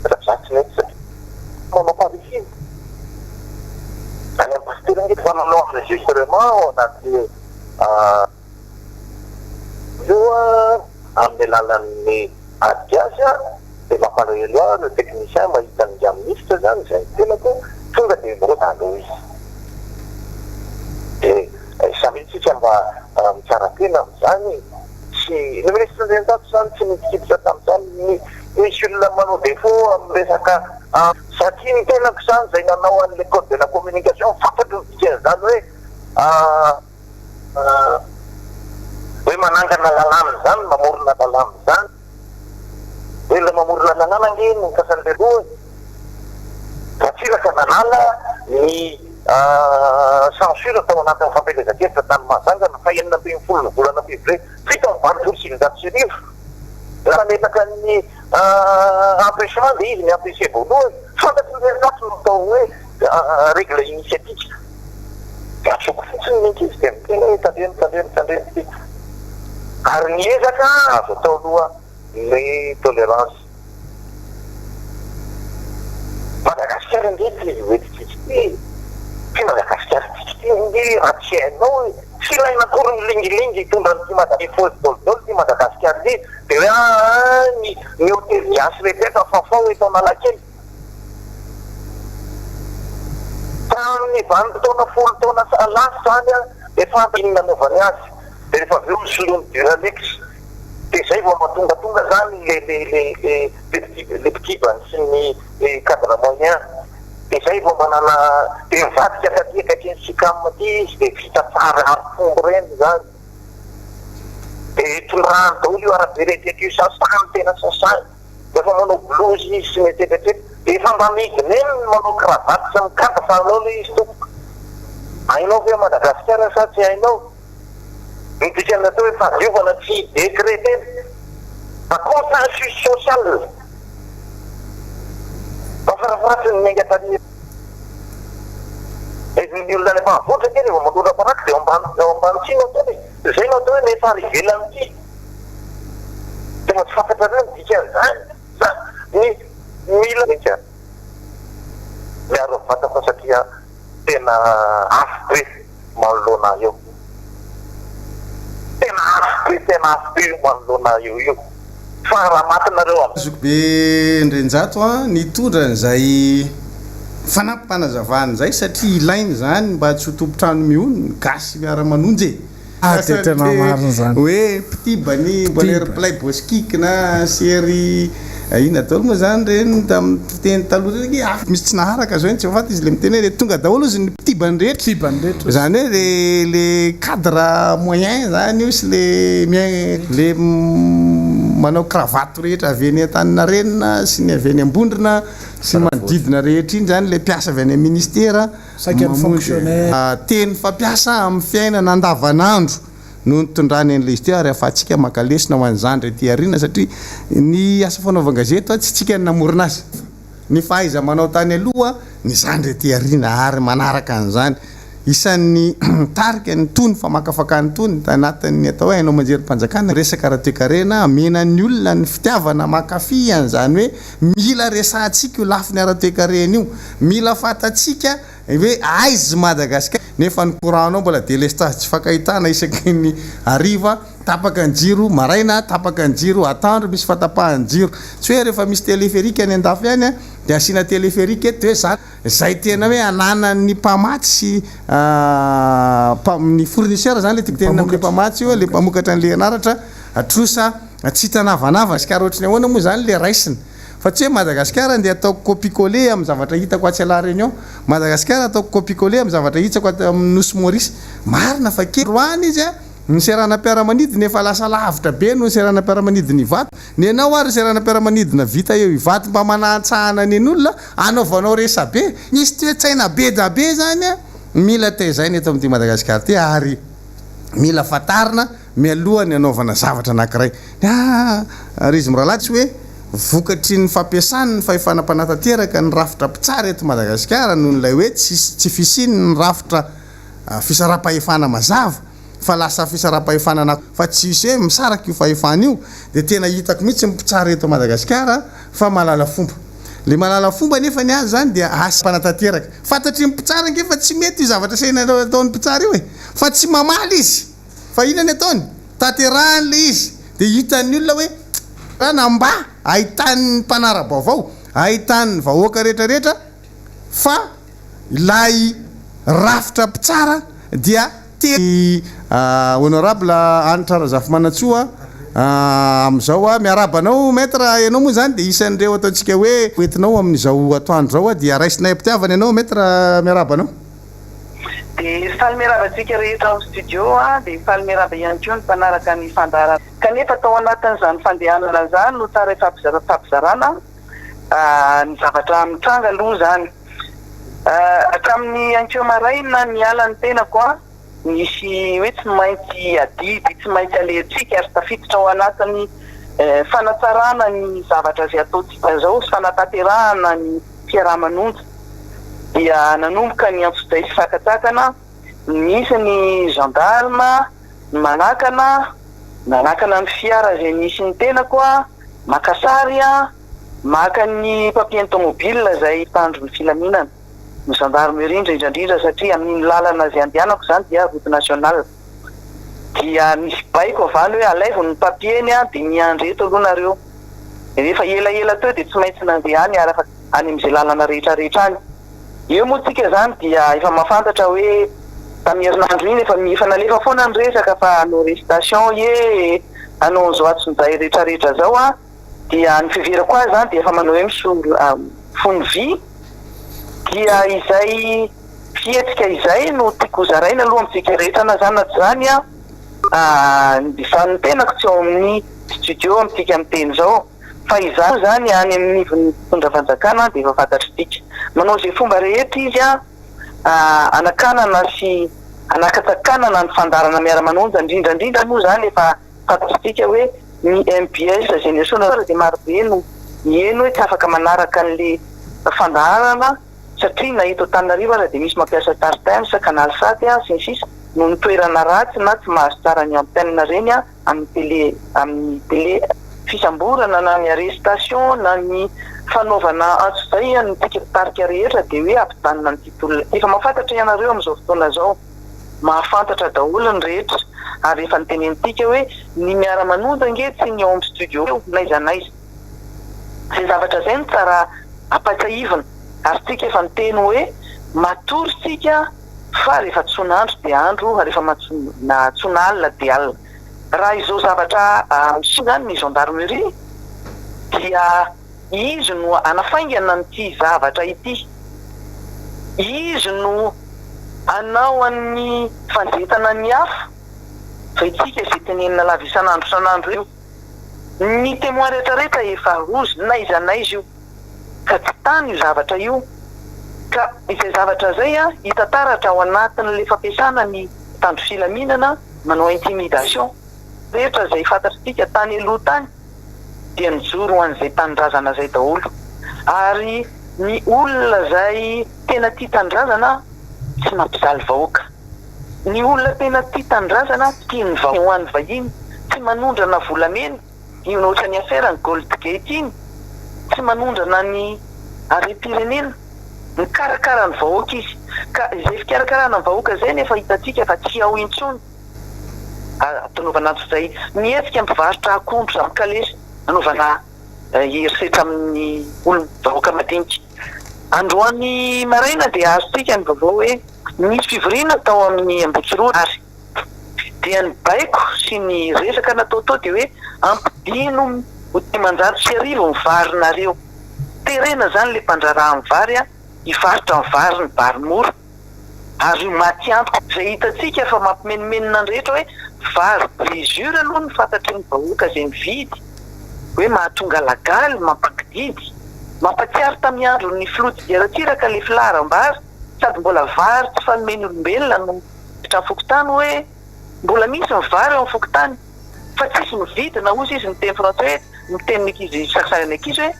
zatsy mety satria manao parifiny any am'pasitera ngeky fa manao enregistrement ao anaty io amin'ny alalan'ny adiasy a de mampalahelo a le technicien mahita ny ministre zany zay tenako tonga de modalo izy de samitsika mba mitsara tena am'izany sy ny ministre zay zato zany tsy mitsikitra tam'izany misy olona manao défaut amin'ny resaka satria ny tenako zany zay nanao an'le code de la communication fantatry nydikan'izany hoe manangana lalàna zany mamorona lalàna zany hoe la mamorona lalàna ngeny ny kasan'leloha ratsiraka nanala ny censure atao anatin'ny fampelezakevitra tany mahazangana fa 20 ny volana février fito amby valopolo sivinjato sy arivo nametaka ny empêchement de izy ny empêché voalohany fa fantatry no atao hoe règle initiatique atsoko fotsiny mihitsy izy dia mitena hoe tandreny ary ny ezaka azo atao aloha ny tolérance Madagasikara ndreky hoetitsitsy ty Madagasikara tsitsy ty raha tsy hainao hoe tsy ilaina akory ny lingilingy tondra ny ty Madagasikara dolidolo ty Madagasikara ty dia hoe ny hôtely gasy rehetra fafao hoe tao Analakely tamin'ny vanim-potoana 10 taona lasa zany a efa inona naovany azy dia rehefa aveo misoloany Duralex dia zay vao mahatongatonga zany le pikibany sy ny cadre moyen dia zay vao manana dia mivadika katiakatry ny sikam ty izy dia vita tsara arifombo reny zany dia tondrany daholo io arabe rehetra io sasany tena sasany dia efa manao blouse izy sy metetretrety dia efa mba midiny eny manao cravaty sy mikapa fa anao le izy tompo hainao hoe Madagasikara sa tsy hainao midikana atao hoe fahadiovana tsy décret teny fa consensus social mafarafaratsy ny miainga tany ny olona ny mahavotra kely vao mandora paraky dia ao ambany tsy no atao hoe zay no atao hoe nefa ary ivelany ty dia tsy fantatra reo midikan'izany ny mila mihitsy miaro vata fa satria tena afo be manoloana eo tena afo be manoloana eo fa raha matinareo azoko be ndrenjato a nitondra n'izay fanampanazavana zay satria ilainy zany mba tsy ho tompotrano mihony gasy miara-manonjy tena marina zany hoe pitibany mbola replay boskik na sery ina daholo moa zany reny tamin'ny fiteny taloha reny misy tsy naharaka zao eny tsy fafata izy le miteny hoe tonga daholo izy ny pitibany rehetra zany hoe le cadre moyen zany io sy le manao cravato rehetra avy eny an-tanina renina sy ny avy eny ambondrina sy manodidina rehetra iny zany le mpiasa avy any amin'ny ministera teny fampiasa amin'ny fiainana andavanandro no nitondrany an'le izy ty ary afahantsika makalesina ho an'izany rety ariana satria ny asa fanaovana gazety tsy tsika ny namorona azy ny fahaiza manao tany aloha ny zany rety ariana ary manaraka an'izany isan'ny tarika ny tony famakafakany tony tanatin'ny atao hoe hainao manjery mpanjakana resaka raha toe-karena amenan'ny olona ny fitiavana makafy an'izany hoe mila resantsika io lafiny ara-toe-karena io mila fatatsika hoe aizy Madagasikara nefa ny courant-nao mbola délestage tsy fankahitana isaky ny ariva tapaka ny jiro maraina tapaka ny jiro atandro misy fatapahan'ny jiro tsy hoe rehefa misy téléphérique any andafy any a dia asiana téléphérique eto hoe zay tena hoe ananan'ny mpamatsy ny fournisseur zany le tikitenina amin'ny mpamatsy io le mpamokatra an'le anaratra atrosa tsy hitanavanava Madagasikara ohatrany ahoana moa zany le raisiny fa tsy hoe Madagasikara dia ataoko copie-coller amin'ny zavatra hitako atsy ala réunion Madagasikara ataoko copie-coller amin'ny zavatra hitsako amin'ny nosy Maurice marina fa kely roany izy a ny seranam-piaramanidina efa lasa lavitra be no seranam-piaramanidina ivato ny anao ary seranam-piaramanidina vita eo ivato mba manatsahana ny olona anaovanao resa be nisy toe-tsaina be da be zany a mila tezainy eto amin'ity Madagasikara ty ary mila fatarina mialohany anaovana zavatra anankiray ary izy miralatsy hoe vokatry ny fampiasany ny fahefana mpanatateraka ny rafitra mpitsara eto Madagasikara noho nylay hoe tsy fisiny ny rafitra fisara-pahefana mazava fa lasa fisara-pahefana fa tsy isy hoe misaraka io fahefana io dia tena hitako mihitsy mpitsara eto Madagasikara fa malala fomba le malala fomba nefa ny azy zany dia asa mpanatateraka fantatry ny mpitsara ngefa tsy mety io zavatra saina ataon'ny mpitsara io e fa tsy mamaly izy fa inany ataony taterahany le izy dia hitan'ny olona hoe namba ahitany mpanara-baovao ahitany vahoaka rehetrarehetra fa ilay rafitra mpitsara dia honorable Anitra Razafy Manantsoa amin'izao a miarabanao maître ianao moa zany dia isan'ireo ataontsika hoe entinao amin'izao atoandro zao a dia raisinay mpitiavana ianao maître miarabanao dia faly miarabantsika rehetra amin'ny studio a dia faly miaraba ihany koa ny mpanaraka ny fandarana kanefa tao anatin'izany fandehanana zany no tsara fampizarana ny zavatra mitranga aloha zany hatramin'ny ankeo maraina ny ala ny tenako a misy hoe tsy maintsy adidy tsy maintsy alehantsika ary tafiditra ao anatin'ny fanatsarana ny zavatra zay ataontsika zao sy fanataterahana ny fiarahamanonja dia nanomboka ny antsoday sy fakatsakana, misy ny gendarme manakana ny fiara zay nisy ny tena koa, maka sary a, maka ny papier automobile zay tandro ny filaminana ny gendarmerie indrindra satria amin'iny lalana zay andehanako zany dia route nationale. Dia misy baiko avaly hoe alaivo ny papieny a dia miandreto aloha nareo. Rehefa ela teo dia tsy maintsy nandeha any ary any amin'izay lalana rehetrarehetra any. Eo moa tsika zany dia efa mahafantatra hoe tamin'ny herinandro iny efa nalefa foana ny resaka fa hanao restation hanao an'izao atson'izay rehetrarehetra zao a, dia ny fiverako azy zany dia efa manao hoe fony vy. Dia izay fihetsika izay no tiako zaraina aloha amintsika rehetra na zany na tsy zany a, ny tenako tsy ao amin'ny studio amintsika miteny zao, fa izany zany any amin'ny mpitondra fanjakana dia efa fantatritsika manao zay fomba rehetra izy anakanana sy anakatakanana ny fandarana miara-manonja indrindra moa zany efa fantatritsika hoe ny MBS zay nesona dia marobe no mieno hoe tsy afaka manaraka an'le fandarana satria na eto Antananarivo ara dia misy mampiasa Startimes, Canal 7 sy ny sisa no nitoerana ratsy na tsy mahazo tsara ny antenne reny amin'ny télé fisamborana na ny arrestation na ny fanaovana antsozay ny tikitarika rehetra dia hoe ampitanina ny titolona. Efa mahafantatra ianareo amin'izao fotoana zao, mahafantatra daholo ny rehetra ary efa nitenenitsika hoe ny miara-manonja nge tsy ny ao amin'ny studio naiza zay zavatra zay no tsara apatsahivana ary tsika efa niteny hoe matory tsika fa rehefa tsonandro dia andro, rehefa tsonalina dia alina. Raha izao zavatra zany ny gendarmerie dia izy no anafaingana n'ity zavatra ity, izy no anao an'ny fanjetana ny hafa fa itsika izay tenenina lava isanandro io. Ny témoin rehetrarehetra efa rozy naiza io ka tsy tany io zavatra io, ka izay zavatra zay hitataratra ao anatin'le fampiasana ny tandro filaminana manao intimidation rehetra zay fantatritsika tany aloha tany dia nijoro ho an'izay tanindrazana zay daholo. Ary ny olona zay tena tia tanindrazana tsy mampizaly vahoaka, ny olona tena tia tanindrazana tia ny ho an'ny vahiny, tsy manondrana volamena io nohatra ny affaire ny Gold Gate iny, tsy manondrana ny arem-pirenena, mikarakara ny vahoaka izy. Ka izay fikarakarana ny vahoaka zay nefa hitatsika fa tsy ao intsony atanaovana antsozay mihetsika mivarotra akondro amin'ny kalesy, anaovana herisetra amin'ny vahoaka madinika. Androany maraina dia azotsika ny vaovao hoe misy fivoriana tao amin'ny Ambotsiroro ary dia ny baiko sy ny resaka natao tao dia hoe ampidino ho 500 ny varinareo. Terena zany le mpandraraha amin'ny vary hivarotra ny vary ny bary mora ary io maty antoko zay hitatsika fa mampimenimenina ny rehetra hoe vary brisure aloha ny fantatry ny vahoaka zay mividy hoe mahatonga lagaly, mampakididy, mampatsiaro tamin'ny andro ny floty diaratsiraka le filaram-bary sady mbola vary tsy fanomeny olombelona no hitra fokotany hoe mbola misy ny vary eo amin'ny fokotany fa tsisy mividy na ozy izy miteny français miteny ankizy sakasarany ankizy hoe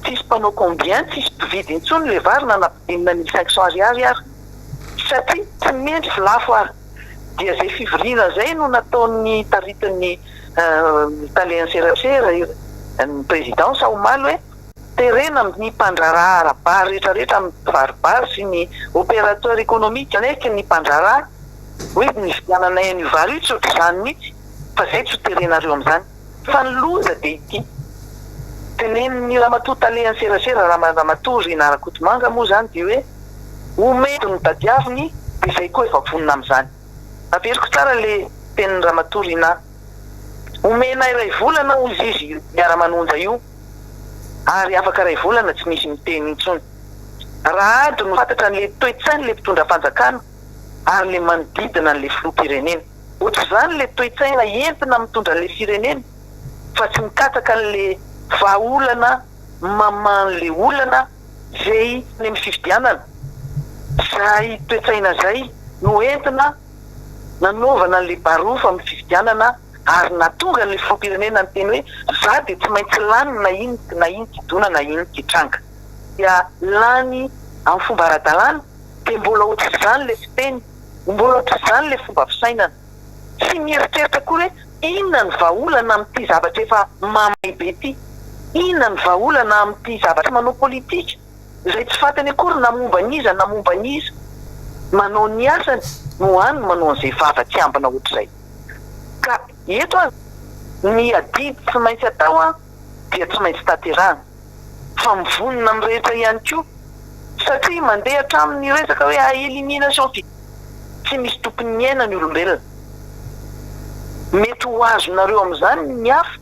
tsisy mpanao combien, tsisy mpividy intsony le vary na napidinina 1500 ariary ary satria tsy mendry lafo ary. Dia zay fivoriana zay no nataon'ny taritin'ny italien serasera ny président Saomaly hoe terena amin'ny mpandraraha ara-bary rehetrarehetra amin'ny varibary sy ny opérateur économique neky ny mpandraraha hoe ny vidianana io vary io tsy ohatr'izany mihitsy fa zay tsy ho terenareo amin'izany fa ny loza dia ity. Tenenin'ny ramatoa italien serasera ramatory na Rakotomanga moa zany dia hoe omety ny tadiaviny dia izay koa efa vonona amin'izany. Averiko tsara le tenin'ny ramatory na omena iray volana ozy izy miara-manonja io ary afaka iray volana tsy misy miteny intsony. Raha ady no fantatra an'le toe-tsainy le mpitondra fanjakana ary le manodidina an'le filoham-pirenena. Ohatr'izany le toe-tsaina entina mitondra an'le firenena fa tsy mikataka an'le vahaolana maman'le olana zay ny amin'ny fifidianana. Zay toe-tsaina zay no entina nanaovana an'le barofa amin'ny fifidianana ary natonga an'le filoham-pirenena ny teny hoe za dia tsy maintsy lany na iny kidona na iny kitranga. dia lany amin'ny fomba ara-dalàna dia mbola ohatr'izany le fiteny, mbola ohatr'izany le fomba fisainana. Tsy mieritreritra koa hoe inona ny vahaolana amin'ity zavatra efa mamay be ity, inona ny vahaolana amin'ity zavatra manao politika izay tsy fantany akory na momba n'iza na momba n'iza, manao ny asany no hany manao an'izay vava tsy ambina ohatr'izay. Ka eto a ny adidy tsy maintsy atao a dia tsy maintsy tanterahana fa mivonona amin'ny rehetra ihany koa, satria mandeha hatramin'ny resaka hoe élimination tsy misy tompony ny aina ny olombelona. Mety ho azonareo amin'izany ny hafa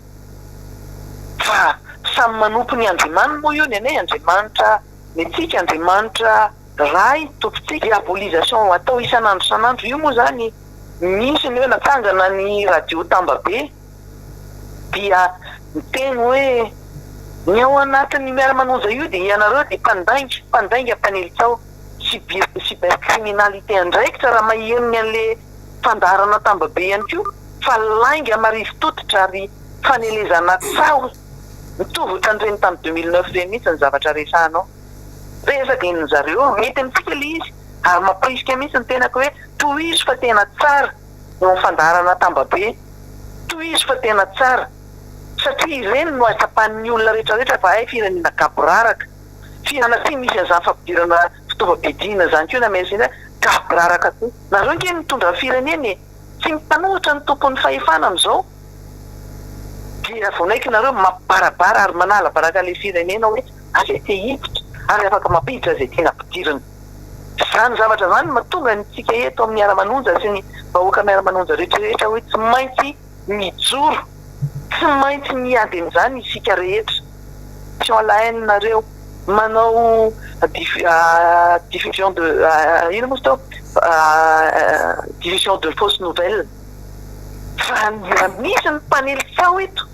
fa samy manompo ny Andriamanitra moa io ny anay Andriamanitra ny antsika Andriamanitra ray tompontsika diabolisation atao isan'andro isan'andro. Io moa zany misy ny hoe natangana ny radio Tambabe dia miteny hoe ny ao anatin'ny miara-manonja io dia ianareo dia mpandainga mpanelitsao cybercriminalité andraikitra raha maheno an'le fandarana Tambabe ihany koa fa lainga marivo totitra ary fanelezana tsao mitovy ohatran'ireny tamin'ny 2009 ireny mihitsy ny zavatra resahanao. Resaka eny zareo mety amintsika le izy ary mampirisika mihitsy ny tenako hoe tohizo fa tena tsara no fandarana Tambabe, tohizo fa tena tsara satria ireny no ahasapan'ny olona rehetrarehetra fa hay firenena gaboraraka, firenena tsy misy an'izany fampidirana fitaovam-piadiana zany koa na mesina gaboraraka koa. Nareo nge mitondra firenena tsy mitanohitra ny tompon'ny fahefana amin'izao dia vonaiky nareo mampibarabara ary manala baraka le firenena hoe azay te hiditra ary afaka mampiditra zay tena ampidirana. Zany zavatra zany mahatonga nitsika eto amin'ny miara-manonja sy ny vahoaka miara-manonja rehetrarehetra hoe tsy maintsy mijoro, tsy maintsy miady amin'izany isika rehetra. Sion nareo manao diffusion de ino moa tao diffusion de fausse nouvelle fa misy ny mpanelitsao eto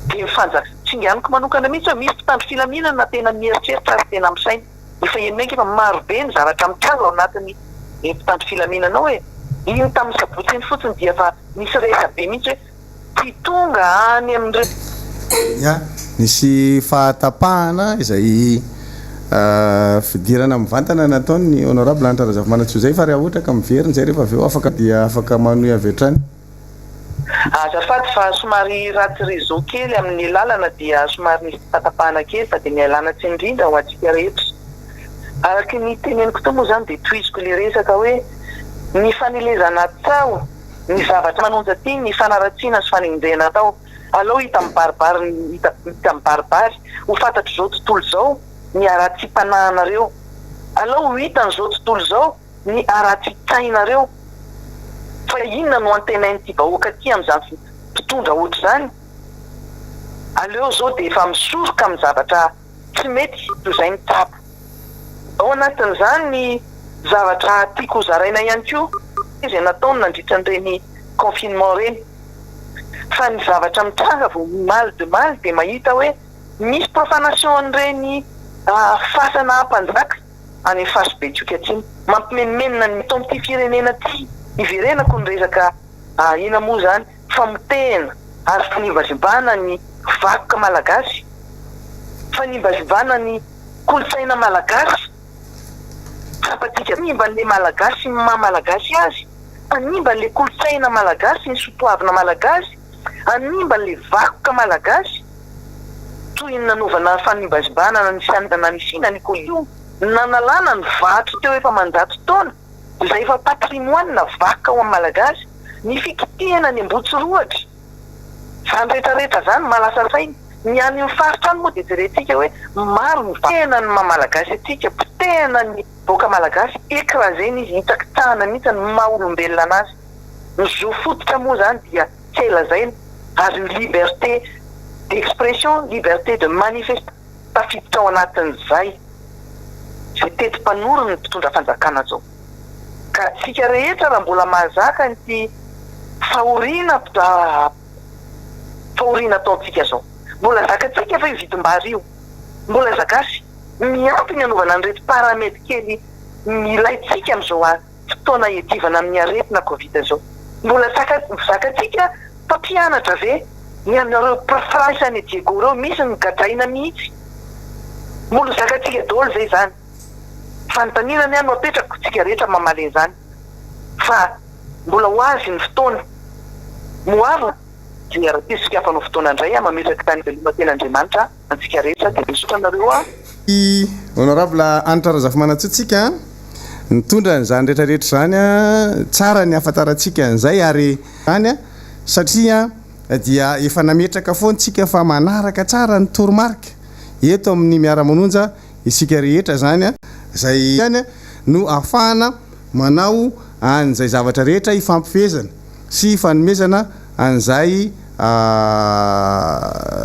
dia mifanjaka tsinganiko manokana mihitsy hoe misy mpitandro filaminana tena mieritreritra ary tena misaina efa enenka efa marobe ny zavatra mitrango ao anatin'ny mpitandro filaminana hoe iny tamin'ny sabotsy iny fotsiny dia fa misy resa be mihitsy hoe tsy tonga any amin'ireo ya nisy fahatapahana izay fidirana mivantana nataony honorable Antarazavy zay fa raha ohatra ka miveriny zay rehefa aveo afaka dia afaka manohy avy hatrany. Azafady fa somary ratsy réseau kely amin'ny lalana dia somary misy fahatapahana kely fa dia mialana tsy indrindra ho antsika rehetra. Araky ny teneniko tao moa zany dia tohiziko le resaka hoe ny fanelezana tsao ny zavatra manonja ty ny fanaratsiana sy fanenjena tao aleo hita mibaribary ho fantatro zao tontolo zao ny ara-tsi-panahinareo, aleo hita n'izao tontolo zao ny ara-tsi-tsainareo fa inona no antenain'ity vahoaka ty amin'izany mpitondra ohatra zany. Aleo zao dia efa misoroka amin'ny zavatra tsy mety toy izay mitapo. Ao anatin'izany ny zavatra tiako zaraina ihany koa izay nataony nandritra an'ireny confinement reny fa ny zavatra mitranga vo mal de mal dia mahita hoe misy profanation an'ireny fasana ampanjaka any fasy Betioka atsiny mampimenmenina ny mito amin'ity firenena ty iverenako ny resaka ina moa zany famotehana ary fanivazibana ny vakoka malagasy, fanivazibana ny kolotsaina malagasy. Sapatika animba le malagasy ny maha-malagasy azy, animba le kolotsaina malagasy ny sotoavina malagasy, animba le vakoka malagasy toy ny nanaovana fanivazibana ny sandana ny sina ny kolio nanalana ny vatro teo efa mandato taona izay efa patrimoine na vakoka ao amin'ny malagasy ny fikitihana ny Ambotsiroatra. Zany rehetrarehetra zany malasa saina ny any amin'ny faritra any moa dia jerentsika hoe maro ny tena ny maha-malagasy atsika, potehana ny boka malagasy écrasena izy hitakitahana mihitsy ny maha-olombelona anazy. Ny zo fototra moa zany dia tsy elazaina ary liberté d'expression, liberté de manifestation tafiditra ao anatin'izay zay tetim-panorona ny mpitondra fanjakana zao. Ka tsika rehetra raha mbola mahazaka ny fahoriana ataontsika zao, mbola zakatsika fa io vidim-bary io, mbola zakasy miampy ny anaovana an'ireto paramètre kely milaitsika amin'izao fotoana iadivana amin'ny aretina Covid zao. Mbola zakatsika mpampianatra ve ny aminareo Français ny Diego reo misy ny gadraina mihitsy, molo zakatsika daholo zay zany fanotaninany any apetraka tsika rehetra mamale zany fa mbola ho azy ny fotoana moava dia rahatisika afanao fotoana indray mametraka tany velomaten'Andriamanitra antsika rehetra dia misotra anareo honorable Anitra Razafimanantsika nitondra n'izany rehetrarehetra zany tsara ny afantarantsika an'izay ary zany satria dia efa nametraka foantsika fa manaraka tsara ny toromarika eto amin'ny miara-manonja isika rehetra zany zay zany no afahana manao an'izay zavatra rehetra ifampifezana sy fanomezana an'izay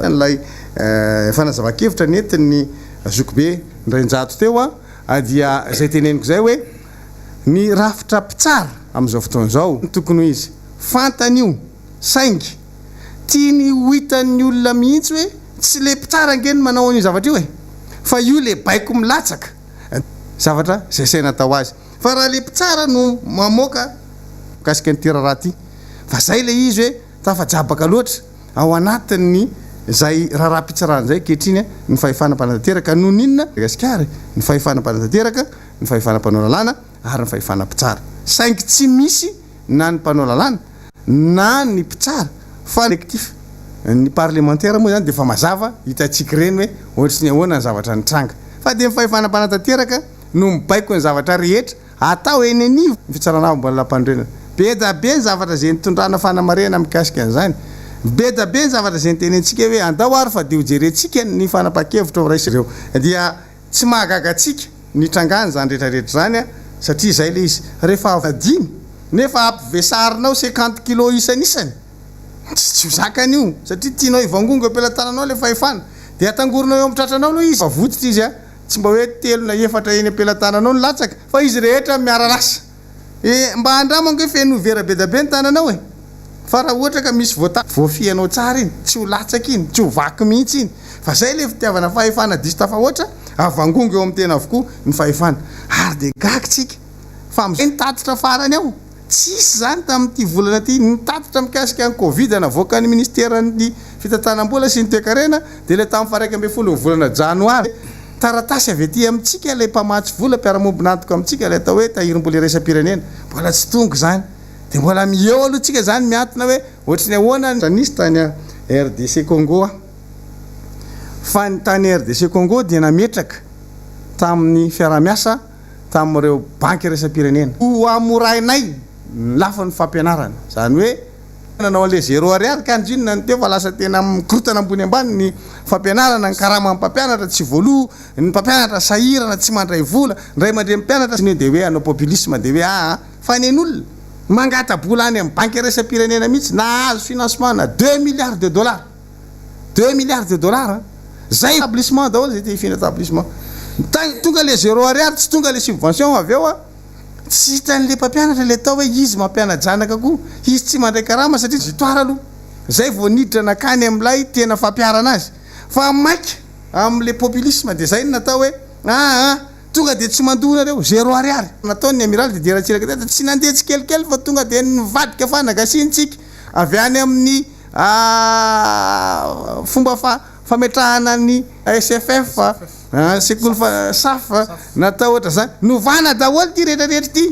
an'ilay fanazava-kevitra nentin'ny zokobe Ndrenjato teo dia zay teneniko zay hoe ny rafitra mpitsara amin'izao fotoana zao tokony izy fantan'io saingy tiany ho hitan'ny olona mihitsy hoe tsy le mpitsara angeny manao an'io zavatra io fa io le baiko milatsaka zavatra zay saina atao azy fa raha le mpitsara no mamoaka kasika ny tira raha ty fa zay le izy hoe tafajabaka loatra ao anatin'ny zay raha-pitsarana zay kehitriny ny fahefana mpanantanteraka no ninona gasikary ny fahefana mpanantanteraka ny fahefana mpanao lalàna ary ny fahefana mpitsara saingy tsy misy na ny mpanao lalàna na ny mpitsara fa collectif ny parlementaire moa zany de fa mazava hitatsika reny hoe ohatsy ny ahoana ny zavatra nitranga fa de ny fahefana mpanantanteraka no mibaiko ny zavatra rehetra atao eny anivo ny fitsarana mbola lampandrenana be da be ny zavatra zay nitondrana fanamarena mikasika an'izany be da be ny zavatra zay nitenentsika hoe andao ary fa de ho jerentsika ny fanapa-kevitra raisy ireo dia tsy mahagaga atsika ny trangany zany rehetrarehetra zany satria zay le izy rehefa avadiny nefa ampivesarinao 50 kilo isanisany tsy ho zakan'io satria tianao ivangongo ampelantananao le fahefana de atangorinao eo am'tratranao no izy fa votitra izy tsy mba hoe telo na efatra eny ampelantananao no latsaka fa izy rehetra miararasa mba andramango hoe feno vera be da be ny tananao fa raha ohatra ka misy voafianao tsara iny tsy ho latsaka iny tsy ho vaky mihitsy iny fa zay le fitiavana fahefana diso tafa ohatra avangongo eo amin'ny tena avokoa ny fahefana ary de gakitsika fa nitatitra farany ao tsisy zany tamin'ity volana ty nitatitra mikasika ny covid navoaka ny ministeran'ny fitantanam-bola sy ny toe-karena de le tamin'ny faraika ambe folo volana janoary taratasy avy aty amintsika le mpamatsy vola mpiara-momby nantoka amintsika le atao hoe tahirim-bola iraisam-pirenena mbola tsy tonga zany de mbola mieo aloha tsika zany miantona hoe ohatrany ahoana nisy tany RDC Congo fa ny tany RDC Congo dia nametraka tamin'ny fiaramiasa tamin'ireo banky iraisam-pirenena ho amorainay lafa ny fampianarana zany hoe nanao an'le 0 ariary ka anjinona ny teo fa lasa tena mikorotana ambony ambany ny fampianarana ny karama ny mpampianatra tsy voaloha ny mpampianatra sahirana tsy mandray vola ndray mandray mpianatra sy de hoe anao populisme de hoe fa nen'olona mangatabola any amin'ny banky iraisam-pirenena mihitsy nahazo financement na 2 milliards de dollars 2 milliards de dollars zay établissement daholo zay te établissement tonga le 0 ariary tsy tonga le subvention avy eo tsy hitan'le mpampianatra le atao hoe izy mampianajanaka koa izy tsy mandray karama satria zitoara aloha zay vao niditra nakany am'lay tena fampiarana azy fa maika am'le populisme de zay natao hoe tonga de tsy mandona reo 0 ariary nataony amiral de diratsiraka teta tsy nandeha tsy kelikely fa tonga de nivadika fa nagasintsika avy any amin'ny fomba fametrahana ny SFF sekoly SAF natao ohatra zany novana daholo ty rehetrarehetra ty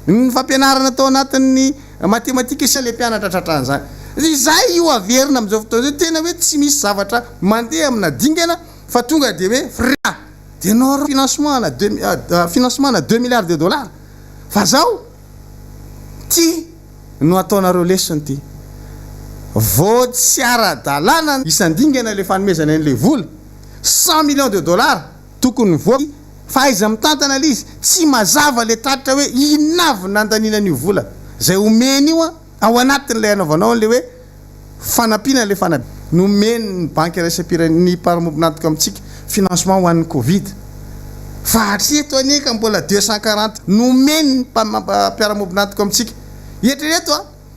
ny fampianarana atao anatin'ny matematika sy le mpianatra tratrany zany zay io averina am'izao fotoana zay tena hoe tsy misy zavatra mandeha amina dingana fa tonga de hoe fra de nao financement na 2 milliards de dollars fa zao ty no ataonareo lesson ty vao tsy ara-dalàna isandingana le fanomezana an'le vola 100 millions de dollars tokony voaka fa aiza mitantana le izy tsy mazava le tatitra hoe inavy nandaninan'io vola zay omeny io ao anatin'lay anaovanao le hoe fanampiana le nomeny ny banky iraisam-pirenena mpara-momby nantoka amintsika financement ho an'ny covid fa hatreto aneka mbola 240 nomeny mpiara-momby nantoka amintsika eritrereto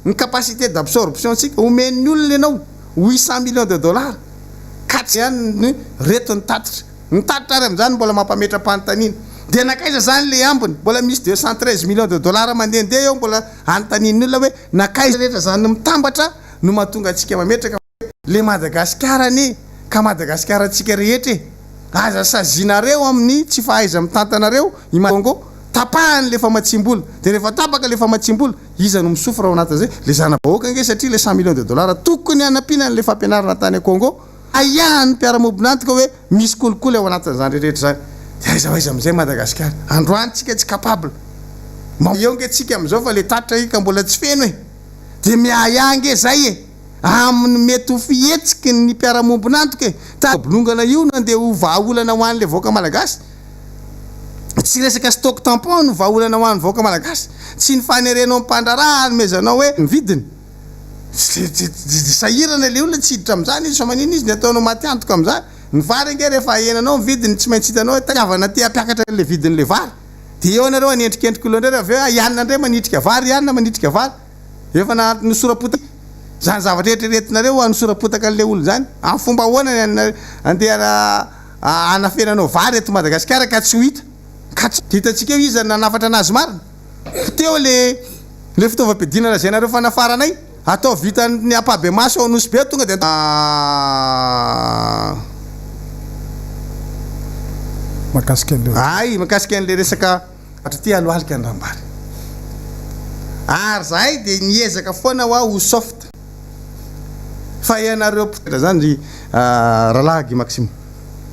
ny capacité d'absorption tsika omen'ny olona ianao 800 millions de dollars katsy ihany reto nitatitra ary am'zany mbola mampametra-panontaniana de nakaiza zany le ambony mbola misy 213 millions de dollars mandehandeha eo mbola anontanian'olona hoe nakaiza rehetra zany mitambatra no mahatonga atsika mametraka le Madagasikara ane ka Madagasikara atsika rehetra aza sazinareo amin'ny tsy fahaiza mitantanareo Congo tapahany le famatsimbola de rehefa tapaka le famatsimbola iza no misofra ao anatin'izay le zana-bahoaka nge satria le 100 millions de dollars tokony hanampiana le fampianarana tany Congo ayahan'ny mpiara-mobonantoka hoe misy kolikoly ao anatin'izany rehetra zany de aiza am'izay Madagasikara androany tsika tsy capable eo nge tsika am'izao fa le tatra ika mbola tsy feno e de miayange zay e amin'ny mety ho fihetsiky ny mpiara-mobonantoka e tabolongana io nandeha ho vahaolana ho an'le vahoaka malagasy tsy resaka stock tampon no vahaolana ho an'ny vahoaka malagasy tsy ny fanerenao mpandraraha nomezanao hoe mividiny sahirana le olona tsy hiditra am'izany izy so manino izy ny ataonao maty antoka am'izany ny vary nge rehefa henanao mividiny tsy maintsy hitanao tavana ty ampiakatra le vidin'le vary de eo anareo anendrikendriky olo ndray aveo ianina ndray manitrika vary ianina manitrika vary efa na nosorapotaka zany zavatra eritreretinareo anosorapotaka an'le olo zany amin'ny fomba ahoana andeha anafenanao vary eto Madagasikara ka tsy ho hita ka tsy hitantsika eo izy nanafatra anazy marina teo le fitaovam-piadinana zay nareo fanafaranay atao vita ny ampabe maso ao nosy be tonga de makasika an'le ay makasika an'le resaka ty aloalika andrambary ary zahay de niezaka foana ho soft fa ianareo zany Ralagy Maxime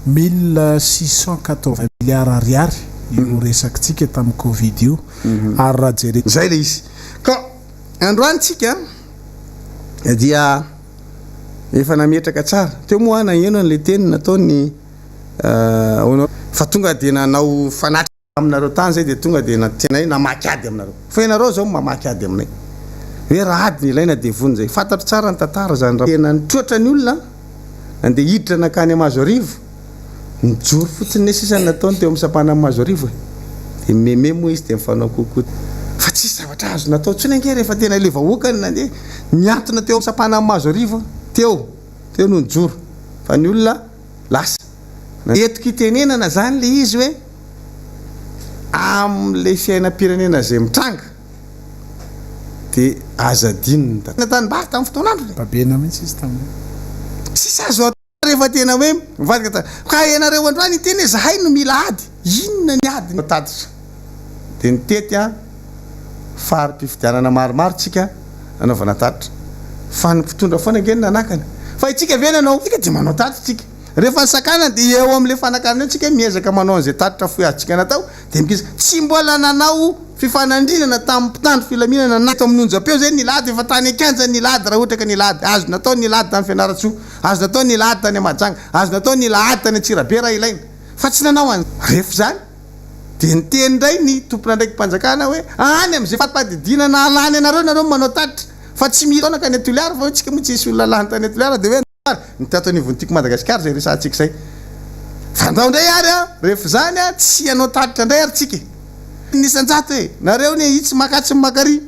1680 milliards ariary io resakitsika tamin'ny Covid io ary raha jere zay le izy ka androantsika dia efa nametraka tsara teo moa nagneno an'le teny nataony fa tonga de nanao fanatra aminareo tany zay de tonga de natenay namaky ady aminareo fa ianareo zao mamaky ady aminay hoe raha ady ny ilaina de vony zay fantatro tsara ny tantara zany raha tena nitroatra ny olona andeha hiditra nakany Mazo Arivo nijoro fotsiny ne sisany nataony teo amin'ny sapana Mazo Arivo de meme moa izy de mifanao kokoa fa tsisy zavatra azo natao tsony ange rehefa tena le vahoaka nandeha niantona teo amin'ny sapana Mazo Arivo teo no nijoro fa ny olona lasa etiko itenenana zany le izy hoe am'le fiainam-pirenena zay mitranga de azadininy tanymbary tamin'ny fotoanandro babena mihitsy izy tamin'ny sisy azo atao rehefa tena hoe mivadika ka ianareo androany teny zahay no mila ady inona ny ady no tatitra de nitety fary-pifidianana maromaro tsika anaovana tatitra fa ny mpitondra foana ngeny nanakany fa itsika venanao tsika de manao tatitra tsika rehefa nisakana de eo am'le fanakanana tsika miezaka manao an'izay tatitra foiazitsika natao de mikiza tsy mbola nanao fifanandrinana tamin'ny mpitandro filaminana nato amin'ny onjam-peo zay nilady efa tany akanja nilady raha ohatra ka nilady azo natao nilady tany Fianaratsoa azo natao nilady tany Mahajanga azo natao nilady tany Antsirabe raha ilaina fa tsy nanao any rehefa zany de niteny ndray ny tompona ndraiky mpanjakana hoe any am'izay fatimpadidina na alany anareo manao tatitra fa tsy mitaona ka ny Toliara fa tsika moa tsy isy olona lany tany Toliara de hoe nitato nivonitiko Madagasikara zay resantsika zay fandao ndray ary rehefa zany tsy anao tatitra ndray ary tsika nisanjato hoe nareo ny itsy makatsy makary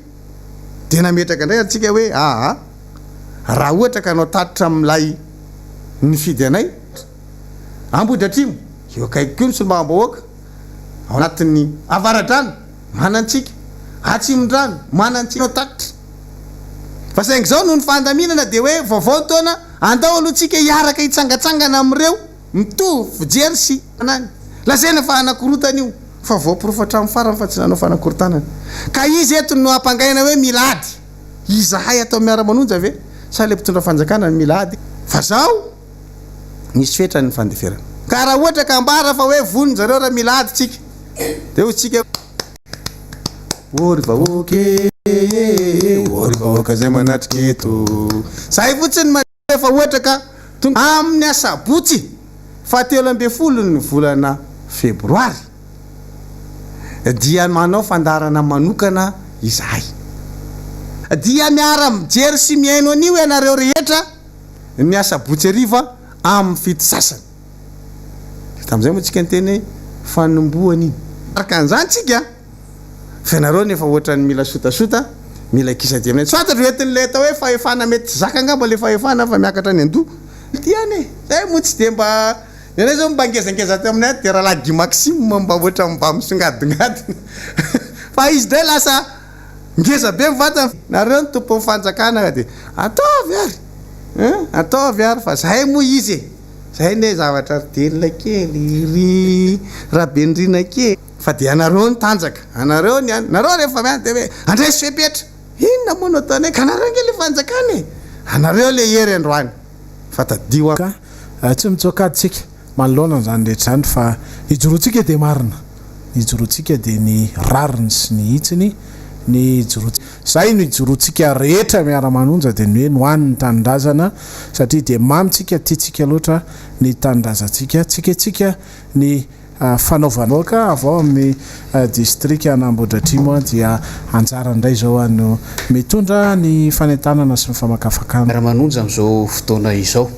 de nametraka ndray atsika hoe raha ohatra ka anao tatitra am'lay nifidy anay Ambohidratrimo eo akaiky koa ny Solombavam-bahoaka ao anatin'ny Avaradrano manantsika Atsimondrano manantsika anao tatitra fa saingy zao no ny fandaminana de hoe vaovao taona andao alohatsika hiaraka hitsangatsangana am'ireo mitovy fijery sy anany lazaina fa anakorotana io fa voaporofatra amin'ny farany fa tsy nanao fanakorotanana ka izy eto no ampangaina hoe milady izahay atao miara-manonja ve sa le mpitondra fanjakana ny milady fa zao nisy fetrany ny fandeferana ka raha ohatra ka ambara fa hoe voniny zareo raha milady tsika de ho tsika ory vahoaky ory vahoaka zay manatrika eto zay fotsiny efa ohatra ka amin'ny asabotsy fa 17 ny volana febroary dia manao fandarana manokana izahay dia miara mijery sy miaino an'io ianareo rehetra ny asabotsy ariva amin'ny fito sasany tam'izay moa tsika nyteny fanomboana iny araka an'izany tsika fa ianareo nefa ohatra ny mila sotasota mila kisady aminay tsy fantatro entin'le atao hoe fahefana mety zaka angamba le fahefana fa miakatra ny ando tiany zay moa tsy de mba nenay zao mba ngezangeza ty aminay de Ralagy Maxime mba ohatra mba misongadingadina fa izy dray lasa ngeza be mivantana nareo ny tompo fanjakana de ataovy ary ataovy ary fa zahay moa izy zay ne zavatra rydelina kely ry rahabendrina kely fa de anareo ny tanjaka anareo ny nareo rehefa miany de hoe andresy fepetra inona moa no ataony ka anareo nge le fanjakany anareo le hery androany fa tadio ka tsy mitsoakaditsika manoloana zany rehetra zany fa ijoroantsika de marina ijoroantsika de ny rariny sy ny hitsiny ny zay no ijoroantsika rehetra miara-manonja de ny hoe nohan'ny tanindrazana satria de mamitsika tiatsika loatra ny tanindrazantsika tsikatsika ny fanaovanoaka avao amin'ny district Anambohidratrimo dia anjara indray zao ano mitondra ny fanentanana sy ny famakafakana miara-manonja amin'izao fotoana izao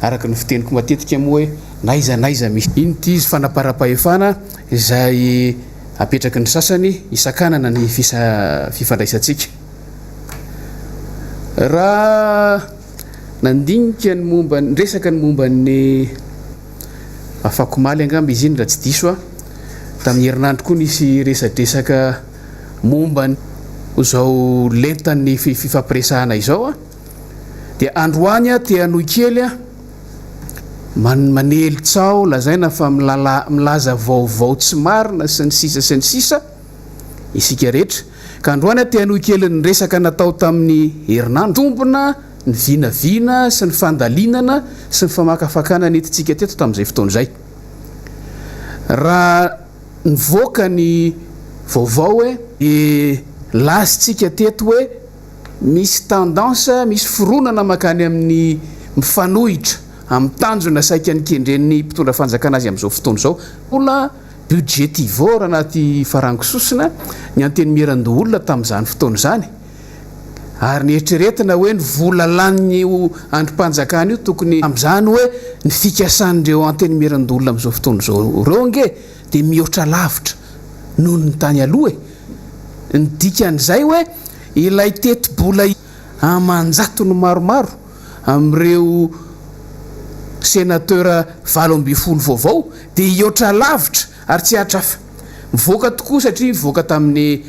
araka ny fiteniko matetika moa hoe naiza misy iny ty izy fanapara-pahefana izay apetraky ny sasany isankanana ny fifandraisantsika raha nandinika ny momba resaka ny momba ny afakomaly angamby izy iny raha tsy diso tamin'ny herinandro koa nisy resadresaka momba zao lentan'ny fifampiresahana izao dia androany te anohy kely manely tsao lazaina fa milaza vaovao tsy marina sy ny sisa isika rehetra ka androany te anohy kely ny resaka natao tamin'ny herinandro tombona ny vinavina sy ny fandalinana sy ny famakafakana netitsika teto tamin'izay fotoana zay raha nivoaka ny vaovao hoe lasitsika teto hoe misy tendance misy fironana makany amin'ny mifanohitra amin'ny tanjona saika ny kendren'ny mpitondra fanjakana azy amin'izao fotoana zao olona budgetivore anaty farangososina ny anteny mirandoolona tamin'izany fotoana zany ary ny eritreretina hoe ny vola laniny androm-panjakana io tokony amin'izany hoe ny fikasan'ireo anteny mirandoolona amin'izao fotoana zao reo nge de mihoatra lavitra noho ny tany aloha ny dikan'izay hoe ilay teti-bola amanjatony maromaro amin'ireo sénateur 20 vaovao de hihoatra lavitra ary tsy atrafa mivoaka tokoa satria mivoaka tamin'ny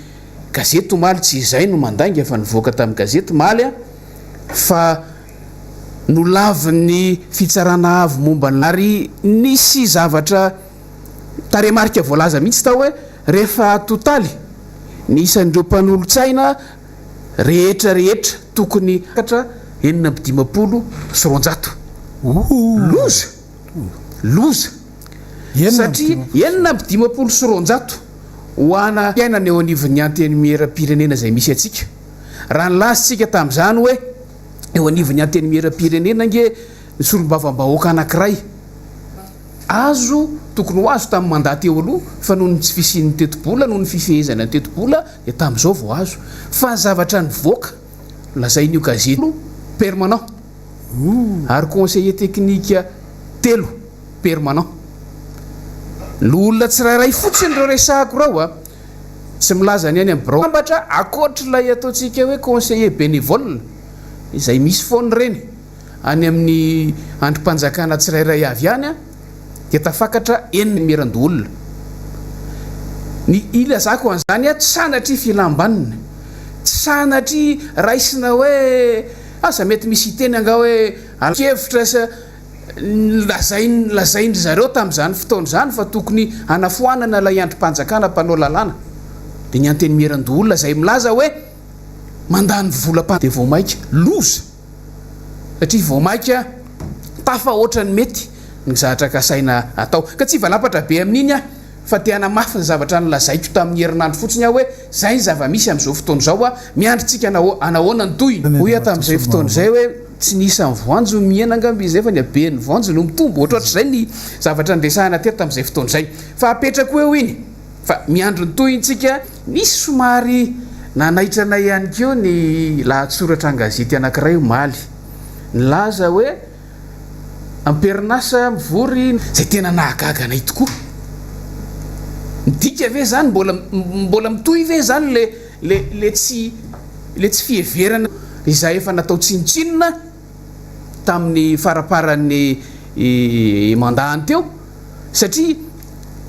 gazety omaly tsy izay no mandainga fa nivoaka tamin'ny gazety maly fa no lavin'ny fitsarana avy momba ary nisy zavatra taremarika voalaza mihitsy tao hoe rehefa totaly ny isan'ireo mpanolotsaina rehetra tokony katra 750 sy 200 loza satria 750 sy 200 hoana fiainana eo anivon'ny anteny miera-pirenena zay misy atsika raha nylasitsika tamin'izany hoe eo anivon'ny anteny miera-pirenena nge ny solombavam-bahoaka anankiray azo tokony ho azo tamin'ny mandaty eo aloha fa noho ny tsy fisian'ny tetobola noho ny fifehezana ny tetobola de tamin'izao vao azo fa zavatra nivoaka lazain'io gazety permanent ary conseiller technique 3 permanent l'olona tsirairay fotsiny reo resahako rao tsy milaza ny any amin'ny brambatra akoatra lay ataontsika hoe conseiller bénévole izay misy foany reny any amin'ny androm-panjakana tsirairay avy any de tafakatra eniny mirandoolona ny ilazako an'izany tsy sanatry filambanina tsy sanatry raisina hoe asa mety misy iteny anga hoe alkevitra lazainy zareo tamin'izany fotoana zany fa tokony anafoanana lay androm-panjakana mpanao lalàna de ny anteny mirandoolona zay milaza hoe mandany vola de voamaika loza satria voamaika tafa ohatrany mety ny zavatra kasaina atao ka tsy valapatra be amin'iny fa teana mafy ny zavatra nylazaiko tamin'ny herinandro fotsiny hoe zay ny zava-misy amin'izao fotoana zao miandritsika anahoana ny toyny hoy tamin'izay fotoana zay hoe tsy nisy ny voanjo miena angamby izay fa ny abe ny voanjo no mitombo ohatrohatrazay ny zavatra nyresahana teto tamin'izay fotoana zay fa apetrako eo iny fa miandro ny toynytsika nisy somary nanahitrana ihany keo ny lahatsoratra angazety anankiray maly nylaza hoe amperinasa mivory zay tena nahagaganay tokoa midika ve zany mbola mitohy ve zany le tsy fieverana izay efa natao tsinitsinina tamin'ny faraparan'ny mandahany teo satria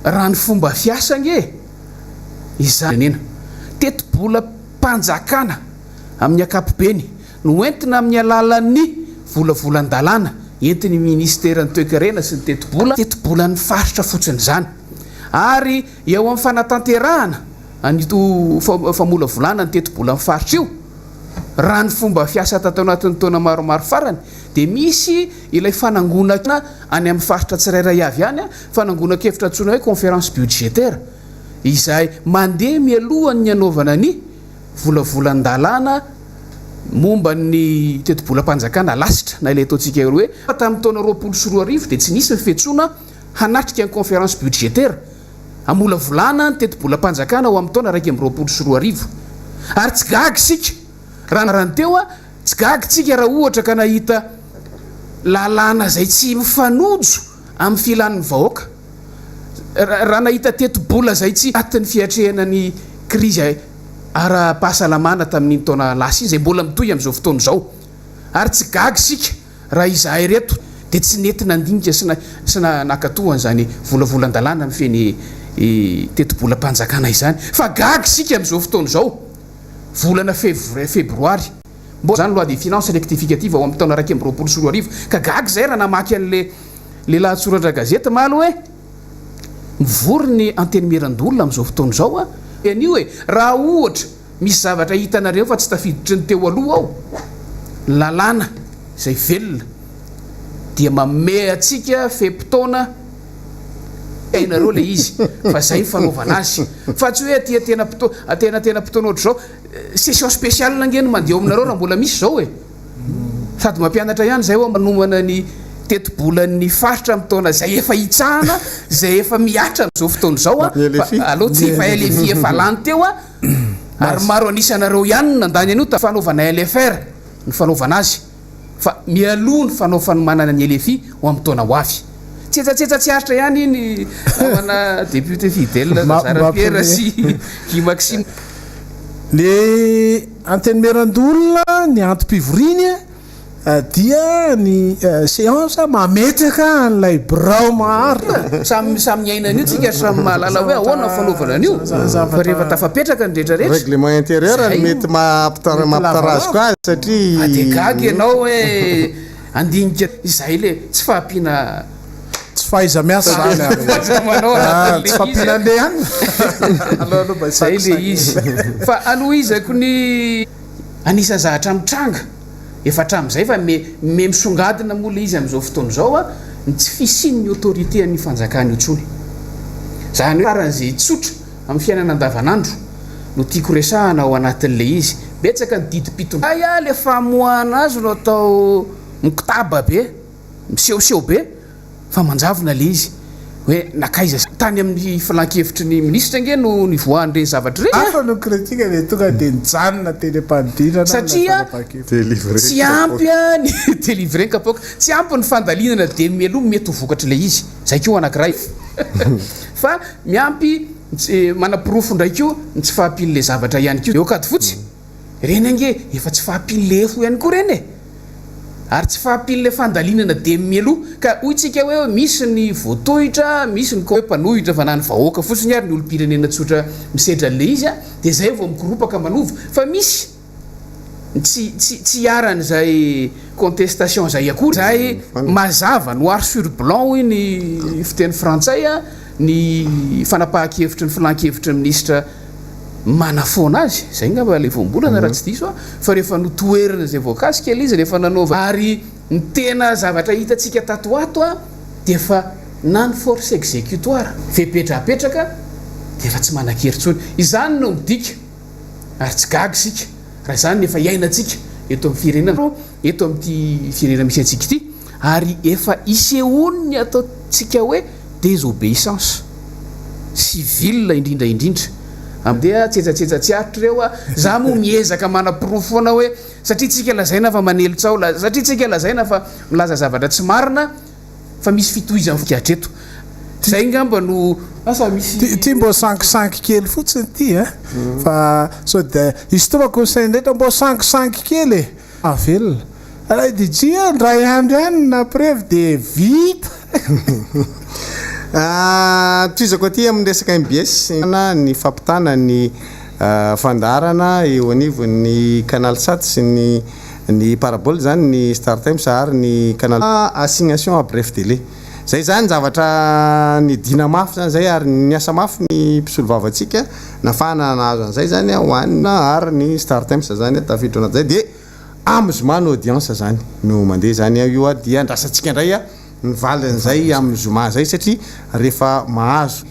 raha ny fomba fiasa nge izanena teti-bola mpanjakana amin'ny akapobeny no entina amin'ny alalan'ny volavolan-dalàna entiny ministera ny toekarena sy ny tetibola ny faritra fotsiny zany ary eo amin'ny fanatanterahana anito famola volana ny tetibola ny faritra io raha ny fomba fiasa tatao anatin'ny taona maromaro farany dia misy ilay fanangonana any amin'ny faritra tsirairay avy any fanangonakevitra antsoina hoe conférence budgétaire izay mandeha mialohan'ny anaovana ny volavolan-dalàna momba ny tetibolam-panjakana lasitra na ilay ataontsika eo hoe tamin'ny taona 2024 dia tsy nisy mifetsona hanatrika ny conférence budgétaire amola volana ny tetibolam-panjakana ho amin'ny taona 2024 ary tsy gagy sika raha ny teo tsy gagy tsika raha ohatra ka nahita lalàna zay tsy mifanojo amin'ny filan'ny vahoaka raha nahita tetibola zay tsy atin'ny fiatrehanany krizy ara-pahasalamana tamin'ny taona lasa izay mbola mitoy amin'izao fotoana izao ary tsy gagy sika raha izahay reto dia tsy nety nandinika sy nakatohany zany volavolan-dalàna amin'ny feny tetibolam-panjakana izany fa gagy sika amin'izao fotoana izao volana febroary mbo zany loi des finances rectificative ao amin'ny taona 2024 ka gagy zay raha namaky an'le lahatsoratra gazety malo hoe mivory ny antenimerandolona amin'izao fotoana izao anio hoe raha ohatra misy zavatra hitanareo fa tsy tafiditry ny teo aloha ao lalàna zay velona dia mame atsika fepitaona ainareo le izy fa zay fanaovana azy fa tsy hoe tena pitaona ohatr' zao session spéciale angeny mandeha aminareo raha mbola misy zao sady mampianatra ihany zay manomana ny tetibolan'ny faritra amin'ny taona zay efa hitsahana zay efa miatra amin'izao fotoana izao aloha tsy efa LFI efa lany teo ary maro anisanareo ihany nandany anio fanaovana LFR ny fanaovana azy fa mialoha ny fanaofany manana ny LFI ho amin'ny taona ho avy tsetsatsetsy tsy aritra ihany ny namana député fidèle Zara-Pierre sy Guy Maxime le antenimerandolona ny antom-pivoriny dia ny séance mametraka an'ilay brao maharitra samy ainan'io tsika samy mahalala hoe ahoana fanaovana an'io fa rehefa tafapetraka ny rehetrarehetra règlement intérieur ny mety mampitarasiko azy satria de gagy ianao hoe andinika izay le tsy fahampiana tsy fahaiza miasa zany tsy fahampiana le any zay le izy fa aloizako ny anisa zahatra mitranga efa hatramin'izay fa me misongadina moa le izy amin'izao fotoana izao ny tsy fisiany autorité ny fanjakana io tsony zany hoe faran'izay tsotra amin'ny fiainana andavanandro no tiako resahana ao anatin'le izy betsaka ny didipitona aya le famoahana azy no atao mikitaba be misehoseho be fa manjavona le izy hoe nakaiza tany amin'ny filan-kevitry ny ministra nge no nivoahan'ireny zavatra rehetra no kritika le tonga dia nijanona télé-pandirana satria tsy ampy ny délivré kapoka tsy ampy ny fandalinana dia mialoha mety ho vokatra le izy zay keo anankiray fa miampy manapirofo ndraikio ny tsy fahampin'le zavatra ihany keo eo akady fotsy reny ange efa tsy fahampin'lefo ihany koa reny ary tsy fahampin'le fandalinana dia mialoha ka hoy tsika hoe misy ny voatohitra misy ny mpanohitra fa na ny vahoaka fotsiny ary ny olo-pirenena tsotra misedra an'le izy dia zay vao migoropaka manova fa misy tsy hiaran'izay contestation zay akory zay mazava noir sur blanc hoy ny fiteny frantsay ny fanapahan-kevitry ny filan-kevitry ministra manafoana azy zay ngamba le voambolana raha tsy diso fa rehefa notoerina zay voankazo kely izy rehefa nanova ary ny tena zavatra hitatsika tatoato dia efa nany force exécutoire fepetrapetraka dia efa tsy manan-keritsony izany no midika ary tsy gagy sika raha izany nefa iainatsika eto amin'ny firenena eto amin'ity firenena misy antsika ity ary efa isehoany ny ataotsika hoe désobéissance civile indrindraindrindra amdia tsetsatsetsy tsy aritra ireo za moa miezaka manapirofo foana hoe satria tsika lazaina fa manelotsao satria tsika lazaina fa milaza zavatra tsy marina fa misy fitohizany fikatreto zay ngamba no asa misy ty mbo 5 kely fotsiny ty fa so de izy tova conseil ndratra mbo 5 kely avelona raha dj ndray andro any na preuve de vita toizako aty amin'ny resaka MBS ny fampitana ny fandarana eo anivon'ny canal sat sy ny ny parabole zany ny Star Times ary ny canal assignation à bref télé zay zany zavatra ny dina mafy zany zay ary ny asa mafy ny mpisolo vavatsika nafana nazo an'izay zany hoanina ary ny Star Times zany tafiditra anaty zay de amin'ny zoma no audience zany no mandeha zany io dia andrasantsika indray ny valin'izay amin'ny zoma zay satria rehefa mahazo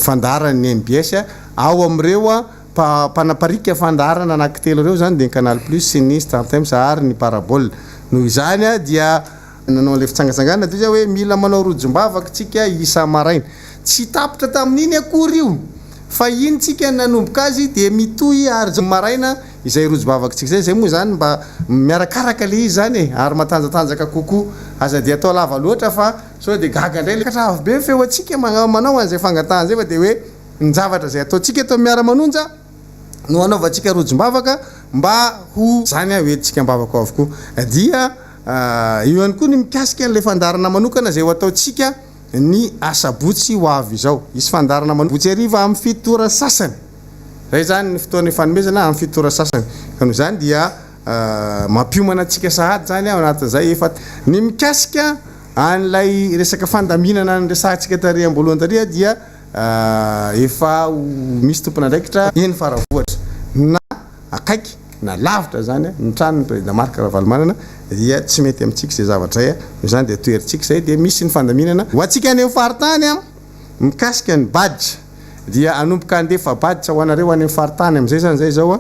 fandarany MBS ao am'ireo panaparika fandarana anankitelo reo zany de ny Canal Plus sy ny Star Times ary ny parabole noho izany dia nanao le fitsangatsangana de hoe mila manao rojombavaka tsika isa maraina tsy tapitra tamin'iny akory io fa iny tsika nanomboka azy de mitohy ary maraina izay rojombavaka tsika zay moa zany mba miarakaraka le izy zany ary matanjatanjaka kokoa aza de atao lava loatra fa so de gaga indray le katrava be feo atsika manao an'izay fangatahana zay fa de hoe ny zavatra zay ataotsika eto miara-manonja no anaovantsika rojombavaka mba ho zany hoe tsika mbavaka avokoa dia io ihany koa ny mikasika an'le fandarana manokana zay ho ataotsika ny asabotsy ho avy zao isy fandarana botsy ariva amin'ny fitora sasany zay zany ny fotoan'ny fanomezana amin'ny fitora sasany ka noho zany dia mampiomana atsika sahady zany ao anatin'izay efa ny mikasika an'lay resaka fandaminana ny resahantsika tary amboalohany taria dia efa misy tompon'andraikitra eny faravohatra na akaiky na lavitra zany ny tranony président Marc Ravalomanana dia tsy mety amintsika zay zavatra zay zany de toeritsika zay de misy ny fandaminana ho atsika any amin'ny faritany mikasika ny badge dia anomboka andefa badge ho anareo any amin'ny faritany am'izay zany zay zao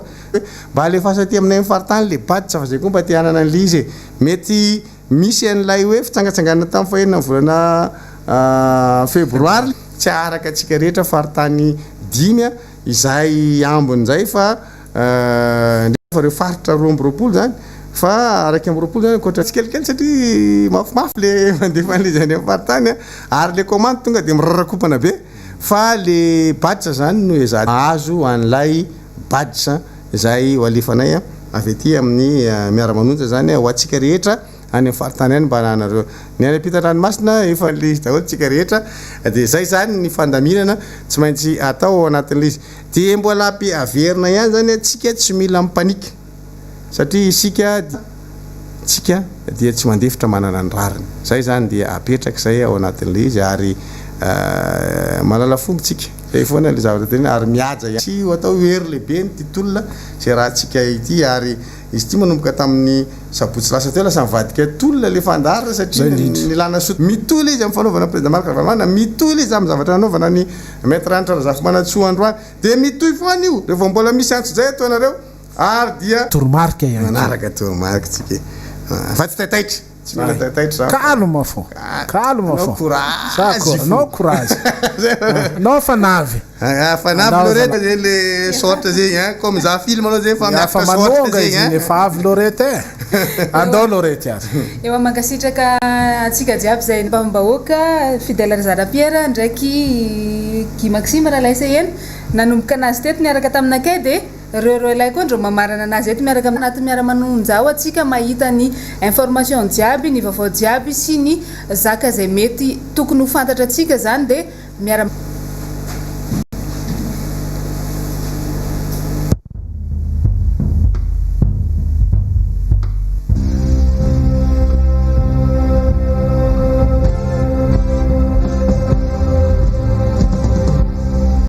mba alefa aty aminay amin'ny faritany le badge fa zay koa mba te hanana an'le izy mety misy an'ilay hoe fitsangatsangana tamin'ny fahenina volana febroary tsy araka atsika rehetra faritany 5 izay ambon'izay fa reo faritra 20 zany fa araky amin'ny 20 zany koatra tsikelikely satria mafimafy le mandefa le zany amin'ny faritany ary le commande tonga de mirarakopana be fa le badge zany no eza azo an'lay badge izay ho alefanay avy aty amin'ny miara-manonja zany ho atsika rehetra any amin'ny faritany any mba anareo ny any ampitan-dranomasina efa le izy daholo tsika rehetra de zay zany ny fandaminana tsy maintsy atao anatin'le izy de mbola averina ihany zany atsika tsy mila mipanika satria isika tsika dia tsy mandefitra manana ny rariny zay zany dia apetraka zay ao anatin'le izy ary malala fomba tsika zay foana le zavatra tena ary miaja sy ho atao hery lehibe ny titolona zay raha tsika ity ary izy ty manomboka tamin'ny sabotsy lasa teo lasa mivadika tolona le fandarina satria nilana soto mitoly izy amin'ny fanaovana président Marc Ravalomanana mitoly izy amin'ny zavatra anaovana ny maître Ranitra Razafy Manatsoandroany de mitohy foana io rehefa mbola misy antso zay atao anareo ary dia toromarika ihany manaraka toromarika tsika fa tsy taitaitra tsy mila taitaitra calme fo calme fo no courage no fanavy fanavy loreta zay le sorte zegny comme za film anao zay fa miafaka sorte zegny efa avy loreta andao loreta ary eo mankasitraka atsika jiaby zay mbambahoaka fidèle Zara-Pierre ndraiky Guy Maxime Ralaisa eny nanomboka anazy teto niaraka taminakay de reo ilay koa ndreo mamarana anazy eto miaraka anaty miara-manonja ao atsika mahita ny information jiaby ny vaovao jiaby sy ny zaka zay mety tokony ho fantatra atsika zany de miara